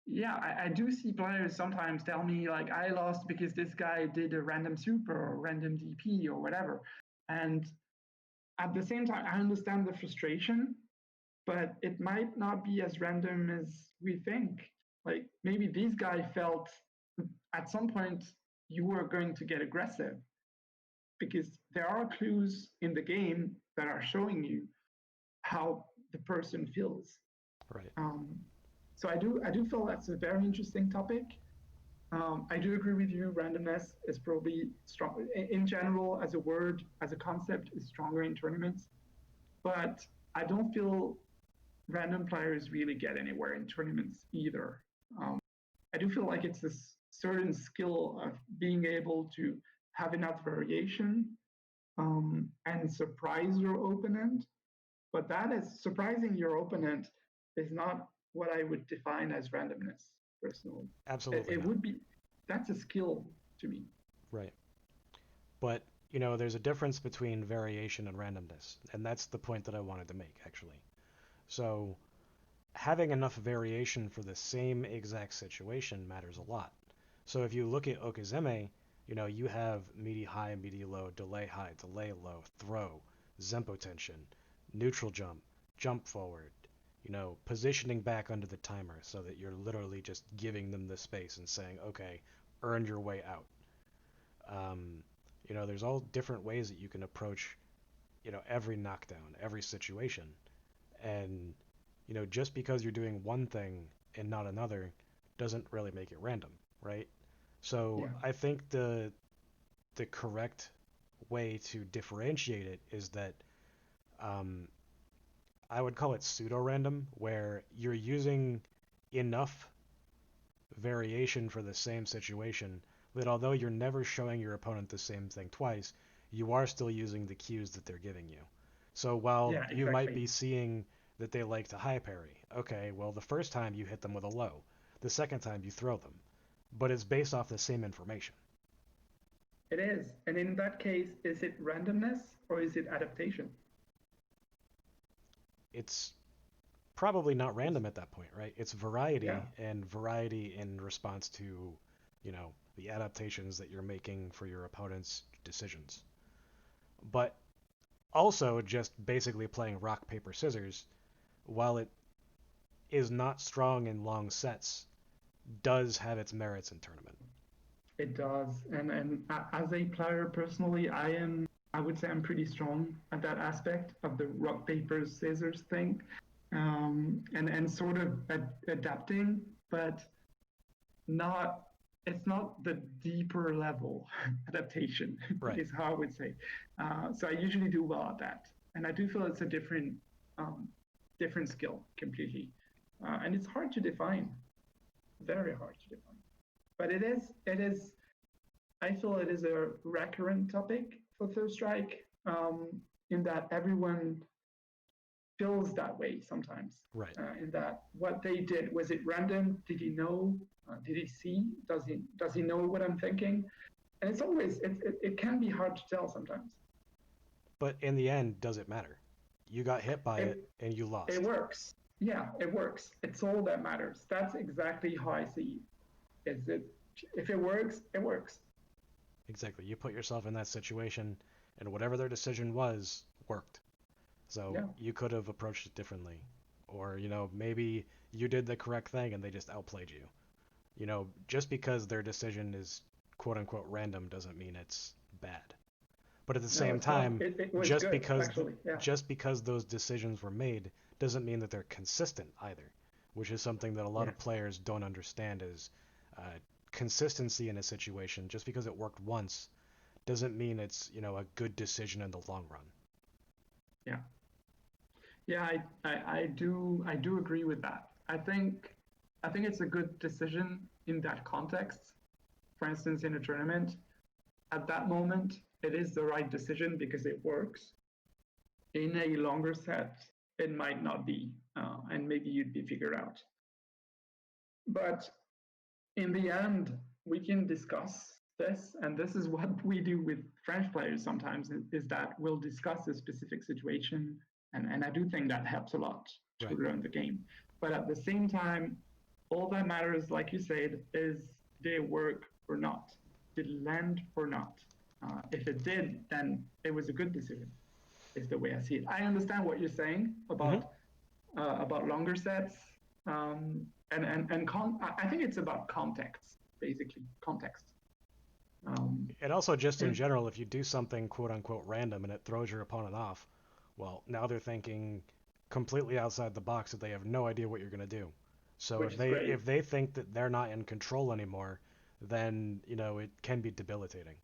yeah, I do see players sometimes tell me like I lost because this guy did a random super or random DP or whatever. And at the same time, I understand the frustration, but it might not be as random as we think. Like maybe this guy felt at some point you were going to get aggressive because there are clues in the game that are showing you how the person feels. Right. Um, So I do feel that's a very interesting topic. I do agree with you. Randomness is probably strong in general as a word, as a concept, is stronger in tournaments. But I don't feel random players really get anywhere in tournaments either. Um, I do feel like it's a certain skill of being able to have enough variation and surprise your opponent. But that is surprising your opponent is not what I would define as randomness personally. It, Absolutely it not. would be that's a skill to me. Right. But, there's a difference between variation and randomness, and that's the point that I wanted to make, actually. So, having enough variation for the same exact situation matters a lot. So if you look at Okizeme, you have meaty high, meaty low, delay high, delay low, throw, Zempo tension, neutral jump, jump forward, positioning back under the timer so that you're literally just giving them the space and saying, okay, earn your way out. Um, there's all different ways that you can approach, every knockdown, every situation. And, just because you're doing one thing and not another doesn't really make it random, right? So Yeah, I think the correct way to differentiate it is that um, I would call it pseudo-random, where you're using enough variation for the same situation that although you're never showing your opponent the same thing twice, you are still using the cues that they're giving you. So while yeah, you might exactly. be seeing that they like to high parry, okay, well, the first time you hit them with a low, the second time you throw them, but it's based off the same information. It is. And in that case, is it randomness or is it adaptation? It's probably not It's random at that point, right? It's yeah, variety and variety in response to, the adaptations that you're making for your opponent's decisions. But also just basically playing rock, paper, scissors, while it is not strong in long sets, does have its merits in tournament. it does. And as a player personally, I would say I'm pretty strong at that aspect of the rock paper scissors thing, and sort of adapting, but not it's not the deeper level adaptation Right. is how I would say. So I usually do well at that, and I do feel it's a um, different skill completely, and it's hard to define, very hard to define. But it is. I feel it is a recurrent topic for Third Strike, in that everyone feels that way sometimes. Right. In that what they did, was it random? Did he know? Did he see? Does he know what I'm thinking? And it's always it can be hard to tell sometimes. But in the end, does it matter? You got hit by It it and you it lost. works. Yeah, it works. It's all that matters. That's exactly how I see it. Is it if it works, it works. Exactly. You put yourself in that situation, and whatever their decision was, worked. So Yeah, you could have approached it differently. Or, maybe you did the correct thing and they just outplayed you. Just because their decision is quote unquote random doesn't mean it's bad. But at the no, same it's not. time, It was just good because actually. Yeah, just because those decisions were made doesn't mean that they're consistent either, which is something that a lot yeah. of players don't understand is uh, consistency in a situation. Just because it worked once doesn't mean it's, a good decision in the long run. Yeah. Yeah, I do agree with that. I think it's a good decision in that context. For instance, in a tournament, at that moment, it is the right decision because it works. In a longer set, it might not be, and maybe you'd be figured out. But in the end, we can discuss this, and this is what we do with French players sometimes, is that we'll discuss a specific situation, and I do think that helps a lot to Right. learn the game. But at the same time, all that matters, like you said, is did it work or not? Did it land or not? If it did, then it was a good decision, is the way I see it. I understand what you're saying Mm-hmm. about longer sets. I think it's about context, basically context. Um, And also, just in and general, if you do something quote unquote random and it throws your opponent off, well, now they're thinking completely outside the box that they have no idea what you're going to do. So which if is they great. if they think that they're not in control anymore, then it can be debilitating.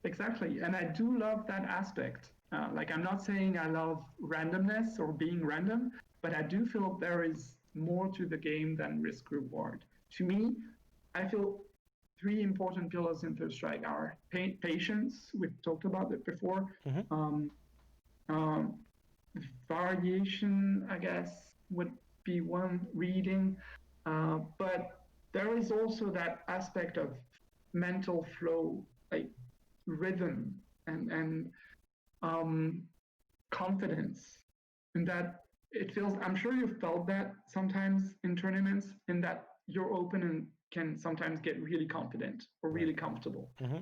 Exactly. And I do love that aspect. Like, I'm not saying I love randomness or being random, but I do feel there is more to the game than risk reward. To me, I feel three important pillars in Third Strike are patience. We've talked about it before. Hmm. Um, um, Variation, I guess, would be one, reading. But there is also that aspect of mental flow, like rhythm and um, confidence, and that it feels. I'm sure you've felt that sometimes in tournaments, in that your opponent can sometimes get really confident or Right. really comfortable, Hmm.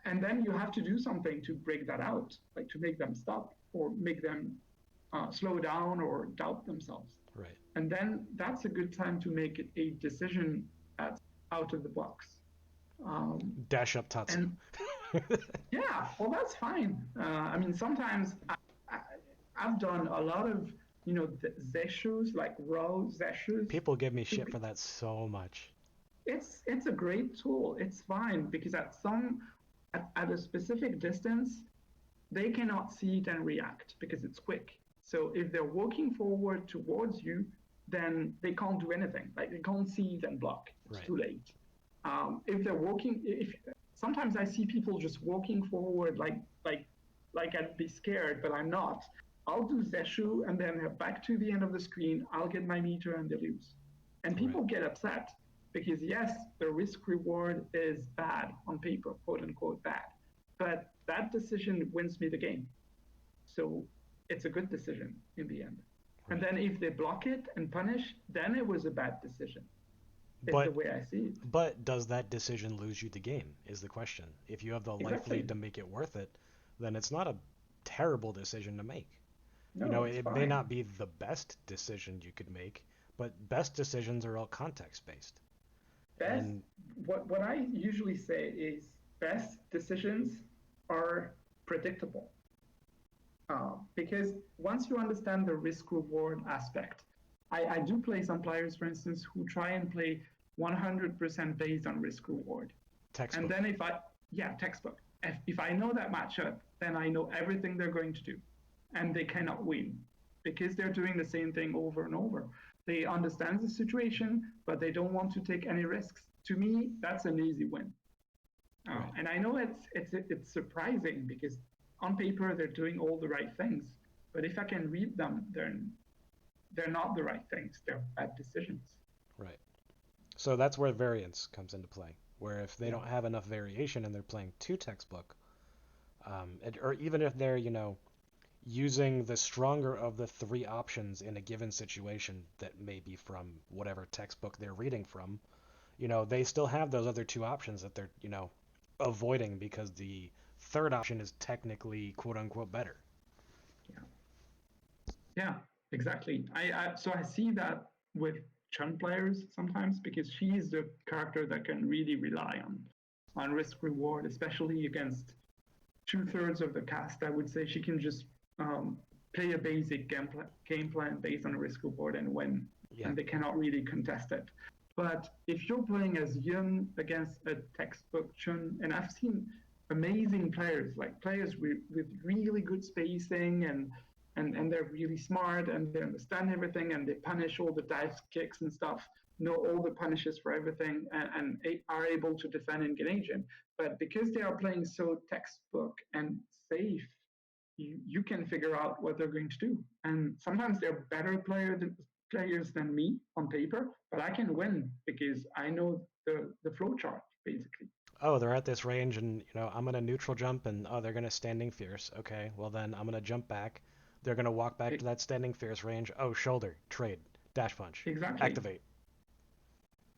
and then you have to do something to break that out, like to make them stop or make them slow down or doubt themselves. Right. And then that's a good time to make a decision that's out of the box. Um, Dash up Tatsu. and yeah, well, that's fine. I mean, sometimes I, I've done a lot of, zeshus, like raw zeshus. People give me shit for that so much. It's a great tool. It's fine because at a specific distance, they cannot see it and react because it's quick. So if they're walking forward towards you, then they can't do anything. Like, they can't see it and block. It's Right. too late. If they're walking, if sometimes I see people just walking forward like I'd be scared, but I'm not. I'll do Zeshu and then back to the end of the screen. I'll get my meter and they lose. And Right. people get upset because yes, the risk reward is bad on paper, quote unquote bad, but that decision wins me the game. So it's a good decision in the end. And Right. then if they block it and punish, then it was a bad decision, is the But way I see it. but does that decision lose you the game is the question. If you have the life Exactly. lead to make it worth it, then it's not a terrible decision to make. No, it's It may fine. not be the best decision you could make, but best decisions are all context based. Best, And what I usually say is best decisions are predictable. Because once you understand the risk reward aspect, I do play some players, for instance, who try and play 100% based on risk reward. And textbook. then yeah, textbook. If I know that matchup, then I know everything they're going to do. And they cannot win because they're doing the same thing over and over. They understand the situation, but they don't want to take any risks. To me, that's an easy win. Right. And I know it's surprising because on paper they're doing all the right things, but if I can read them, they're not the right things. They're bad decisions. Right. So that's where variance comes into play. Where if they Yeah. don't have enough variation and they're playing too textbook, or even if they're, using the stronger of the three options in a given situation that may be from whatever textbook they're reading from, they still have those other two options that they're, avoiding because the third option is technically quote unquote better. Yeah. Yeah, exactly. So I see that with Chun players sometimes because she is the character that can really rely on risk reward, especially against two-thirds of the cast. I would say she can just play a basic game plan based on risk reward and win, Yeah. and they cannot really contest it. But if you're playing as Yun against a textbook Chun, and I've seen amazing players, like players with really good spacing and they're really smart and they understand everything and they punish all the dive kicks and stuff, know all the punishes for everything and are able to defend and get agent. But because they are playing so textbook and safe, you can figure out what they're going to do. And sometimes they're better players than me on paper, but I can win because I know the flow chart basically. Oh, they're at this range, and I'm gonna neutral jump, and oh, they're gonna standing fierce. Okay, well then I'm gonna jump back. They're gonna walk back to that standing fierce range. Oh, shoulder, trade, dash punch, Exactly. activate.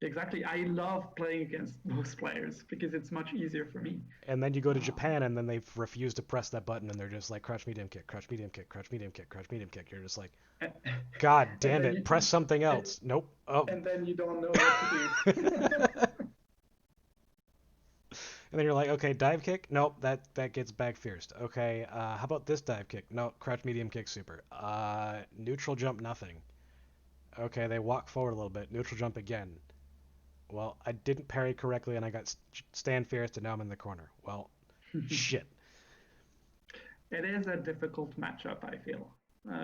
Exactly. I love playing against those players because it's much easier for me. And then you go to Um, Japan, and then they refuse to press that button, and they're just like crouch medium kick, crouch medium kick, crouch medium kick, crouch medium kick. You're just like, and, God and damn then it, press something and, else. Nope. Oh. and then you don't know what to do. And then you're like, okay, dive kick? Nope, that gets back fierced. Okay, how about this dive kick? No, crouch medium kick super. Neutral jump nothing. Okay, they walk forward a little bit, neutral jump again. Well, I didn't parry correctly and I got stand fierce and now I'm in the corner. Well, shit. It is a difficult matchup, I feel.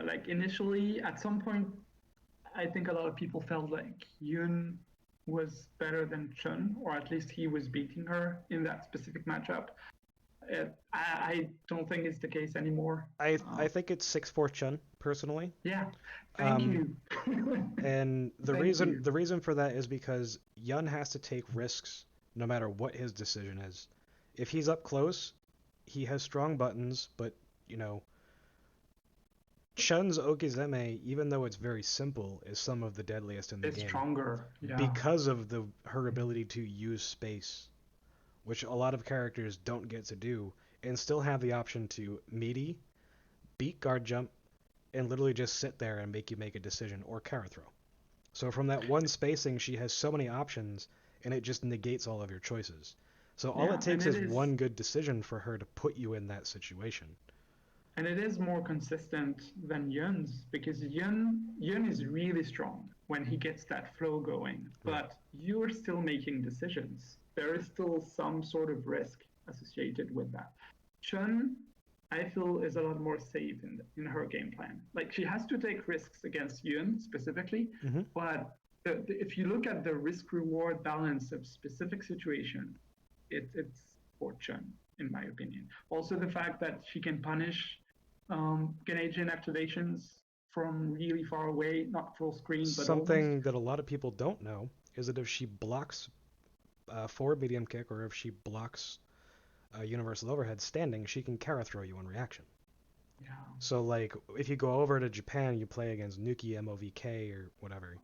Like initially, at some point, I think a lot of people felt like Yun was better than Chun, or at least he was beating her in that specific matchup. I don't think it's the case anymore. I think it's 6-4 Chun personally. Yeah, thank Um, you. and Thank you. the reason for that is because Yun has to take risks no matter what his decision is. If he's up close, he has strong buttons, but you know, Chun's Okizeme, even though it's very simple, is some of the deadliest in the It's game stronger. Yeah, because of the her ability to use space, which a lot of characters don't get to do, and still have the option to meaty, beat guard jump, and literally just sit there and make you make a decision or counter throw. So from that one spacing, she has so many options, and it just negates all of your choices. So all it yeah, takes is one good decision for her to put you in that situation. and it is more consistent than Yun's because Yun is really strong when he gets that flow going, Right. but you're still making decisions. There is still some sort of risk associated with that. Chun, I feel, is a lot more safe in her game plan. Like she has to take risks against Yun specifically, Mm-hmm. but if you look at the risk reward balance of specific situation, it's for Chun, in my opinion. Also, the fact that she can punish Canadian activations from really far away, not full screen, but almost. Something that a lot of people don't know is that if she blocks forward medium kick or if she blocks universal overhead standing, she can Kara throw you on reaction. Yeah, So like if you go over to Japan, you play against Nuki MOVK or whatever,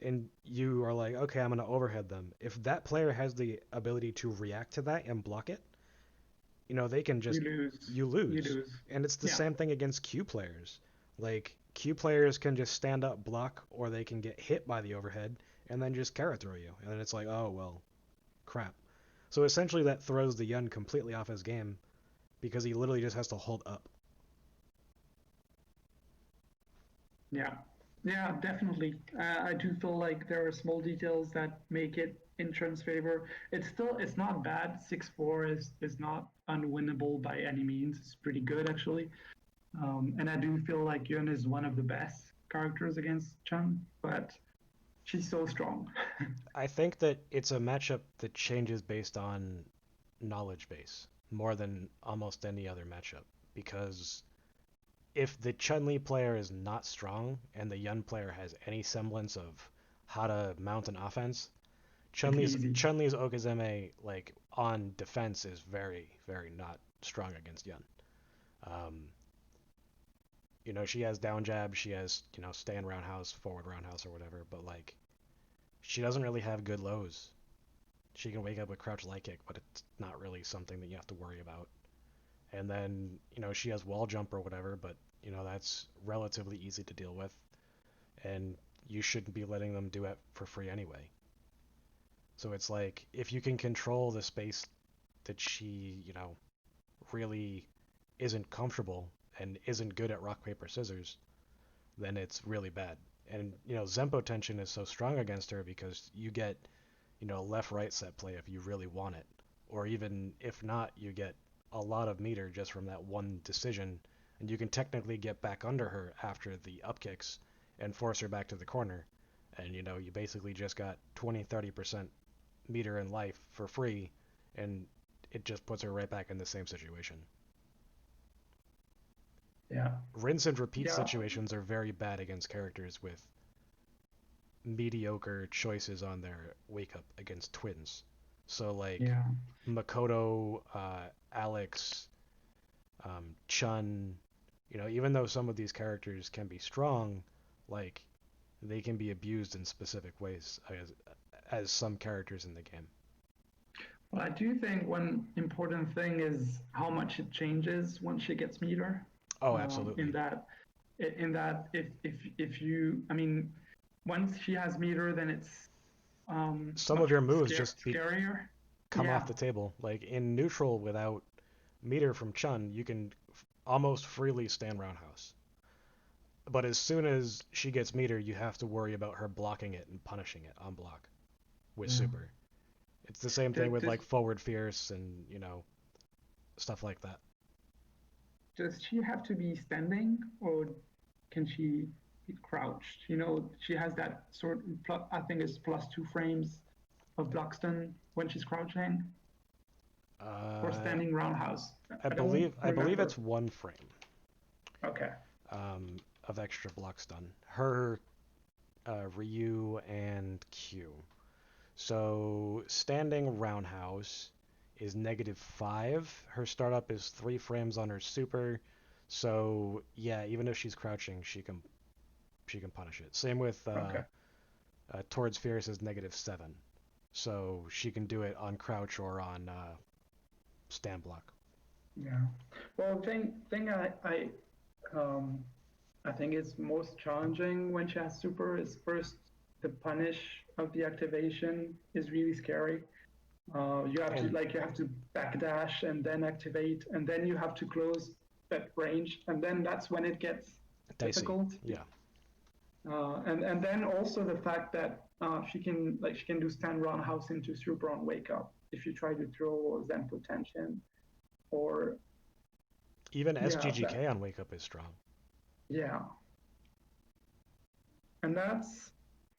and you are like, okay, I'm gonna overhead them. If that player has the ability to react to that and block it, they can you just lose. you You lose. lose. And it's the Yeah, same thing against Q players. Like Q players can just stand up, block, or they can get hit by the overhead and then just Kara throw you. And then it's like, oh well, crap. So essentially that throws the Yun completely off his game because he literally just has to hold up. yeah, yeah, definitely. I do feel like there are small details that make it in Trent's favor. It's not bad. 6-4 is not unwinnable by any means. It's pretty good actually. And I do feel like Yun is one of the best characters against Chun, but she's so strong. I think that it's a matchup that changes based on knowledge base more than almost any other matchup because if the Chun-Li player is not strong and the Yun player has any semblance of how to mount an offense, It's Chun-Li's easy. Chun-Li's Okizeme like on defense is very very not strong against Yun. Um, she has down jab, she has stand roundhouse, forward roundhouse or whatever, but like she doesn't really have good lows. She can wake up with crouch light kick, but it's not really something that you have to worry about. And then she has wall jump or whatever, but that's relatively easy to deal with, and you shouldn't be letting them do it for free anyway. So it's like if you can control the space that she, really isn't comfortable and isn't good at rock paper scissors, then it's really bad. And Zempo tension is so strong against her because you get left right set play if you really want it, or even if not, you get a lot of meter just from that one decision, and you can technically get back under her after the up kicks and force her back to the corner, and you basically just got 20-30% meter in life for free, and it just puts her right back in the same situation. Yeah, Rinse and repeat yeah, situations are very bad against characters with mediocre choices on their wake up against twins. So like yeah. Makoto, Alex, Chun, even though some of these characters can be strong, like they can be abused in specific ways as some characters in the game. Well, I do think one important thing is how much it changes once she gets meter. Oh, Um, in absolutely. that, in that, if you, I mean, once she has meter, then it's Some of much your moves just scarier. come off Yeah, the table. Like in neutral without meter from Chun, you can almost freely stand roundhouse. But as soon as she gets meter, you have to worry about her blocking it and punishing it on block with Yeah. super. It's the same thing Does, with does like forward fierce and stuff like that. does she have to be standing or can she be crouched? She has that I think it's +2 frames of block stun when she's crouching or Uh, standing roundhouse. I I don't believe remember. it's 1 frame Okay. um, of extra block stun. Her Ryu and Q. So standing roundhouse is -5. Her startup is 3 frames on her super. So yeah, even if she's crouching, she can punish it. Same with Okay. towards fierce is -7. So she can do it on crouch or on stand block. Yeah. Well, um I think it's most challenging when she has super is first the punish of the activation is really scary. And You have to backdash and then activate, and then you have to close that range, and then that's when it gets dicey. difficult. Yeah, And then also the fact that she can do stand roundhouse into super on wake up if you try to throw Zen potential or even yeah that SGGK on wake up is strong. yeah, and that's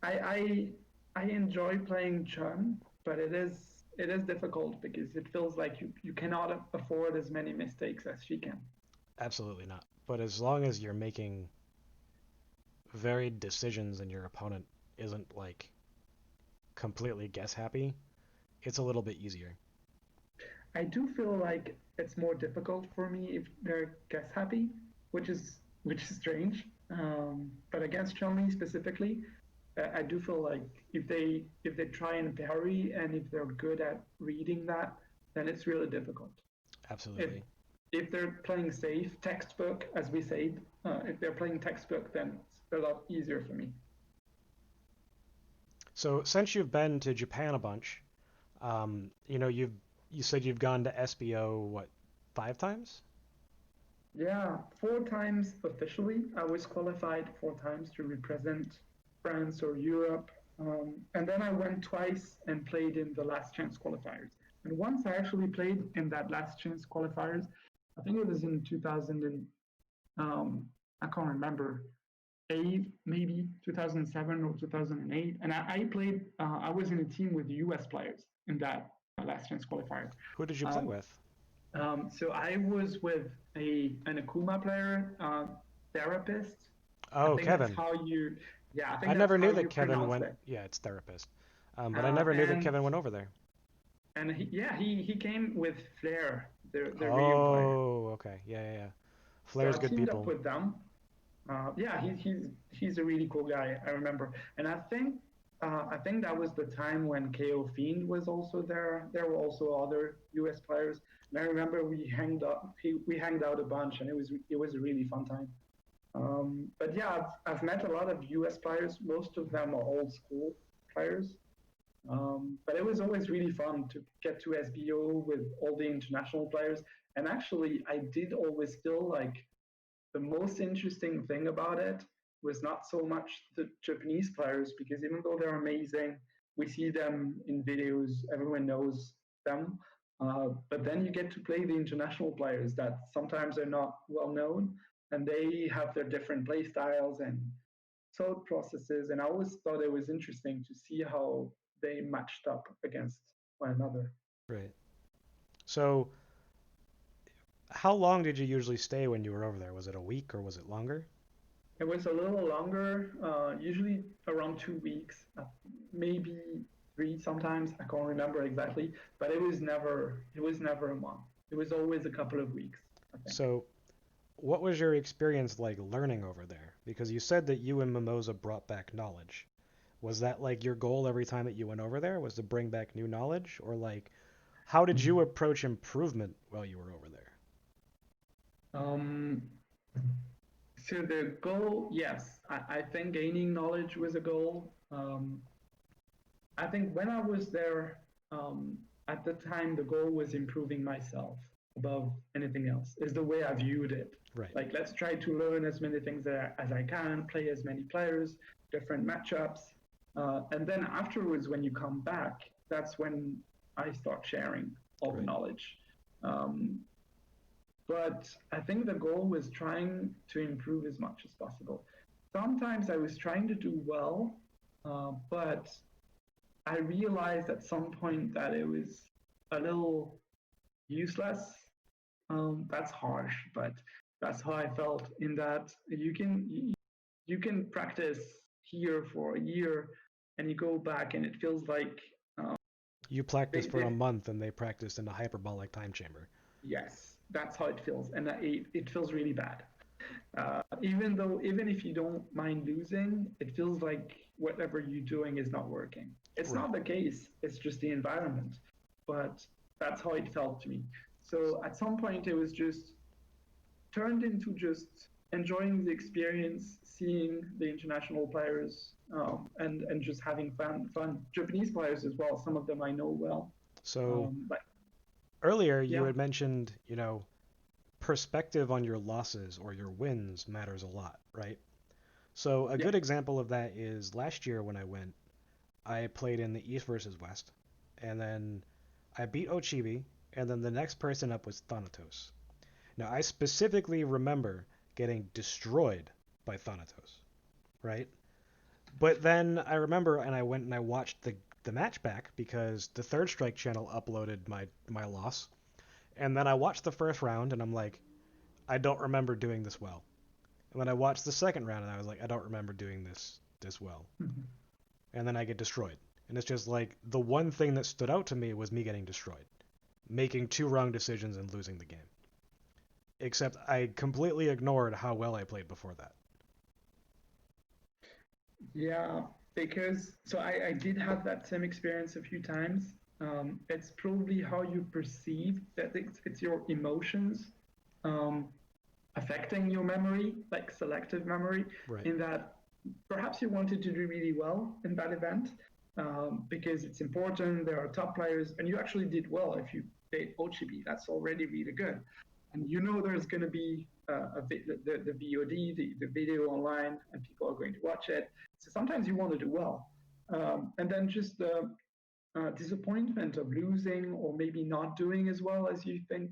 I I enjoy playing Chun, but it is difficult because it feels like you cannot afford as many mistakes as she can. Absolutely not. But as long as you're making varied decisions and your opponent isn't like completely guess happy, it's a little bit easier. I do feel like it's more difficult for me if they're guess happy, which is strange. But against Chun-Li specifically, I do feel like if they try and parry and if they're good at reading that, then it's really difficult. If Absolutely. if they're playing safe textbook, as we say, if they're playing textbook, then it's a lot easier for me. So since you've been to Japan a bunch, you said you've gone to SBO what 5 times? Yeah, 4 times officially. I was qualified 4 times to represent France or Europe. And then I went twice and played in the last chance qualifiers. And once I actually played in that last chance qualifiers, I think it was in 2000 and I can't remember, eight, maybe 2007 or 2008. And I played, I was in a team with US players in that last chance qualifier. Who did you play Um, with? so I was with an Akuma player, therapist. I Oh, think that's Kevin. how you, yeah, I I think that's never how knew that you Kevin pronounce went. it. Yeah, it's therapist. But I Uh, never knew that and Kevin went over there. and he came with Flair, the Ryu player. Oh, okay. Yeah, yeah, yeah. So I Flair's good teamed up people. with them. Yeah, he's a really cool guy. I remember, and I think that was the time when KO Fiend was also there. There were also other US players, and I remember we hanged out a bunch, and it was a really fun time. But yeah, I've met a lot of US players. Most of them are old school players. But it was always really fun to get to SBO with all the international players. And actually, I did always feel like the most interesting thing about it was not so much the Japanese players, because even though they're amazing, we see them in videos, everyone knows them. But then you get to play the international players that sometimes are not well known, and they have their different play styles and thought processes. And I always thought it was interesting to see how they matched up against one another. Right. So, how long did you usually stay when you were over there? Was it a week or was it longer? It was a little longer, usually around 2 weeks, maybe three sometimes. I can't remember exactly, but it was never a month. It was always a couple of weeks, I think. So, what was your experience like learning over there? Because you said that you and Mimosa brought back knowledge. Was that like your goal every time that you went over there was to bring back new knowledge? Or like, how did you approach improvement while you were over there? Um, so the goal, yes, I think gaining knowledge was a goal. I think when I was there, at the time, the goal was improving myself. above anything else, is the way I viewed it. Right. Like, let's try to learn as many things as I can, play as many players, different matchups. And then afterwards, when you come back, that's when I start sharing all the Right. knowledge. Um, but I think the goal was trying to improve as much as possible. Sometimes I was trying to do well, but I realized at some point that it was a little useless. That's harsh, but that's how I felt. In that you can practice here for a year, and you go back, and it feels like You practice for a they month and they practiced in a hyperbolic time chamber. yes, that's how it feels, and it feels really bad. Even if you don't mind losing, it feels like whatever you're doing is not working. It's Right. not the case. It's just the environment, but that's how it felt to me. So at some point, it was just turned into just enjoying the experience, seeing the international players, and just having fun. Japanese players as well. Some of them I know well. So But earlier you yeah, had mentioned, perspective on your losses or your wins matters a lot, right? So a yeah. good example of that is last year when I went, I played in the East versus West, and then I beat Ochibi, and then the next person up was Thanatos. Now I specifically remember getting destroyed by Thanatos, right? But then I remember and I went and I watched the match back because the Third Strike channel uploaded my loss. And then I watched the first round and I'm like, I don't remember doing this well. And then I watched the second round and I was like, I don't remember doing this well. Mhm. And then I get destroyed. And it's just like the one thing that stood out to me was me getting destroyed, making two wrong decisions and losing the game. Except I completely ignored how well I played before that. Yeah, because so I did have that same experience a few times. It's probably how you perceive that it's your emotions um, affecting your memory, like selective memory, Right. in that perhaps you wanted to do really well in that event because it's important. There are top players, and you actually did well. If you played Ochibi, that's already really good. And you know there's going to be the VOD, the video online, and people are going to watch it. So sometimes you want to do well. And then just the disappointment of losing or maybe not doing as well as you think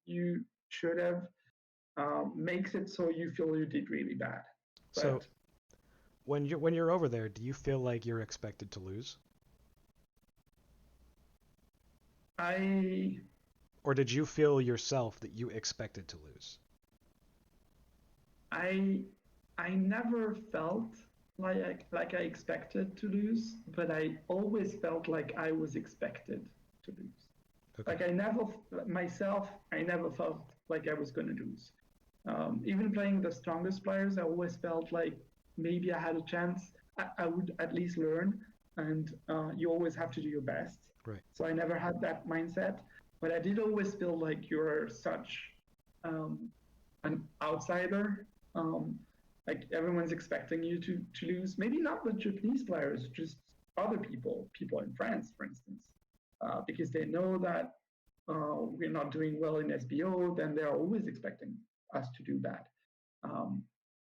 you should have makes it so you feel you did really bad. So But when you're over there, do you feel like you're expected to lose? I Or did you feel yourself that you expected to lose? I I never felt like I expected to lose, but I always felt like I was expected to lose. Okay. Like I never myself, I never felt like I was going to lose. Even playing the strongest players, I always felt like maybe I had a chance. I would at least learn, and you always have to do your best. Right. So I never had that mindset, but I did always feel like you're such um, an outsider. Um, like everyone's expecting you to lose. Maybe not the Japanese players, just other people in France, for instance, because they know that we're not doing well in SBO, then they're always expecting us to do that. Um,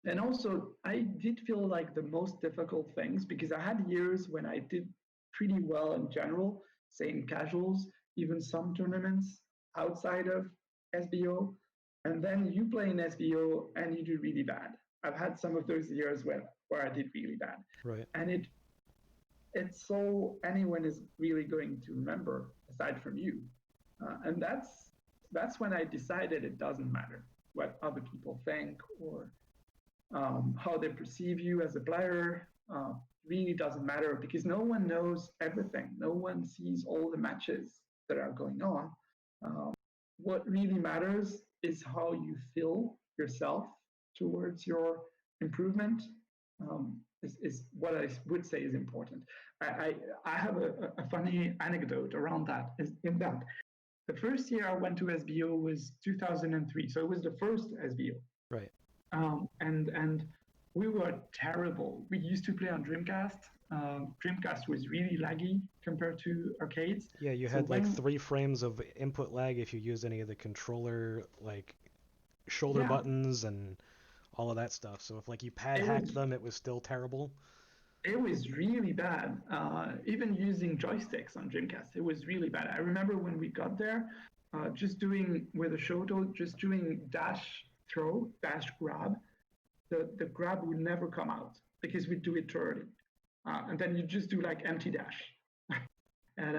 and also, I did feel like the most difficult things because I had years when I did pretty well in general, say in casuals, even some tournaments outside of SBO. And then you play in SBO and you do really bad. I've had some of those years where I did really bad. Right. And it's so anyone is really going to remember aside from you. And that's when I decided it doesn't matter what other people think or how they perceive you as a player. Really doesn't matter because no one knows everything. No one sees all the matches that are going on. What really matters is how you feel yourself towards your improvement. Is what I would say is important. I have a funny anecdote around that. Is in that the first year I went to SBO was 2003, so it was the first SBO. Right. And we were terrible. We used to play on Dreamcast. Dreamcast was really laggy compared to arcades. Yeah, you So had like when, 3 frames of input lag if you used any of the controller like shoulder yeah, buttons and all of that stuff. So if like you pad it hacked was them, it was still terrible. it was really bad. Even using joysticks on Dreamcast, it was really bad. I remember when we got there, just doing with a shoto, just doing dash throw, dash grab. The grab would never come out because we do it too early. And then you just do like empty dash. And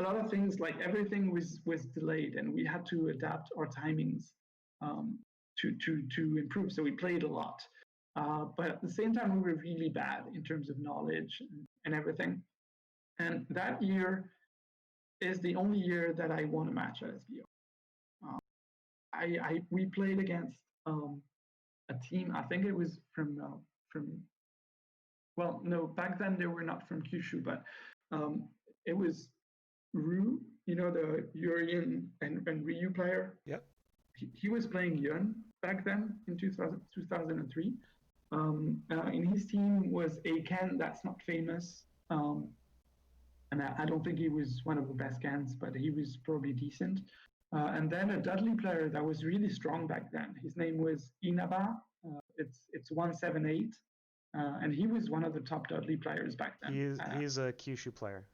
a lot of things, like everything was delayed, and we had to adapt our timings um, to improve. So we played a lot, but at the same time, we were really bad in terms of knowledge and everything. And that year is the only year that I won a match at SBO. We played against a team. I think it was from well, no, back then they were not from Kyushu, but um, it was Ru, you know, the Urian and Ryu player. Yep. He was playing Yun back then in 2003. In his team was a Ken that's not famous. And I don't think he was one of the best cans, but he was probably decent. And then a Dudley player that was really strong back then. His name was Inaba. It's 178, and he was one of the top Dudley players back then. He's a Kyushu player.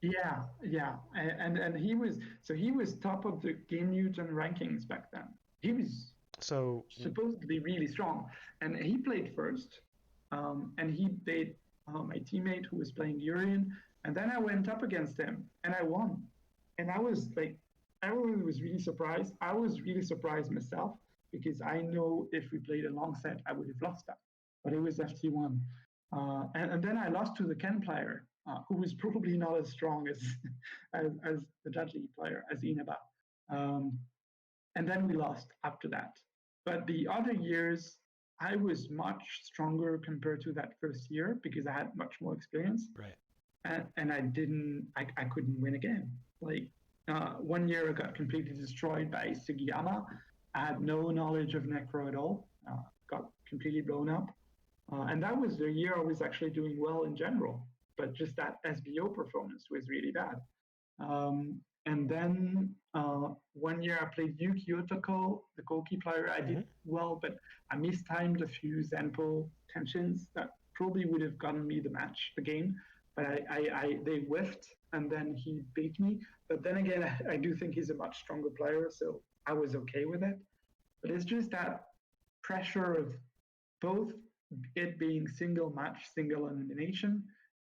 Yeah, yeah, and he was top of the Game Newton rankings back then. He was So supposedly really strong, and he played first, and he beat my teammate who was playing Urian, and then I went up against him and I won, and I was like, everyone was really surprised. I was really surprised myself because I know if we played a long set, I would have lost that, but it was FT1, and then I lost to the Ken player, who was probably not as strong as as the Dudley player, as Inaba. Um, and then we lost after that. But the other years, I was much stronger compared to that first year because I had much more experience, right. and I couldn't win again. Like 1 year, I got completely destroyed by Sugiyama. I had no knowledge of Necro at all. Got completely blown up, and that was the year I was actually doing well in general. But just that SBO performance was really bad. And then 1 year I played Yuki Otoko, the Koki player. I Hmm. did well, but I mistimed a few Zenpo tensions that probably would have gotten me the match, the game. But they whiffed, and then he beat me. But then again, I do think he's a much stronger player, so I was okay with it. But it's just that pressure of both it being single match, single elimination,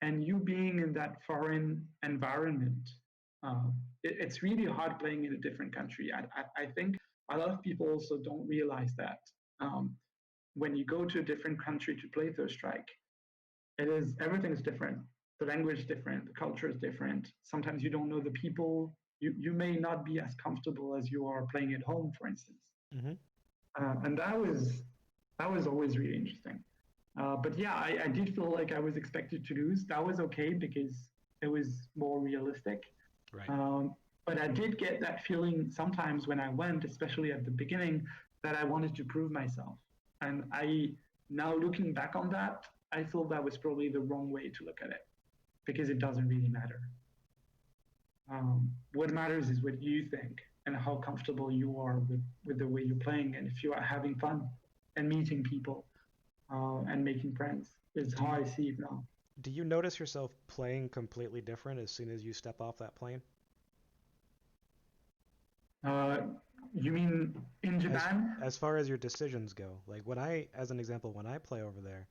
and you being in that foreign environment. Uh, it's really hard playing in a different country. I think a lot of people also don't realize that when you go to a different country to play Third Strike, it is everything is different. The language is different. The culture is different. Sometimes you don't know the people. You may not be as comfortable as you are playing at home, for instance. Hmm. And that was always really interesting. But yeah, I did feel like I was expected to lose. That was okay because it was more realistic. Right. Um, but I did get that feeling sometimes when I went, especially at the beginning, that I wanted to prove myself. And now looking back on that, I feel that was probably the wrong way to look at it because it doesn't really matter. What matters is what you think and how comfortable you are with the way you're playing, and if you are having fun and meeting people and making friends. Is Do how you I see it now. do you notice yourself playing completely different as soon as you step off that plane? Uh, you mean in As Japan? as far as your decisions go, like when I, as an example, when I play over there,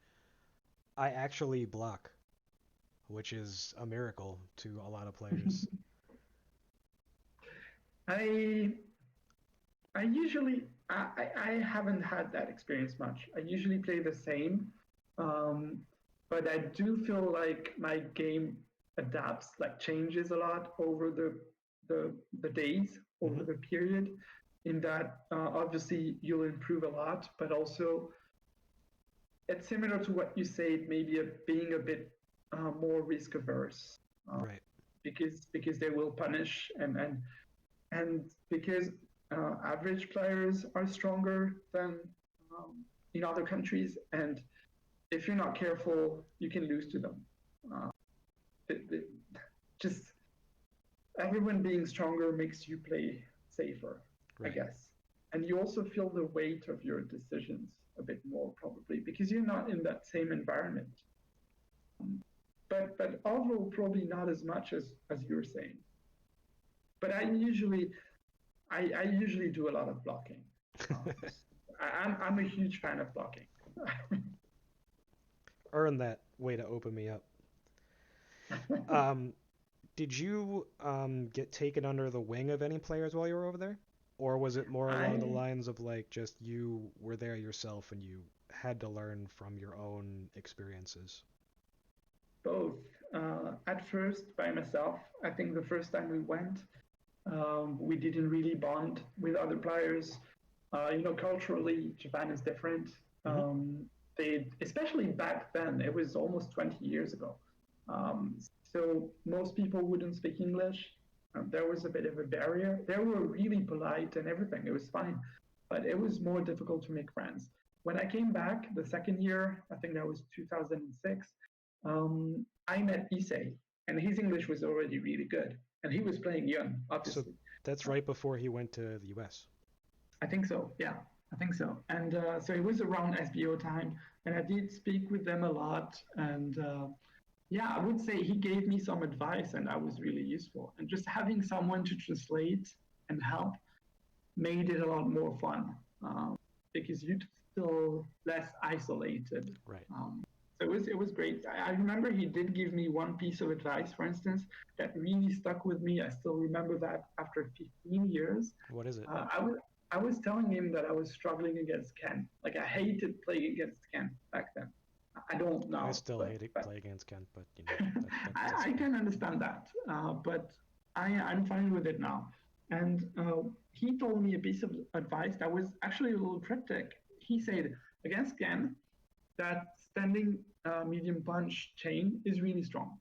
I actually block, which is a miracle to a lot of players. I I usually I haven't had that experience much. I usually play the same, um, but I do feel like my game adapts, like changes a lot over the days, Hmm. over the period. In that, obviously you'll improve a lot, but also it's similar to what you said, maybe being a bit more risk averse, uh, Right. because they will punish and because average players are stronger than in other countries, and if you're not careful, you can lose to them. Uh, it just everyone being stronger makes you play safer, I Right. guess. And you also feel the weight of your decisions a bit more probably because you're not in that same environment. But overall, probably not as much as you're saying. But I usually do a lot of blocking. Um, I'm a huge fan of blocking. Earn that way to open me up. Um, did you get taken under the wing of any players while you were over there? Or was it more along the I lines of like just you were there yourself and you had to learn from your own experiences? both. At first by myself. I think the first time we went, we didn't really bond with other players. Culturally, Japan is different. Hmm. Especially back then, it was almost 20 years ago. Um, so most people wouldn't speak English. There was a bit of a barrier. They were really polite and everything. It was fine, but it was more difficult to make friends. When I came back the second year, I think that was 2006, I met Issei, and his English was already really good, and he was playing young, So obviously. that's Uh, right before he went to the US. I think so. Yeah, I think so. And so it was around SBO time, and I did speak with them a lot. And yeah, I would say he gave me some advice, and that was really useful. And just having someone to translate and help made it a lot more fun because you'd feel less isolated. Right. So it was great. I remember he did give me one piece of advice, for instance, that really stuck with me. I still remember that after 15 years. What is it? I was telling him that I was struggling against Ken. Like I hated playing against Ken back then. I don't I now, still but hate it but play against Kent, but you know, that's I okay. can understand that. But I'm fine with it now. And he told me a piece of advice that was actually a little cryptic. He said against Ken that standing medium punch chain is really strong.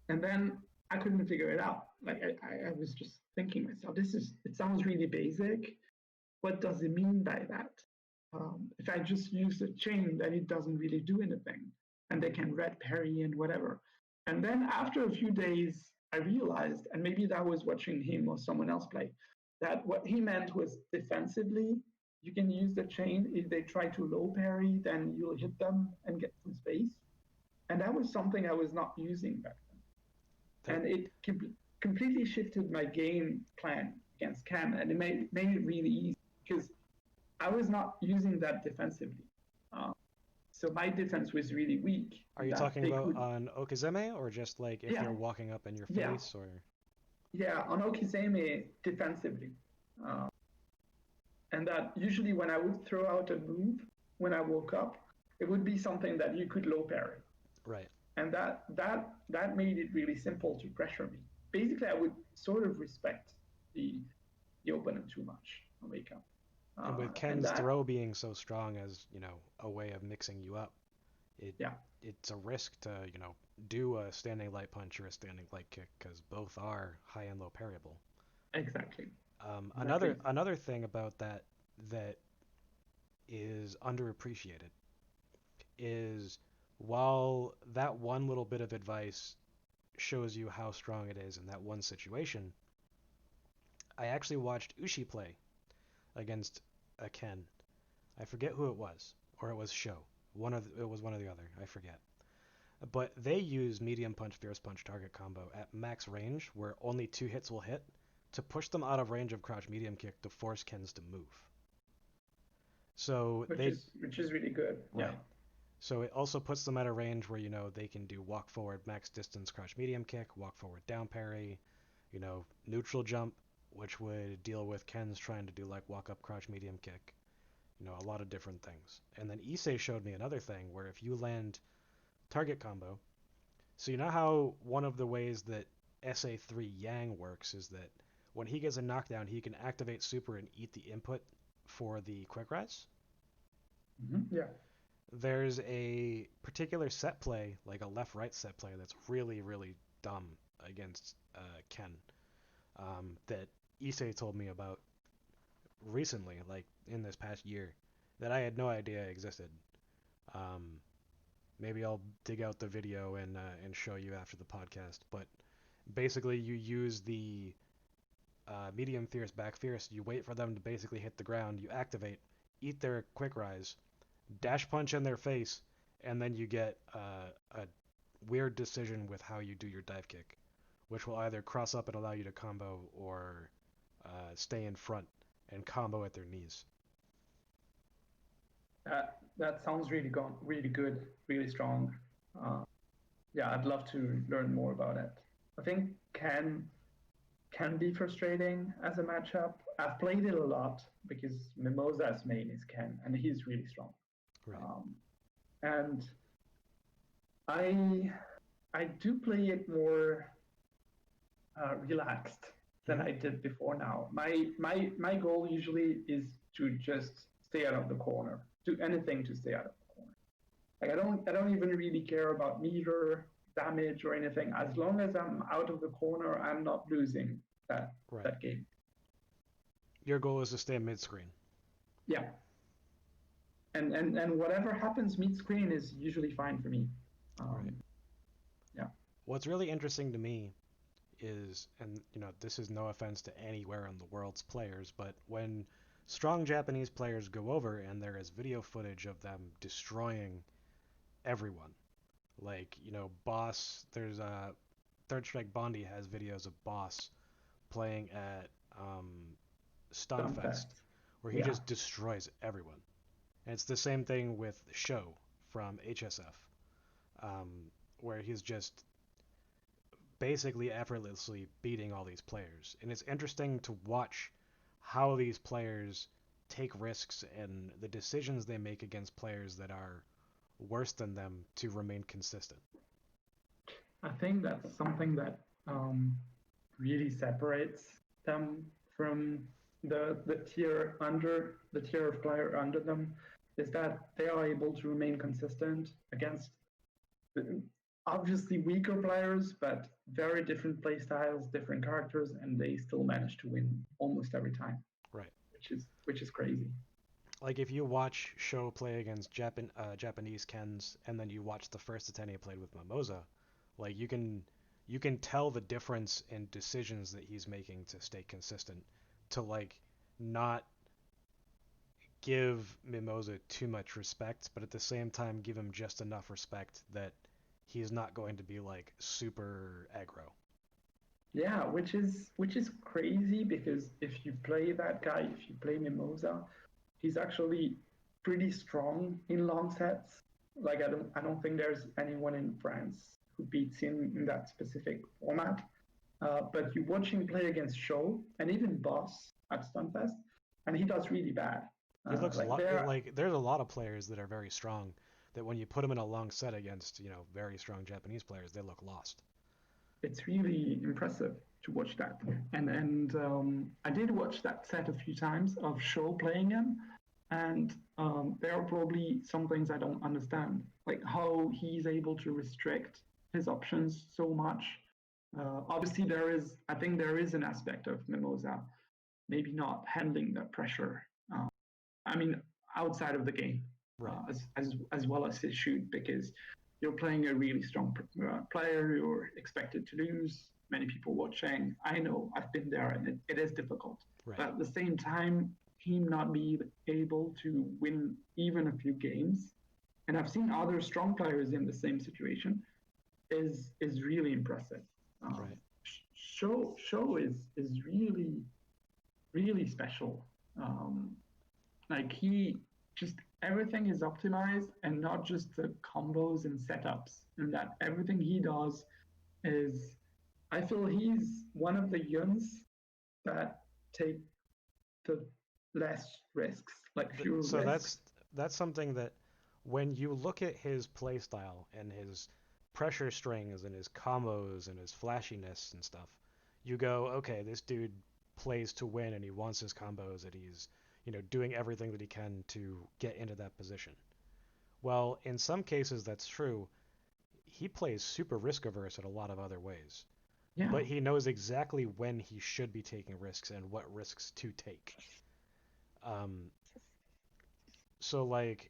And then I couldn't figure it out. Like I was just thinking myself, it sounds really basic. What does it mean by that? If I just use a chain, then it doesn't really do anything, and they can red parry and whatever. And then after a few days, I realized, and maybe that was watching him or someone else play, that what he meant was defensively, you can use the chain. If they try to low parry, then you'll hit them and get some space. And that was something I was not using back then. That And it completely shifted my game plan against Cam, and it made it really easy because I was not using that defensively. Uh, so my defense was really weak are in you that talking they about could, on Okizeme or just like if yeah, they're walking up in your yeah, face or yeah, on Okizeme defensively. Uh, and that usually when I would throw out a move when I woke up, it would be something that you could low parry. right? And that made it really simple to pressure me. Basically, I would sort of respect the the opponent too much on wake up, And with and Ken's that throw being so strong as, you know, a way of mixing you up, it yeah, it's a risk to, you know, do a standing light punch or a standing light kick because both are high and low parryable. exactly, Another exactly. another thing about that is underappreciated is while that one little bit of advice shows you how strong it is in that one situation, I actually watched Ushi play against a Ken. I forget who it was, or it was Sho. It was one or the other. I forget. But they use medium punch, fierce punch target combo at max range, where only two hits will hit, to push them out of range of crouch medium kick to force Kens to move. So which they is which is really good. Yeah, right. So it also puts them at a range where, you know, they can do walk forward max distance crouch medium kick, walk forward down parry, you know, neutral jump, which would deal with Ken's trying to do like walk up crouch medium kick, you know, a lot of different things. And then Issei showed me another thing where if you land target combo, so you know how one of the ways that SA3 Yang works is that when he gets a knockdown, he can activate super and eat the input for the quick rise? yeah. There's a particular set play, like a left-right set play, that's really, really dumb against Ken that Issei told me about recently, like in this past year, that I had no idea existed. Um, Maybe I'll dig out the video and show you after the podcast. But basically, you use the medium fierce back fierce. You wait for them to basically hit the ground. You activate, eat their quick rise, dash punch in their face, and then you get a weird decision with how you do your dive kick, which will either cross up and allow you to combo or stay in front and combo at their knees. That sounds really good, really strong. Uh, yeah, I'd love to learn more about it. I think can be frustrating as a matchup. I've played it a lot because Mimosa's main is Ken, and he's really strong. Right. And I I do play it more relaxed than Mm-hmm. I did before now. My goal usually is to just stay out of the corner, do anything to stay out of the corner. Like I don't even really care about meter damage or anything. As long as I'm out of the corner, I'm not losing that Right. that game. Your goal is to stay mid screen. Yeah, and whatever happens mid screen is usually fine for me. Right. Um, yeah, What's really interesting to me is, and this is no offense to anywhere in the world's players, but when strong Japanese players go over and there is video footage of them destroying everyone, like Boss, there's a Third Strike Bondi has videos of Boss playing at Stunfest Stunfest. where he Yeah, just destroys everyone. And it's the same thing with Show from HSF, um, where he's just basically effortlessly beating all these players. And it's interesting to watch how these players take risks and the decisions they make against players that are worse than them to remain consistent. I think that's something that really separates them from the tier of player under them is that they are able to remain consistent against obviously weaker players, but very different play styles, different characters, and they still manage to win almost every time, Right. which is crazy. Like if you watch Show play against Japanese Kens and then you watch the first Atene played with Mimosa, like you can tell the difference in decisions that he's making to stay consistent, to like not give Mimosa too much respect, but at the same time give him just enough respect that he's not going to be like super aggro. Yeah, which is crazy because if you play that guy, if you play Mimosa, he's actually pretty strong in long sets. Like I don't think there's anyone in France who beats him in that specific format. But you watch him play against Show and even Boss at Stunfest, and he does really bad. He looks a Like lot there, like there's a lot of players that are very strong that when you put them in a long set against, very strong Japanese players, they look lost. it's really impressive to watch that. And I did watch that set a few times of Show playing him, and there are probably some things I don't understand, like how he's able to restrict his options so much. Obviously, I think there is an aspect of Mimosa maybe not handling the pressure. I mean, outside of the game, Right. as well as it should, because you're playing a really strong player. You're expected to lose. Many people watching. I know I've been there, and it is difficult. Right. But at the same time, him not be able to win even a few games, and I've seen other strong players in the same situation, is really impressive. Um, Right. show is really special. Um, like he just everything is optimized and not just the combos and setups, and that everything he does is. I feel he's one of the Yuns that take the less risks, like fewer So risks. that's something that when you look at his play style and his pressure strings and his combos and his flashiness and stuff, you go, okay, this dude plays to win and he wants his combos and he's, doing everything that he can to get into that position. Well, in some cases that's true. He plays super risk averse in a lot of other ways, Yeah, but he knows exactly when he should be taking risks and what risks to take. Um, so like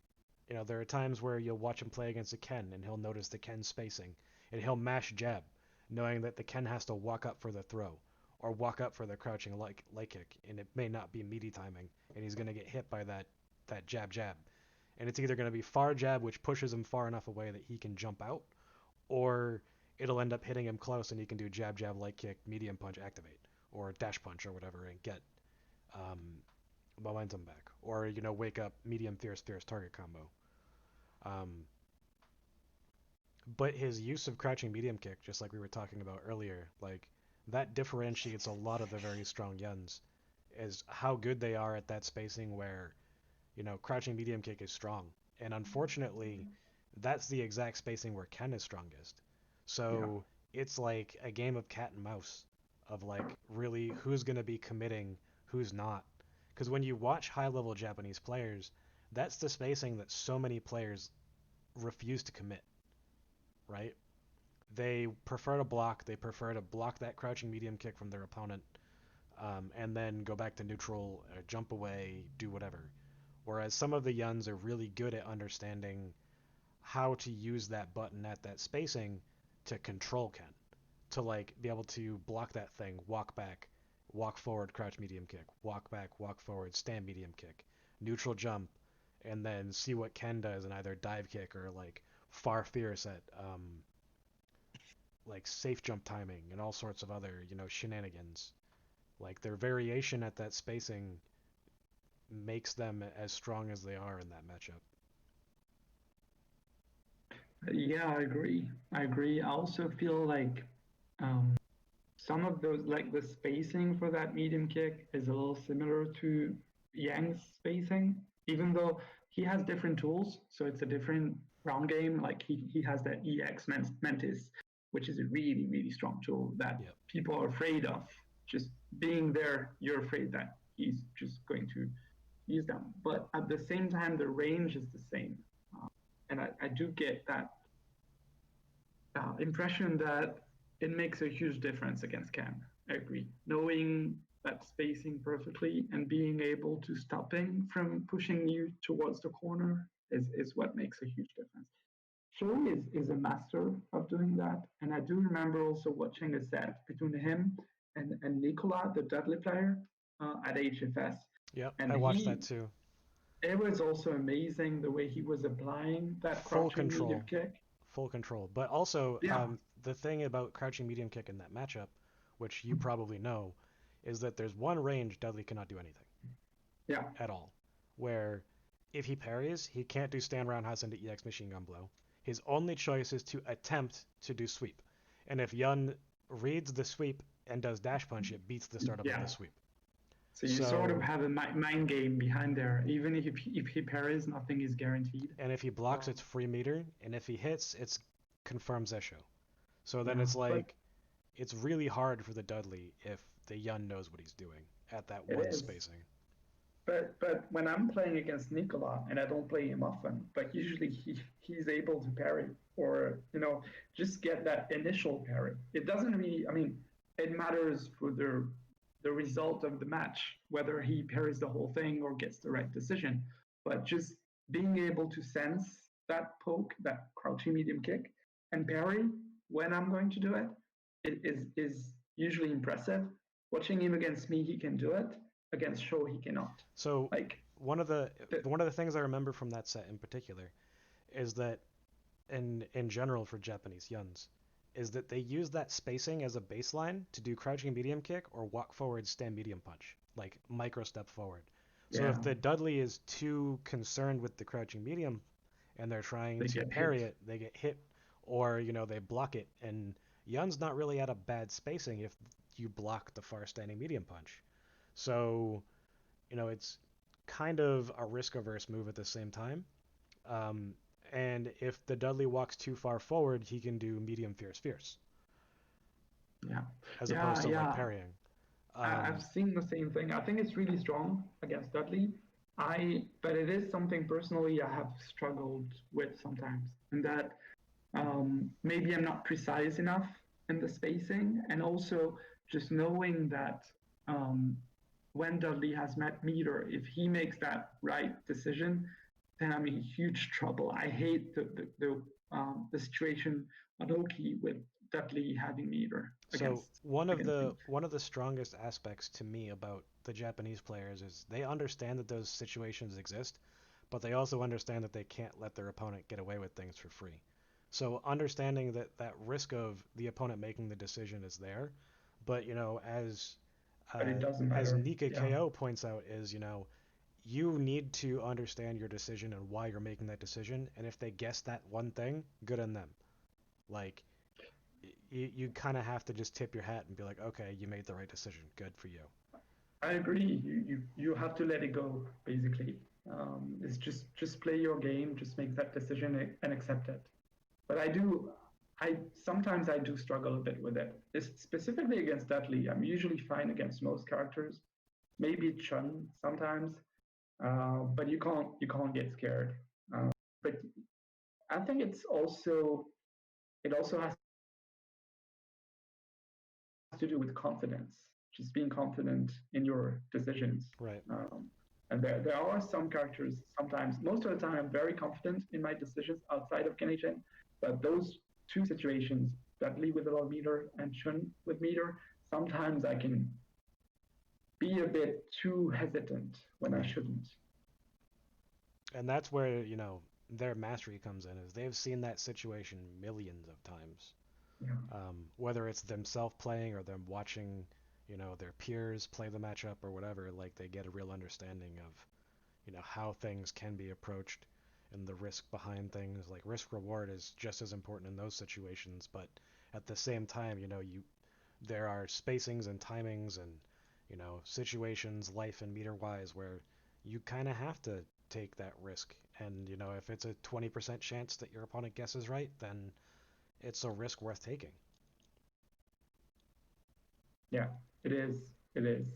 There are times where you'll watch him play against a Ken and he'll notice the Ken spacing and he'll mash jab, knowing that the Ken has to walk up for the throw or walk up for the crouching light kick, and it may not be meaty timing, and he's going to get hit by that jab, and it's either going to be far jab, which pushes him far enough away that he can jump out, or it'll end up hitting him close, and he can do jab, light kick, medium punch, activate, or dash punch or whatever, and get um, momentum back, or wake up medium fierce target combo. Um, but his use of crouching medium kick, just like we were talking about earlier, like that differentiates a lot of the very strong Yuns, is how good they are at that spacing where crouching medium kick is strong. And unfortunately, that's the exact spacing where Ken is strongest. Yeah. So it's like a game of cat and mouse of like really who's going to be committing, who's not. Because when you watch high level Japanese players, that's the spacing that so many players refuse to commit, right? They prefer to block. They prefer to block that crouching medium kick from their opponent, and then go back to neutral, jump away, do whatever. Whereas some of the Yuns are really good at understanding how to use that button at that spacing to control Ken, to like be able to block that thing, walk back, walk forward, crouch medium kick, walk back, walk forward, stand medium kick, neutral jump, and then see what Ken does in either dive kick or like far fierce at like safe jump timing and all sorts of other shenanigans. Like their variation at that spacing makes them as strong as they are in that matchup. Yeah, I agree. I agree. I also feel like um, some of those, like the spacing for that medium kick, is a little similar to Yang's spacing, even though he has different tools. So it's a different round game. Like he has that EX Mantis, which is a really, really strong tool that Yep. people are afraid of. Just being there, you're afraid that he's just going to use them. But at the same time, the range is the same. And I do get that impression that it makes a huge difference against Ken. I agree. Knowing that spacing perfectly and being able to stop him from pushing you towards the corner is what makes a huge difference. Shoei is a master of doing that. And I do remember also watching a set between him and Nicola, the Dudley player, at HFS. Yep. And I watched that too. it was also amazing the way he was applying that Full crouching medium control. kick. Full control. But also, Yeah, the thing about crouching medium kick in that matchup, which you probably know, is that there's one range Dudley cannot do anything yeah, at all. Where if he parries, he can't do stand roundhouse into EX machine gun blow. His only choice is to attempt to do sweep. And if Yun reads the sweep and does dash punch, it beats the startup of yeah. the sweep. So you sort of So, have a mind game behind there. Even if he parries, nothing is guaranteed. and if he blocks, Um, it's free meter, and if he hits, it's confirms Esho. So then yeah, it's but like it's really hard for the Dudley if the Yun knows what he's doing at that it one is. spacing. But when I'm playing against Nicola, and I don't play him often, but usually he's able to parry or just get that initial parry. It doesn't really. I mean, it matters for the result of the match whether he parries the whole thing or gets the right decision. But just being able to sense that poke, that crouching medium kick, and parry when I'm going to do it, it is usually impressive. Watching him against me, he can do it. Against Show, he cannot. So Like, one of the the, one of the things I remember from that set in particular is that in general for Japanese Yuns is that they use that spacing as a baseline to do crouching medium kick or walk forward stand medium punch, like micro step forward. So yeah, if the Dudley is too concerned with the crouching medium and they're trying they to get parry hit. it, they get hit or they block it. And Yun's not really at a bad spacing if you block the far standing medium punch. So it's kind of a risk averse move at the same time. Um, and if the Dudley walks too far forward, he can do medium fierce Yeah, as opposed yeah, to like yeah. parrying. I've seen the same thing. I think it's really strong against Dudley. But it is something personally I have struggled with sometimes, and that maybe I'm not precise enough in the spacing, and also just knowing that when Dudley has met meter, if he makes that right decision, then I'm in huge trouble. I hate the situation on Oki with Dudley having meter So against me. one of the strongest aspects to me about the Japanese players is they understand that those situations exist, but they also understand that they can't let their opponent get away with things for free. So understanding that that risk of the opponent making the decision is there, but But it doesn't as matter. Nika Yeah, KO points out, is you need to understand your decision and why you're making that decision. And if they guess that one thing, good on them. Like you kind of have to just tip your hat and be like, okay, you made the right decision. Good for you. I agree. You have to let it go. Basically, it's just play your game, just make that decision and accept it. But I sometimes I do struggle a bit with it. It's specifically against Dudley. I'm usually fine against most characters. Maybe Chun sometimes, but you can't get scared. But I think it also has to do with confidence, just being confident in your decisions. Right. And there are some characters, sometimes, most of the time, I'm very confident in my decisions outside of Kenichi, but those two situations, Dudley with a lot of meter and Chun with meter, sometimes I can be a bit too hesitant when I Right. shouldn't. And that's where, their mastery comes in, is they've seen that situation millions of times. Yeah, Whether it's themselves playing or them watching, their peers play the matchup or whatever, like they get a real understanding of, how things can be approached and the risk behind things. Like risk reward is just as important in those situations, but at the same time, there are spacings and timings and situations, life and meter wise, where you kind of have to take that risk. And if it's a 20% chance that your opponent guesses right, then it's a risk worth taking. yeah, it is. It is.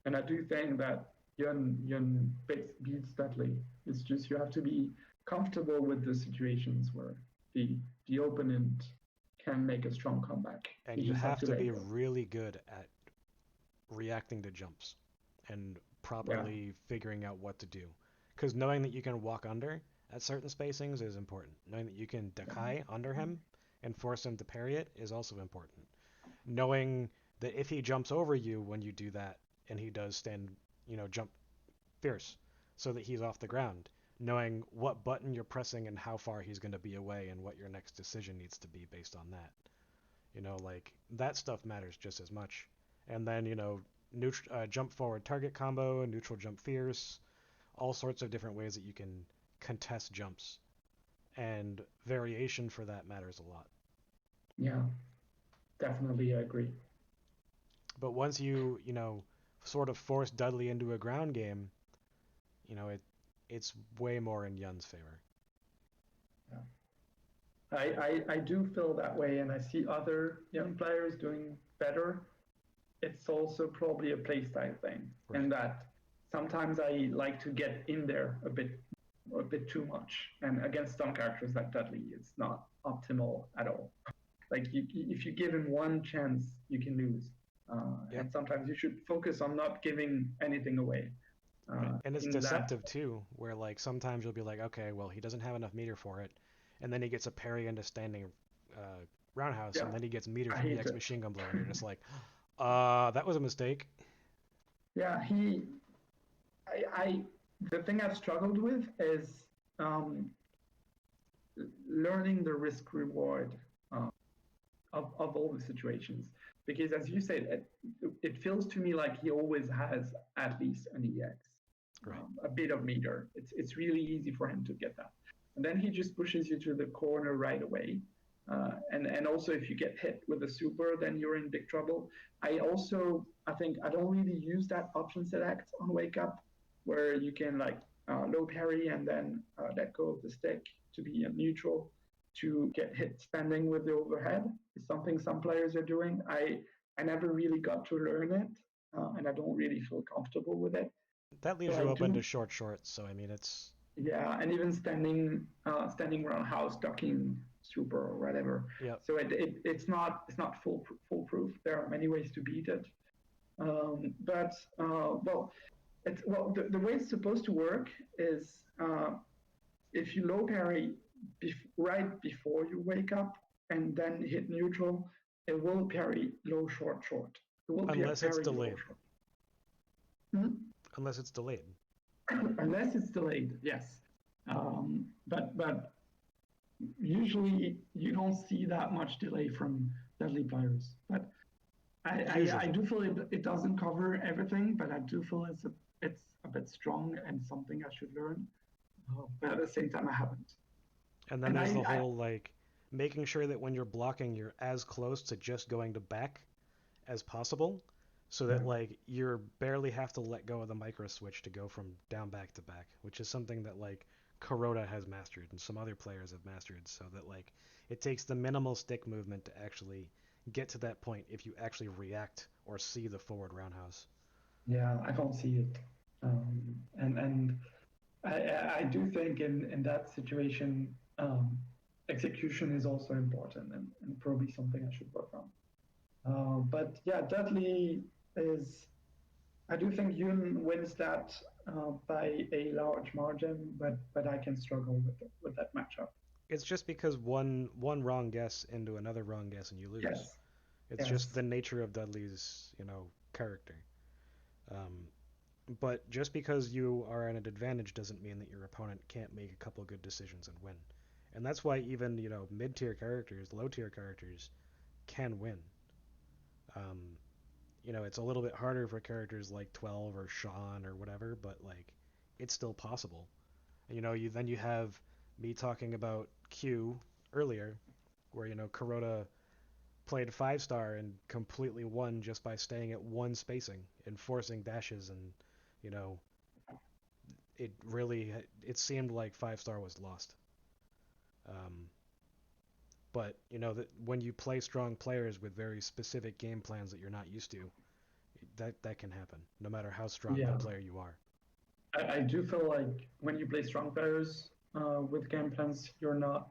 And I do think that Yun beats Dudley. It's just you have to be comfortable with the situations where the the opponent can make a strong comeback. And You you just have have to to let be go. really good at reacting to jumps and Yeah, properly figuring out what to do. Because knowing that you can walk under at certain spacings is important. Knowing that you can yeah, Dakai under him and force him to parry it is also important. Knowing that if he jumps over you when you do that and he does stand, jump fierce so that he's off the ground, knowing what button you're pressing and how far he's going to be away and what your next decision needs to be based on that. Like that stuff matters just as much. And then, jump forward target combo, neutral jump fierce, all sorts of different ways that you can contest jumps. And variation for that matters a lot. yeah. Definitely, I agree. But once sort of force Dudley into a ground game, it's way more in Yun's favor. Yeah. I do feel that way, and I see other young players doing better. It's also probably a playstyle thing, Right. in that sometimes I like to get in there a bit too much, and against some characters like Dudley, it's not optimal at all. Like if you give him one chance, you can lose, Yep. and sometimes you should focus on not giving anything away. Right. And it's In that, deceptive too, where like sometimes you'll be like, okay, well he doesn't have enough meter for it, and then he gets a parry into standing roundhouse, yeah, and then he gets meter I from hate EX it. machine gun blow, and you're just like, that was a mistake. Yeah, I the thing I've struggled with is um, learning the risk reward uh, of all the situations. Because as you said, it feels to me like he always has at least an EX, Right. a bit of meter. It's really easy for him to get that. And then he just pushes you to the corner right away. And also if you get hit with a super, then you're in big trouble. I think I don't really use that option select on wake up, where you can like low parry and then let go of the stick to be a neutral to get hit standing with the overhead. Is something some players are doing. I never really got to learn it, and I don't really feel comfortable with it. That So leaves I you open to do, short shorts, so I mean it's yeah, and even standing around house, ducking super or whatever. yep. So it's not foolproof. There are many ways to beat it, but well, the way it's supposed to work is if you low parry right before you wake up and then hit neutral, it will parry low short short. It will Unless it's parry low delayed. short. Hmm? Unless it's delayed. Unless it's delayed, yes. But usually you don't see that much delay from deadly players. But I Usually. do feel it doesn't cover everything, but I do feel it's a bit strong and something I should learn. But at the same time, I haven't. And then And there's the I whole like making sure that when you're blocking, you're as close to just going to back as possible, so that yeah. like you barely have to let go of the micro switch to go from down back to back, which is something that like Kuroda has mastered and some other players have mastered, so that like it takes the minimal stick movement to actually get to that point if you actually react or see the forward roundhouse. Yeah, I can't see it. And I do think in that situation, execution is also important and probably something I should work on. But yeah, Dudley is. I do think Yoon wins that by a large margin, but I can struggle with that matchup. It's just because one wrong guess into another wrong guess and you lose. Yes, It's just yes, the nature of Dudley's, character. Um, but just because you are at an advantage doesn't mean that your opponent can't make a couple good decisions and win. And that's why even, mid-tier characters, low-tier characters can win. Um, it's a little bit harder for characters like 12 or Sean or whatever, but like it's still possible. And, you have me talking about Q earlier, where Kuroda played 5-star and completely won just by staying at one spacing and forcing dashes, and you know it really it seemed like 5-star was lost. Um, but that when you play strong players with very specific game plans that you're not used to, that can happen no matter how strong of a yeah. player you are. I do feel like when you play strong players with game plans you're not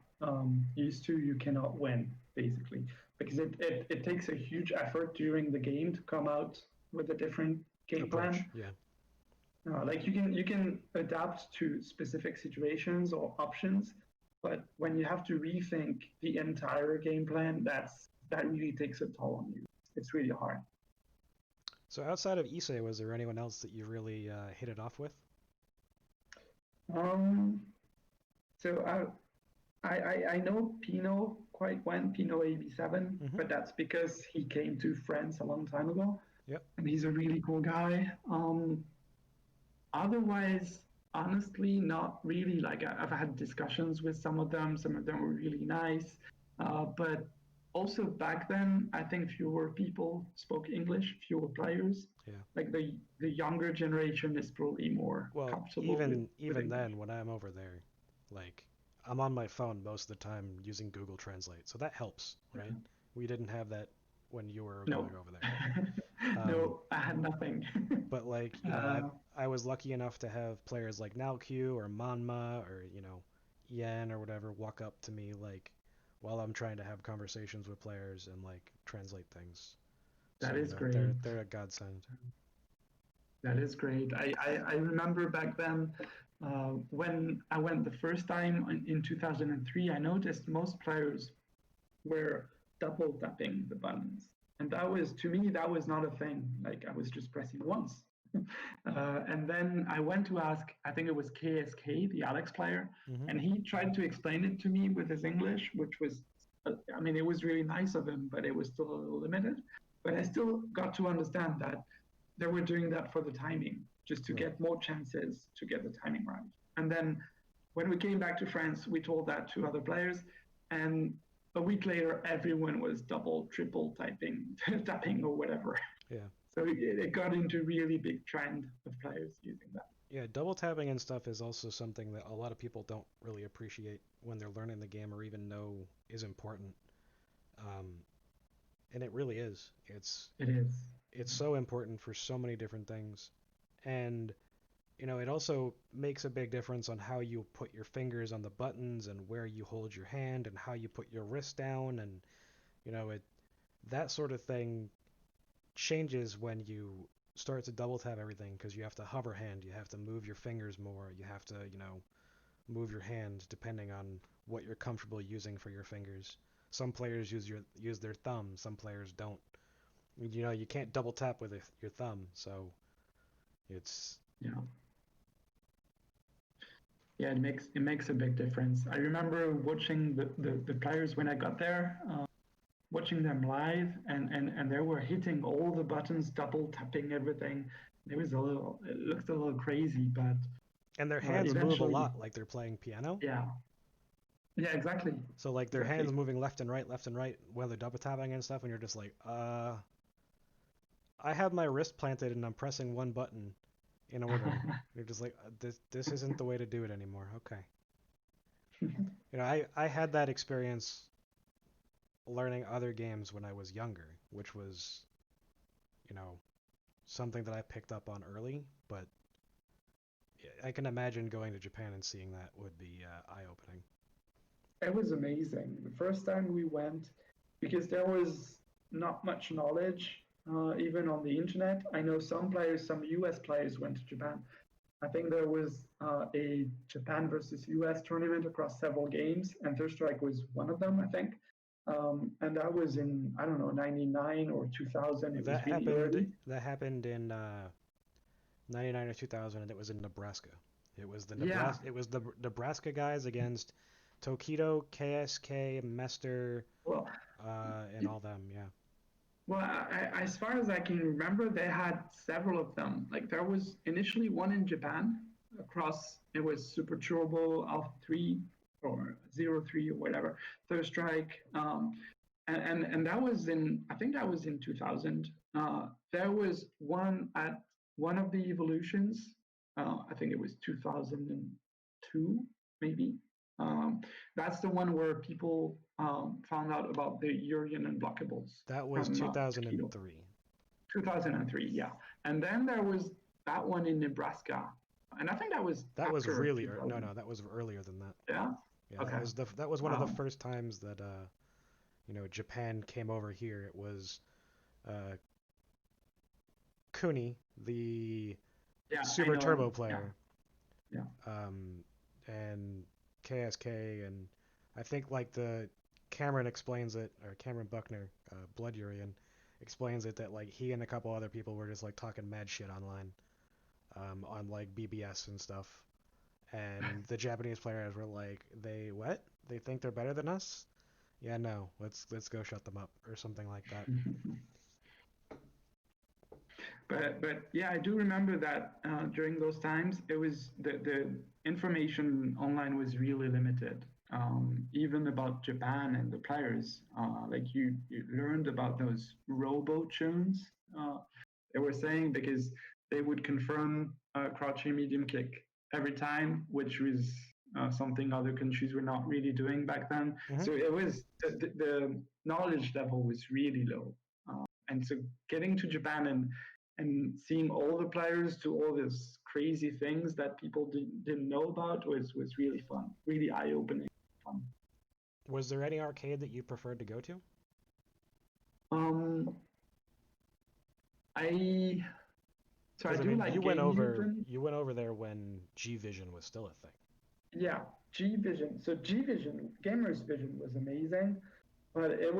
used to, you cannot win basically because it takes a huge effort during the game to come out with a different game plan. Approach, yeah. Like you can adapt to specific situations or options, but when you have to rethink the entire game plan, that really takes a toll on you. It's really hard. So outside of Issei, was there anyone else that you really hit it off with? Um, so I know Pino quite well, Pino 87, Mm-hmm. but that's because he came to France a long time ago, Yep. and he's a really cool guy. Otherwise, honestly, not really. Like I've had discussions with some of them. Some of them were really nice, but also back then, I think fewer people spoke English, fewer players. Yeah. Like the younger generation is probably more Well, comfortable with even English. then, when I'm over there, like I'm on my phone most of the time using Google Translate, so that helps, right? We didn't have that when you were No, going over there. Um, no, I had nothing. but like, uh, I was lucky enough to have players like Nalq or Manma or Yen or whatever walk up to me like while I'm trying to have conversations with players and like translate things. So that is great. they're a godsend. That is great. I remember back then when I went the first time in 2003, I noticed most players were double tapping the buttons. And that was, to me, that was not a thing. Like I was just pressing once. And then I went to ask, I think it was KSK, the Alex player, Mm-hmm. and he tried to explain it to me with his English, which was, I mean, it was really nice of him, but it was still a little limited. But I still got to understand that they were doing that for the timing, just to Right. get more chances to get the timing right. And then when we came back to France, we told that to other players, and a week later, everyone was double, triple typing, tapping or whatever. Yeah. So it got into really big trend of players using that. Yeah, double tapping and stuff is also something that a lot of people don't really appreciate when they're learning the game or even know is important. Um, and it really is. It is. It's so important for so many different things. And it also makes a big difference on how you put your fingers on the buttons and where you hold your hand and how you put your wrist down, and it that sort of thing changes when you start to double tap everything because you have to hover hand, you have to move your fingers more, you have to, move your hand depending on what you're comfortable using for your fingers. Some players use their thumb, some players don't. You know, you can't double tap with your thumb, so it's Yeah. Yeah, it makes a big difference. I remember watching the players when I got there, watching them live, and they were hitting all the buttons, double tapping everything. It looked a little crazy, but and their hands move a eventually, lot like they're playing piano. yeah, yeah, exactly, So like their hands exactly. moving left and right while they're double tapping and stuff, and you're just like, I have my wrist planted and I'm pressing one button in order. You're just like, this isn't the way to do it anymore. Okay. You know, I had that experience learning other games when I was younger, which was, you know, something that I picked up on early, but I can imagine going to Japan and seeing that would be eye-opening. It was amazing. The first time we went, because there was not much knowledge, even on the internet. I know some players, some US players went to Japan. I think there was a Japan versus US tournament across several games, and Third Strike was one of them, I think. And that was in, I don't know, 99 or 2000. It was really early. That happened in 99 or 2000, and it was in Nebraska. Yeah. It was the Nebraska guys against Tokido, KSK, Mester, Well, and all them. Yeah. Well, as far as I can remember, they had several of them. Like there was initially one in Japan across, it was Super Turbo Alpha 3 or Zero 03 or whatever, Third Strike. And that was in, I think that was in 2000. There was one at one of the evolutions. I think it was 2002, maybe. Um, that's the one where people found out about the Urian unblockables That was from Takedo. 2003. 2003, yeah. And then there was that one in Nebraska. And I think that was That was after really no, 2000. no, that was earlier than that. Yeah? Yeah, Okay. that was one of the Wow. first times that you know, Japan came over here. It was uh, Kuni, the Yeah, I Super know Turbo him. Yeah, player, yeah. and KSK, and I think like the Cameron explains it, or Cameron Buckner, Blood Urian, explains it that like he and a couple other people were just like talking mad shit online, on like BBS and stuff, and the Japanese players were like, they what? They think they're better than us? Yeah, no, let's go shut them up or something like that. But yeah, I do remember that during those times, it was the information online was really limited. Even about Japan and the players, like you learned about those robo tunes. They were saying because they would confirm crouching medium kick every time, which was something other countries were not really doing back then. Hmm. So it was the knowledge level was really low. And so getting to Japan and seeing all the players do all these crazy things that people didn't know about was really fun, really eye opening fun. Was there any arcade that you preferred to go to? Um, I so I Because I do mean, like Game Newton. you went over there when G Vision was still a thing. Yeah, G Vision. So G Vision, Gamers Vision was amazing, but there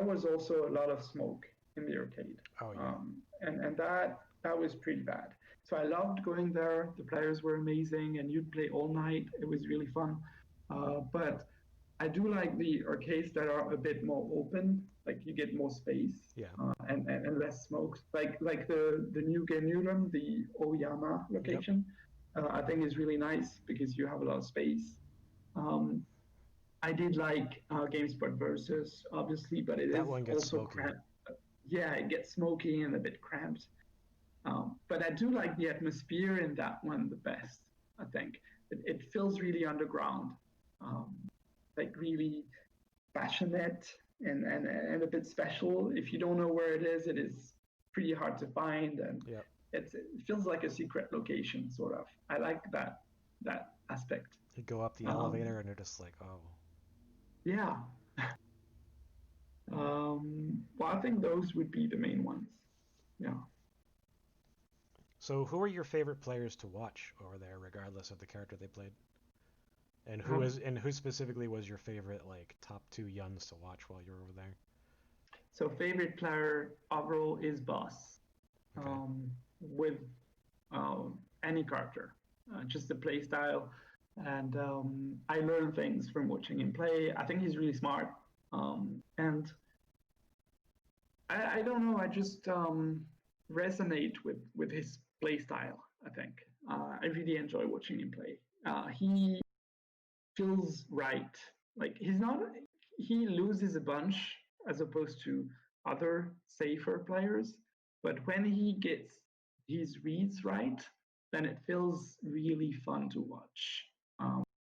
was also a lot of smoke in the arcade, Oh yeah. and that was pretty bad. So I loved going there. The players were amazing, and you'd play all night. It was really fun. But I do like the arcades that are a bit more open, like you get more space Yeah. and less smoke. Like the new Game Newton, the Oyama Yep. location, I think is really nice because you have a lot of space. Um, I did like GameSpot Versus, obviously, but it That is one gets also smoky. cramped. Yeah, it gets smoky and a bit cramped. But I do like the atmosphere in that one the best, I think. It feels really underground, um, like really passionate and a bit special. If you don't know where it is pretty hard to find, and Yep. it feels like a secret location, sort of. I like that aspect. You go up the Um, elevator and you're just like, oh. yeah. Well, I think those would be the main ones. Yeah. So who are your favorite players to watch over there, regardless of the character they played? Um, And who specifically was your favorite like top two Yuns to watch while you were over there? so favorite player overall is Boss, Okay. with any character, just the play style. And I learn things from watching him play. I think he's really smart. And I don't know, I just resonate with his play style, I think. I really enjoy watching him play. He feels right. Like he's not, he loses a bunch as opposed to other safer players. But when he gets his reads right, then it feels really fun to watch.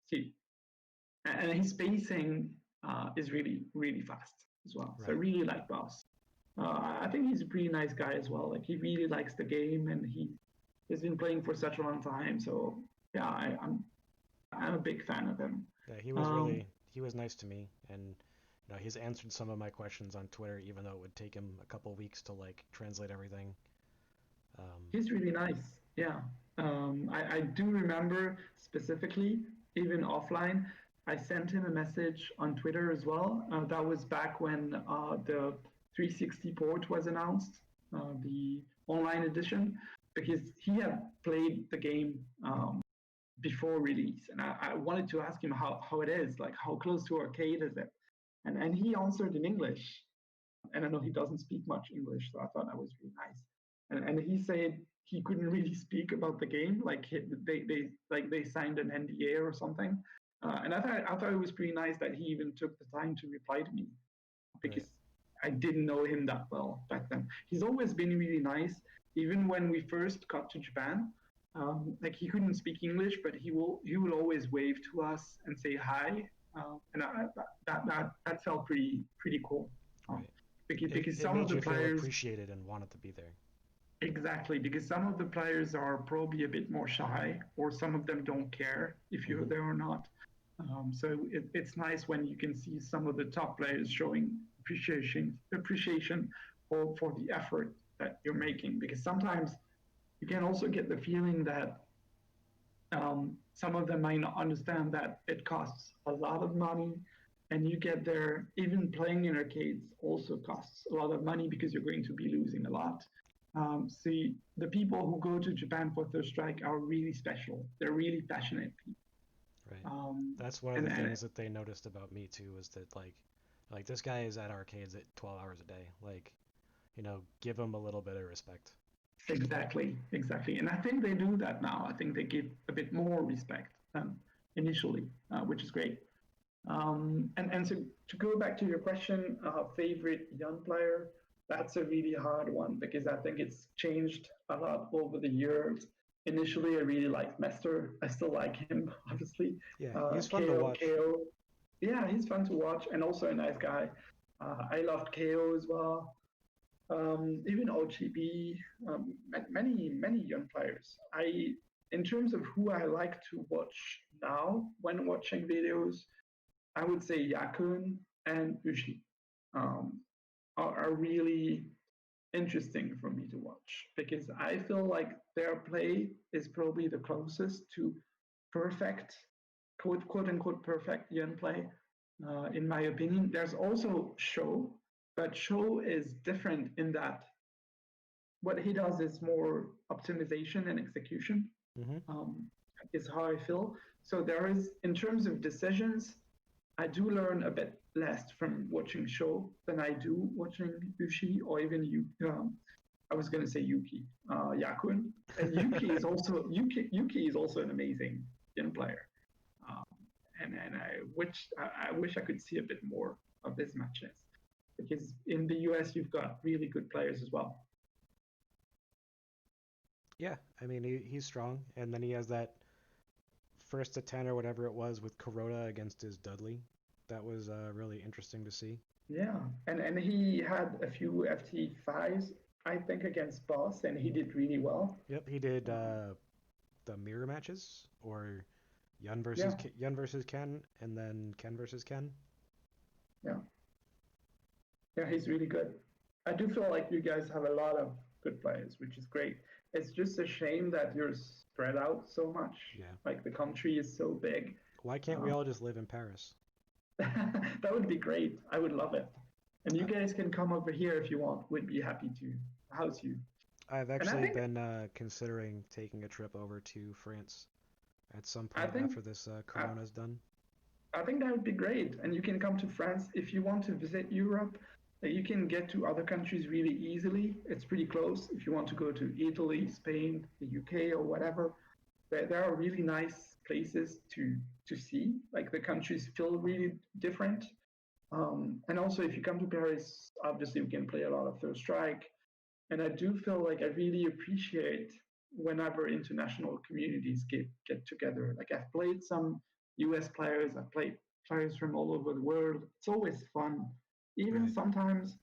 See, and his spacing is really, really fast as well. So I Right. really like Boss. I think he's a pretty nice guy as well. Like he really likes the game, and he's been playing for such a long time. So yeah, I'm a big fan of him. Yeah, he was Um, really he was nice to me, and he's answered some of my questions on Twitter, even though it would take him a couple weeks to like translate everything. he's really nice. Yeah. I do remember specifically, even offline, I sent him a message on Twitter as well. That was back when the 360 port was announced, the online edition, because he had played the game before release. And I wanted to ask him how it is, like how close to arcade is it? And he answered in English. And I know he doesn't speak much English, so I thought that was really nice. And he said he couldn't really speak about the game, like they signed an NDA or something. And I thought it was pretty nice that he even took the time to reply to me because Right. I didn't know him that well back then. He's always been really nice, even when we first got to Japan. Like he couldn't speak English, but he will always wave to us and say hi, and that felt pretty cool. Um, Right. because It some of made the you feel players appreciated and wanted to be there. exactly because some of the players are probably a bit more shy, or some of them don't care if you're Hmm. there or not. So it's nice when you can see some of the top players showing appreciation for the effort that you're Right. making. Because sometimes you can also get the feeling that some of them might not understand that it costs a lot of money, and you get there. Even playing in arcades also costs a lot of money because you're going to be losing a lot. See, the people who go to Japan for Third Strike are really special. They're really passionate people. Right. Um, That's one of the and things that they noticed about me too, is that like this guy is at arcades at 12 hours a day. Like, give him a little bit of respect. exactly, exactly. And I think they do that now. I think they give a bit more respect than initially, which is great. And so to go back to your question, favorite young player, that's a really hard one because I think it's changed a lot over the years. Initially, I really liked Mester. I still like him, obviously. Yeah, he's fun to KO, watch. KO. Yeah, he's fun to watch and also a nice guy. I loved KO as well. Even OGB, many young players. In terms of who I like to watch now when watching videos, I would say Yakun and Ushi um, are really interesting for me to watch because I feel like their play is probably the closest to perfect, quote unquote, perfect Yen play, in my opinion. There's also Show, but Show is different in that what he does is more optimization and execution, Hmm. um, is how I feel. So there is, in terms of decisions, I do learn a bit less from watching show than I do watching Ushi or even you. I was going to say Yuki, Yakun, and Yuki is also an amazing Yin player. Um, and I wish I could see a bit more of his matches because in the US you've got really good players as well. Yeah, I mean he's strong, and then he has that first to 10 or whatever it was with Kuroda against his Dudley. That was really interesting to see. Yeah, and he had a few FT5s I think against Boss, and he did really well. Yep, he did Um, the mirror matches, or yeah, Yun versus Ken, and then Ken versus Ken. yeah. Yeah, he's really good. I do feel like you guys have a lot of good players, which is great. It's just a shame that you're spread out so much. Yeah. Like the country is so big. Why can't we Uh, all just live in Paris? that would be great. I would love it. And you I- guys can come over here if you want. We'd be happy to house you. I've And actually been considering taking a trip over to France at some I point think after this I, Corona's done. I think that would be great. And you can come to France if you want to visit Europe. You can get to other countries really easily. It's pretty close. If you want to go to Italy, Spain, the UK, or whatever, there are really nice places to see. Like the countries feel really different. And also, if you come to Paris, obviously we can play a lot of Third Strike. And I do feel like I really appreciate whenever international communities get together. Like I've played some US players, I've played players from all over the world. It's always fun. Even Right. sometimes,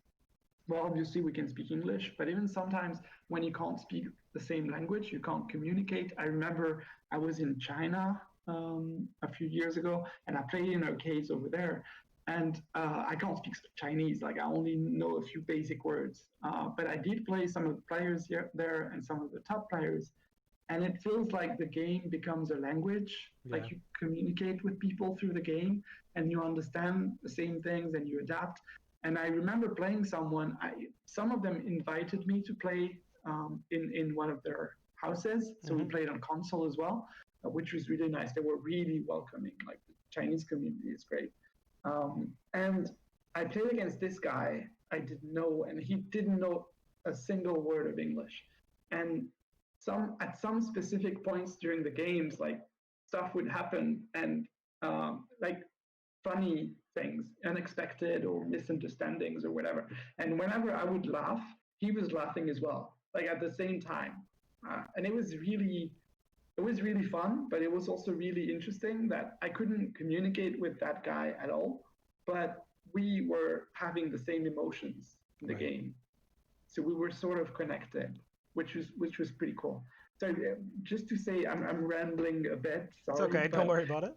well, obviously we can speak English, but even sometimes when you can't speak the same language, you can't communicate. I remember I was in China a few years ago, and I played in arcades over there. And I can't speak Chinese, like I only know a few basic words. But I did play some of the players here, there and some of the top players. And it feels like the game becomes a language, Yeah. like you communicate with people through the game and you understand the same things and you adapt. And I remember playing some of them invited me to play in one of their houses. So we Hmm. played on console as well, which was really nice. They were really welcoming. Like the Chinese community is great. And I played against this guy I didn't know, and he didn't know a single word of English. And some specific points during the games, like stuff would happen, and like funny things, unexpected or misunderstandings or whatever. And whenever I would laugh, he was laughing as well, like at the same time. And it was really fun, but it was also really interesting that I couldn't communicate with that guy at all, but we were having the same emotions in the Right. game, so we were sort of connected, which was pretty cool. So just to say, I'm rambling a bit, It's sorry, okay. Don't but worry about it.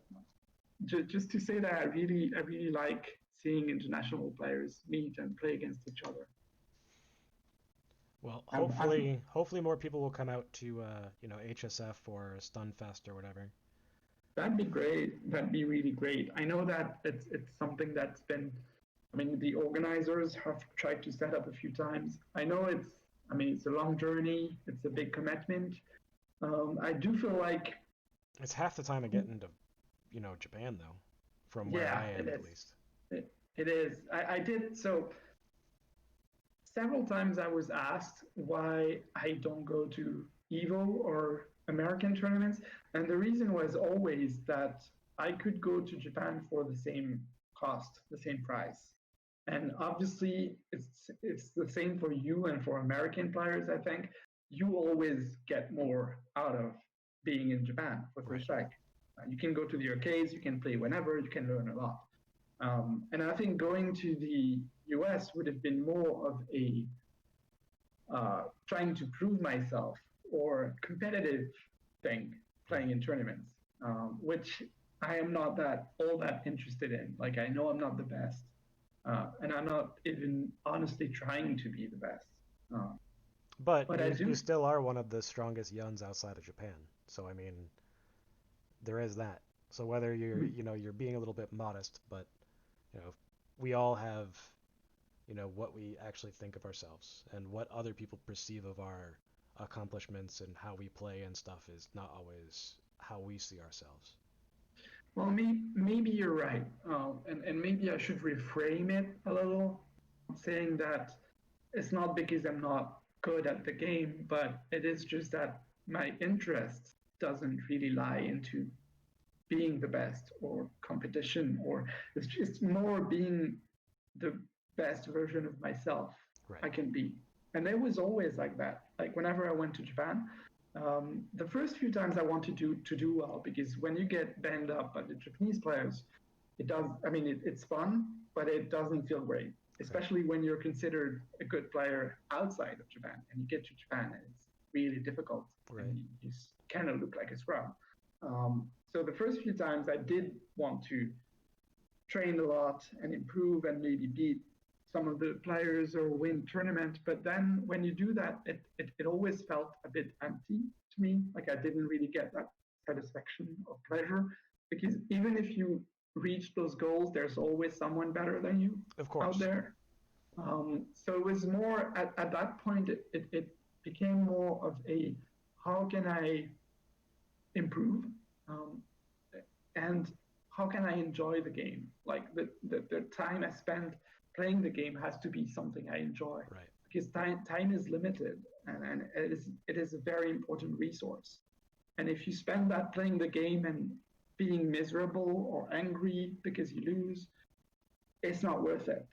just to say that I really like seeing international players meet and play against each other. Well, I'm hopefully more people will come out to HSF or Stunfest or whatever. That'd be great. That'd be really great. I know that it's something that's been, I mean, the organizers have tried to set up a few times. I know it's a long journey. It's a big commitment. I do feel like, It's half the time of getting to Japan though, from where yeah, I it am at is. least. It is. I did so several times. I was asked why I don't go to Evo or American tournaments, and the reason was always that I could go to Japan for the same cost, the same price. And obviously, it's the same for you and for American players. I think you always get more out of being in Japan for First Right. Strike. You can go to the arcades, you can play whenever, you can learn a lot. And I think going to the US would have been more of a trying to prove myself or competitive thing Right. playing in tournaments, which I am not that all that interested in. Like I know I'm not the best, and I'm not even honestly trying to be the best. Uh, But but I you do. still are one of the strongest yuns outside of Japan. So I mean, there is that. So whether you're being a little bit modest, but you know, we all have what we actually think of ourselves and what other people perceive of our accomplishments and how we play and stuff is not always how we see ourselves. Well, maybe you're right, and maybe I should reframe it a little, saying that it's not because I'm not good at the game, but it is just that my interest doesn't really lie into being the best or competition, or it's just more being the best version of myself Right. I can be. And it was always like that. Like whenever I went to Japan, the first few times I wanted to do well, because when you get banged up by the Japanese players, it does. I mean, it's fun, but it doesn't feel great, Right. especially when you're considered a good player outside of Japan, and you get to Japan and it's really difficult, and Right. you kind of look like a scrub. So the first few times I did want to train a lot and improve and maybe beat some of the players or win tournament. But then when you do that, it always felt a bit empty to me. Like I didn't really get that satisfaction or pleasure. because even if you reach those goals, there's always someone better than you Of out course. there. So it was more at that point, it became more of a how can I improve, um, and how can I enjoy the game? Like the time I spend playing the game has to be something I enjoy, Right. because time is limited, and it is a very important resource. And if you spend that playing the game and being miserable or angry because you lose, it's not worth it.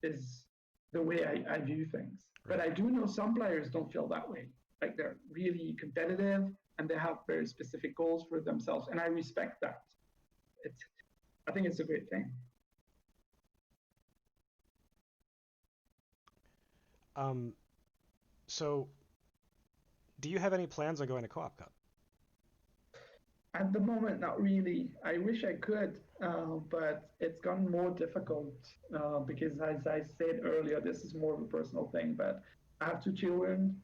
Is the way I view things. But Right. I do know some players don't feel that way. Like they're really competitive and they have very specific goals for themselves, and I respect that. It's I think it's a great thing. Um, so do you have any plans on going to Co-op Cup? At the moment, not really. I wish I could, but it's gotten more difficult because, as I said earlier, this is more of a personal thing. But I have two children,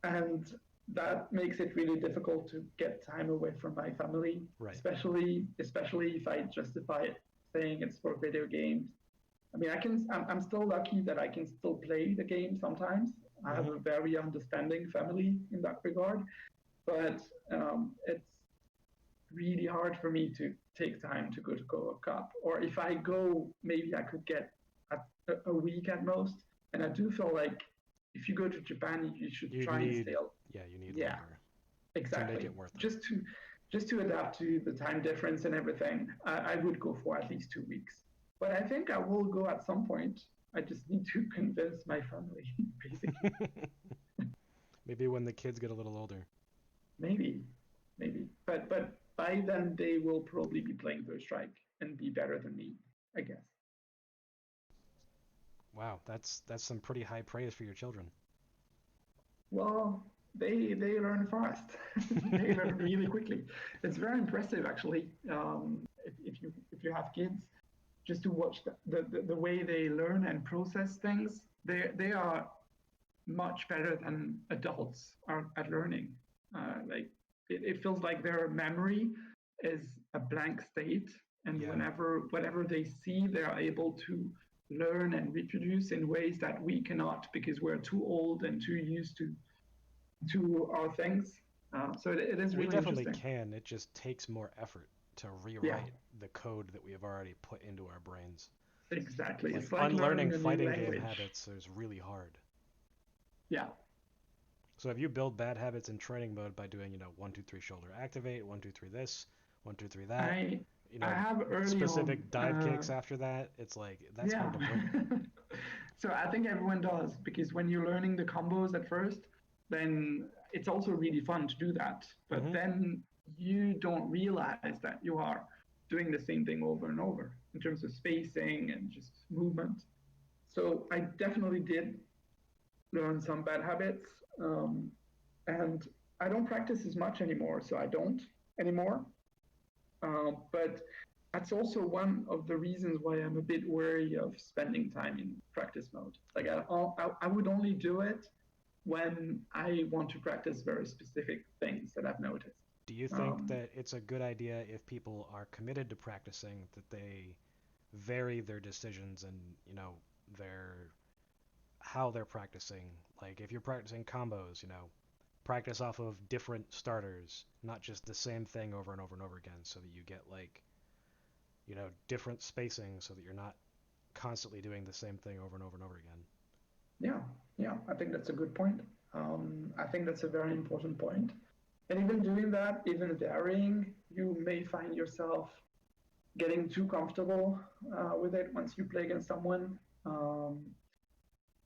and that makes it really difficult to get time away from my family, Right. especially if I justify it saying it's for video games. I mean, I'm still lucky that I can still play the game sometimes. I have Mm-hmm. a very understanding family in that regard, but it's really hard for me to take time to go to Co-op Cup. Or if I go, maybe I could get a week at most. And I do feel like if you go to Japan, you should You'd try and need, stay. yeah, you need Yeah, longer to make exactly. it worth it. Just to adapt to the time difference and everything, I would go for at least 2 weeks. But I think I will go at some point. I just need to convince my family, basically. Maybe when the kids get a little older. Maybe, maybe. But by then they will probably be playing Third Strike and be better than me, I guess. Wow, that's some pretty high praise for your children. Well, they learn fast. They learn really quickly. It's very impressive, actually. If you have kids, just to watch the way they learn and process things, they are much better than adults are at learning. Like it feels like their memory is a blank state, and Yeah. whatever they see, they are able to learn and reproduce in ways that we cannot because we're too old and too used to our things. So it is We really definitely interesting. can. It just takes more effort to Yeah, rewrite the code that we have already put into our brains. exactly. Like It's like unlearning learning a new fighting game language. habits is really hard. Yeah, So if you build bad habits in training mode by doing, 1, 2, 3 shoulder activate, 1, 2, 3 this, 1, 2, 3 that, I you I know, have early on. specific dive kicks after that, it's like that's Yeah. hard to break. So I think everyone does because when you're learning the combos at first, then it's also really fun to do that. But Hmm. then you don't realize that you are doing the same thing over and over in terms of spacing and just movement. So I definitely did learn some bad habits. And I don't practice as much anymore, so I don't anymore. But that's also one of the reasons why I'm a bit wary of spending time in practice mode. Like Right. I would only do it when I want to practice very specific things that I've noticed. Do you think Um, that it's a good idea if people are committed to practicing that they vary their decisions and, their how they're practicing? Like if you're practicing combos, practice off of different starters, not just the same thing over and over and over again, so that you get like, different spacing so that you're not constantly doing the same thing over and over and over again. yeah, yeah, I think that's a good point. I think that's a very important point. And even doing that, even varying, you may find yourself getting too comfortable with it once you play against someone.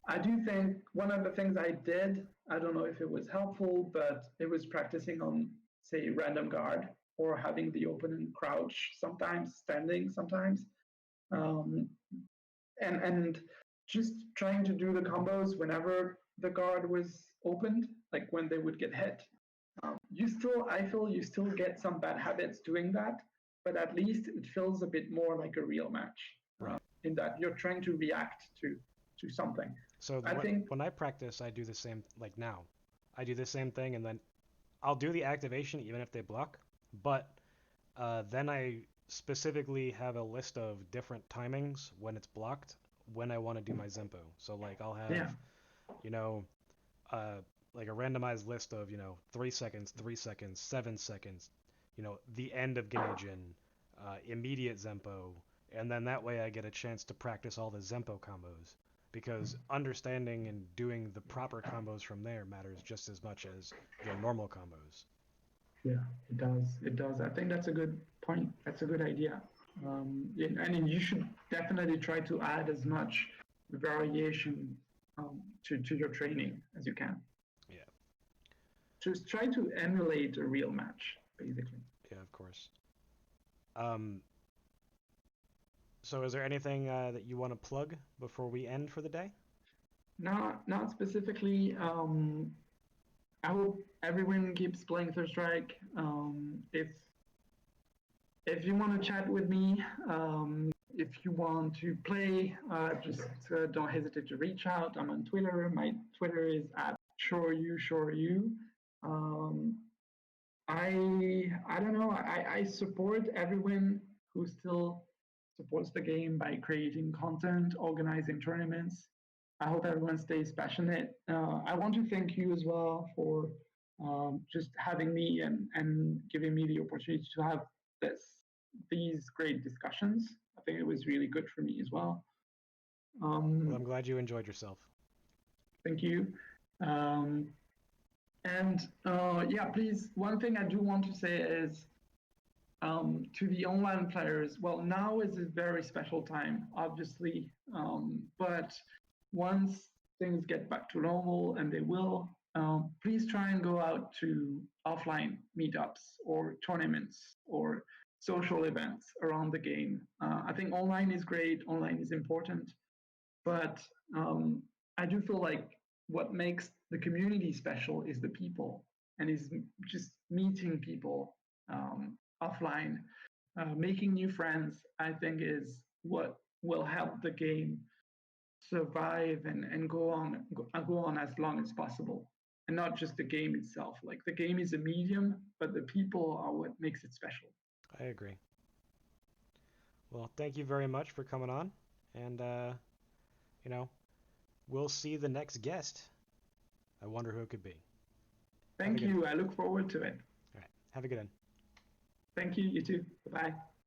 I do think one of the things I did, I don't know if it was helpful, but it was practicing on, say, random guard or having the opponent crouch sometimes, standing sometimes, um, and just trying to do the combos whenever the guard was opened, like when they would get hit. I feel you still get some bad habits doing that, but at least it feels a bit more like a real match Right. in that you're trying to react to something. So I think, when I practice, I do the same. Like now, I do the same thing, and then I'll do the activation even if they block. But then I specifically have a list of different timings when it's blocked when I want to do my Zempo. So like I'll have, Yeah. you know, uh, like a randomized list of, 3 seconds, 3 seconds, 7 seconds, the end of Genei-Jin, immediate Zempo, and then that way I get a chance to practice all the Zempo combos. Because understanding and doing the proper combos from there matters just as much as your normal combos. Yeah, it does. It does. I think that's a good point. That's a good idea. And you should definitely try to add as much variation to your training as you can. Yeah, Just try to emulate a real match, basically. yeah, of course. Um, so is there anything that you want to plug before we end for the day? Not specifically. I hope everyone keeps playing Third Strike. If you want to chat with me, if you want to play, just don't hesitate to reach out. I'm on Twitter. My Twitter is at shoreyou. Um, I don't know. I support everyone who still supports the game by creating content, organizing tournaments. I hope everyone stays passionate. I want to thank you as well for just having me and giving me the opportunity to have this these great discussions. I think it was really good for me as well. Well, Um, I'm glad you enjoyed yourself. Thank you. Um, and yeah, please, one thing I do want to say is to the online players, well, now is a very special time, obviously. But once things get back to normal, and they will, please try and go out to offline meetups or tournaments or social events around the game. I think online is great, online is important, but I do feel like what makes the community special is the people and is just meeting people offline. Making new friends, I think, is what will help the game survive and go on as long as possible. And not just the game itself. Like the game is a medium, but the people are what makes it special. I agree. Well, thank you very much for coming on, and you know, we'll see the next guest. I wonder who it could be. Have a Thank good. you. I look forward to it. All right. Have a good one. Thank you. You too. Bye.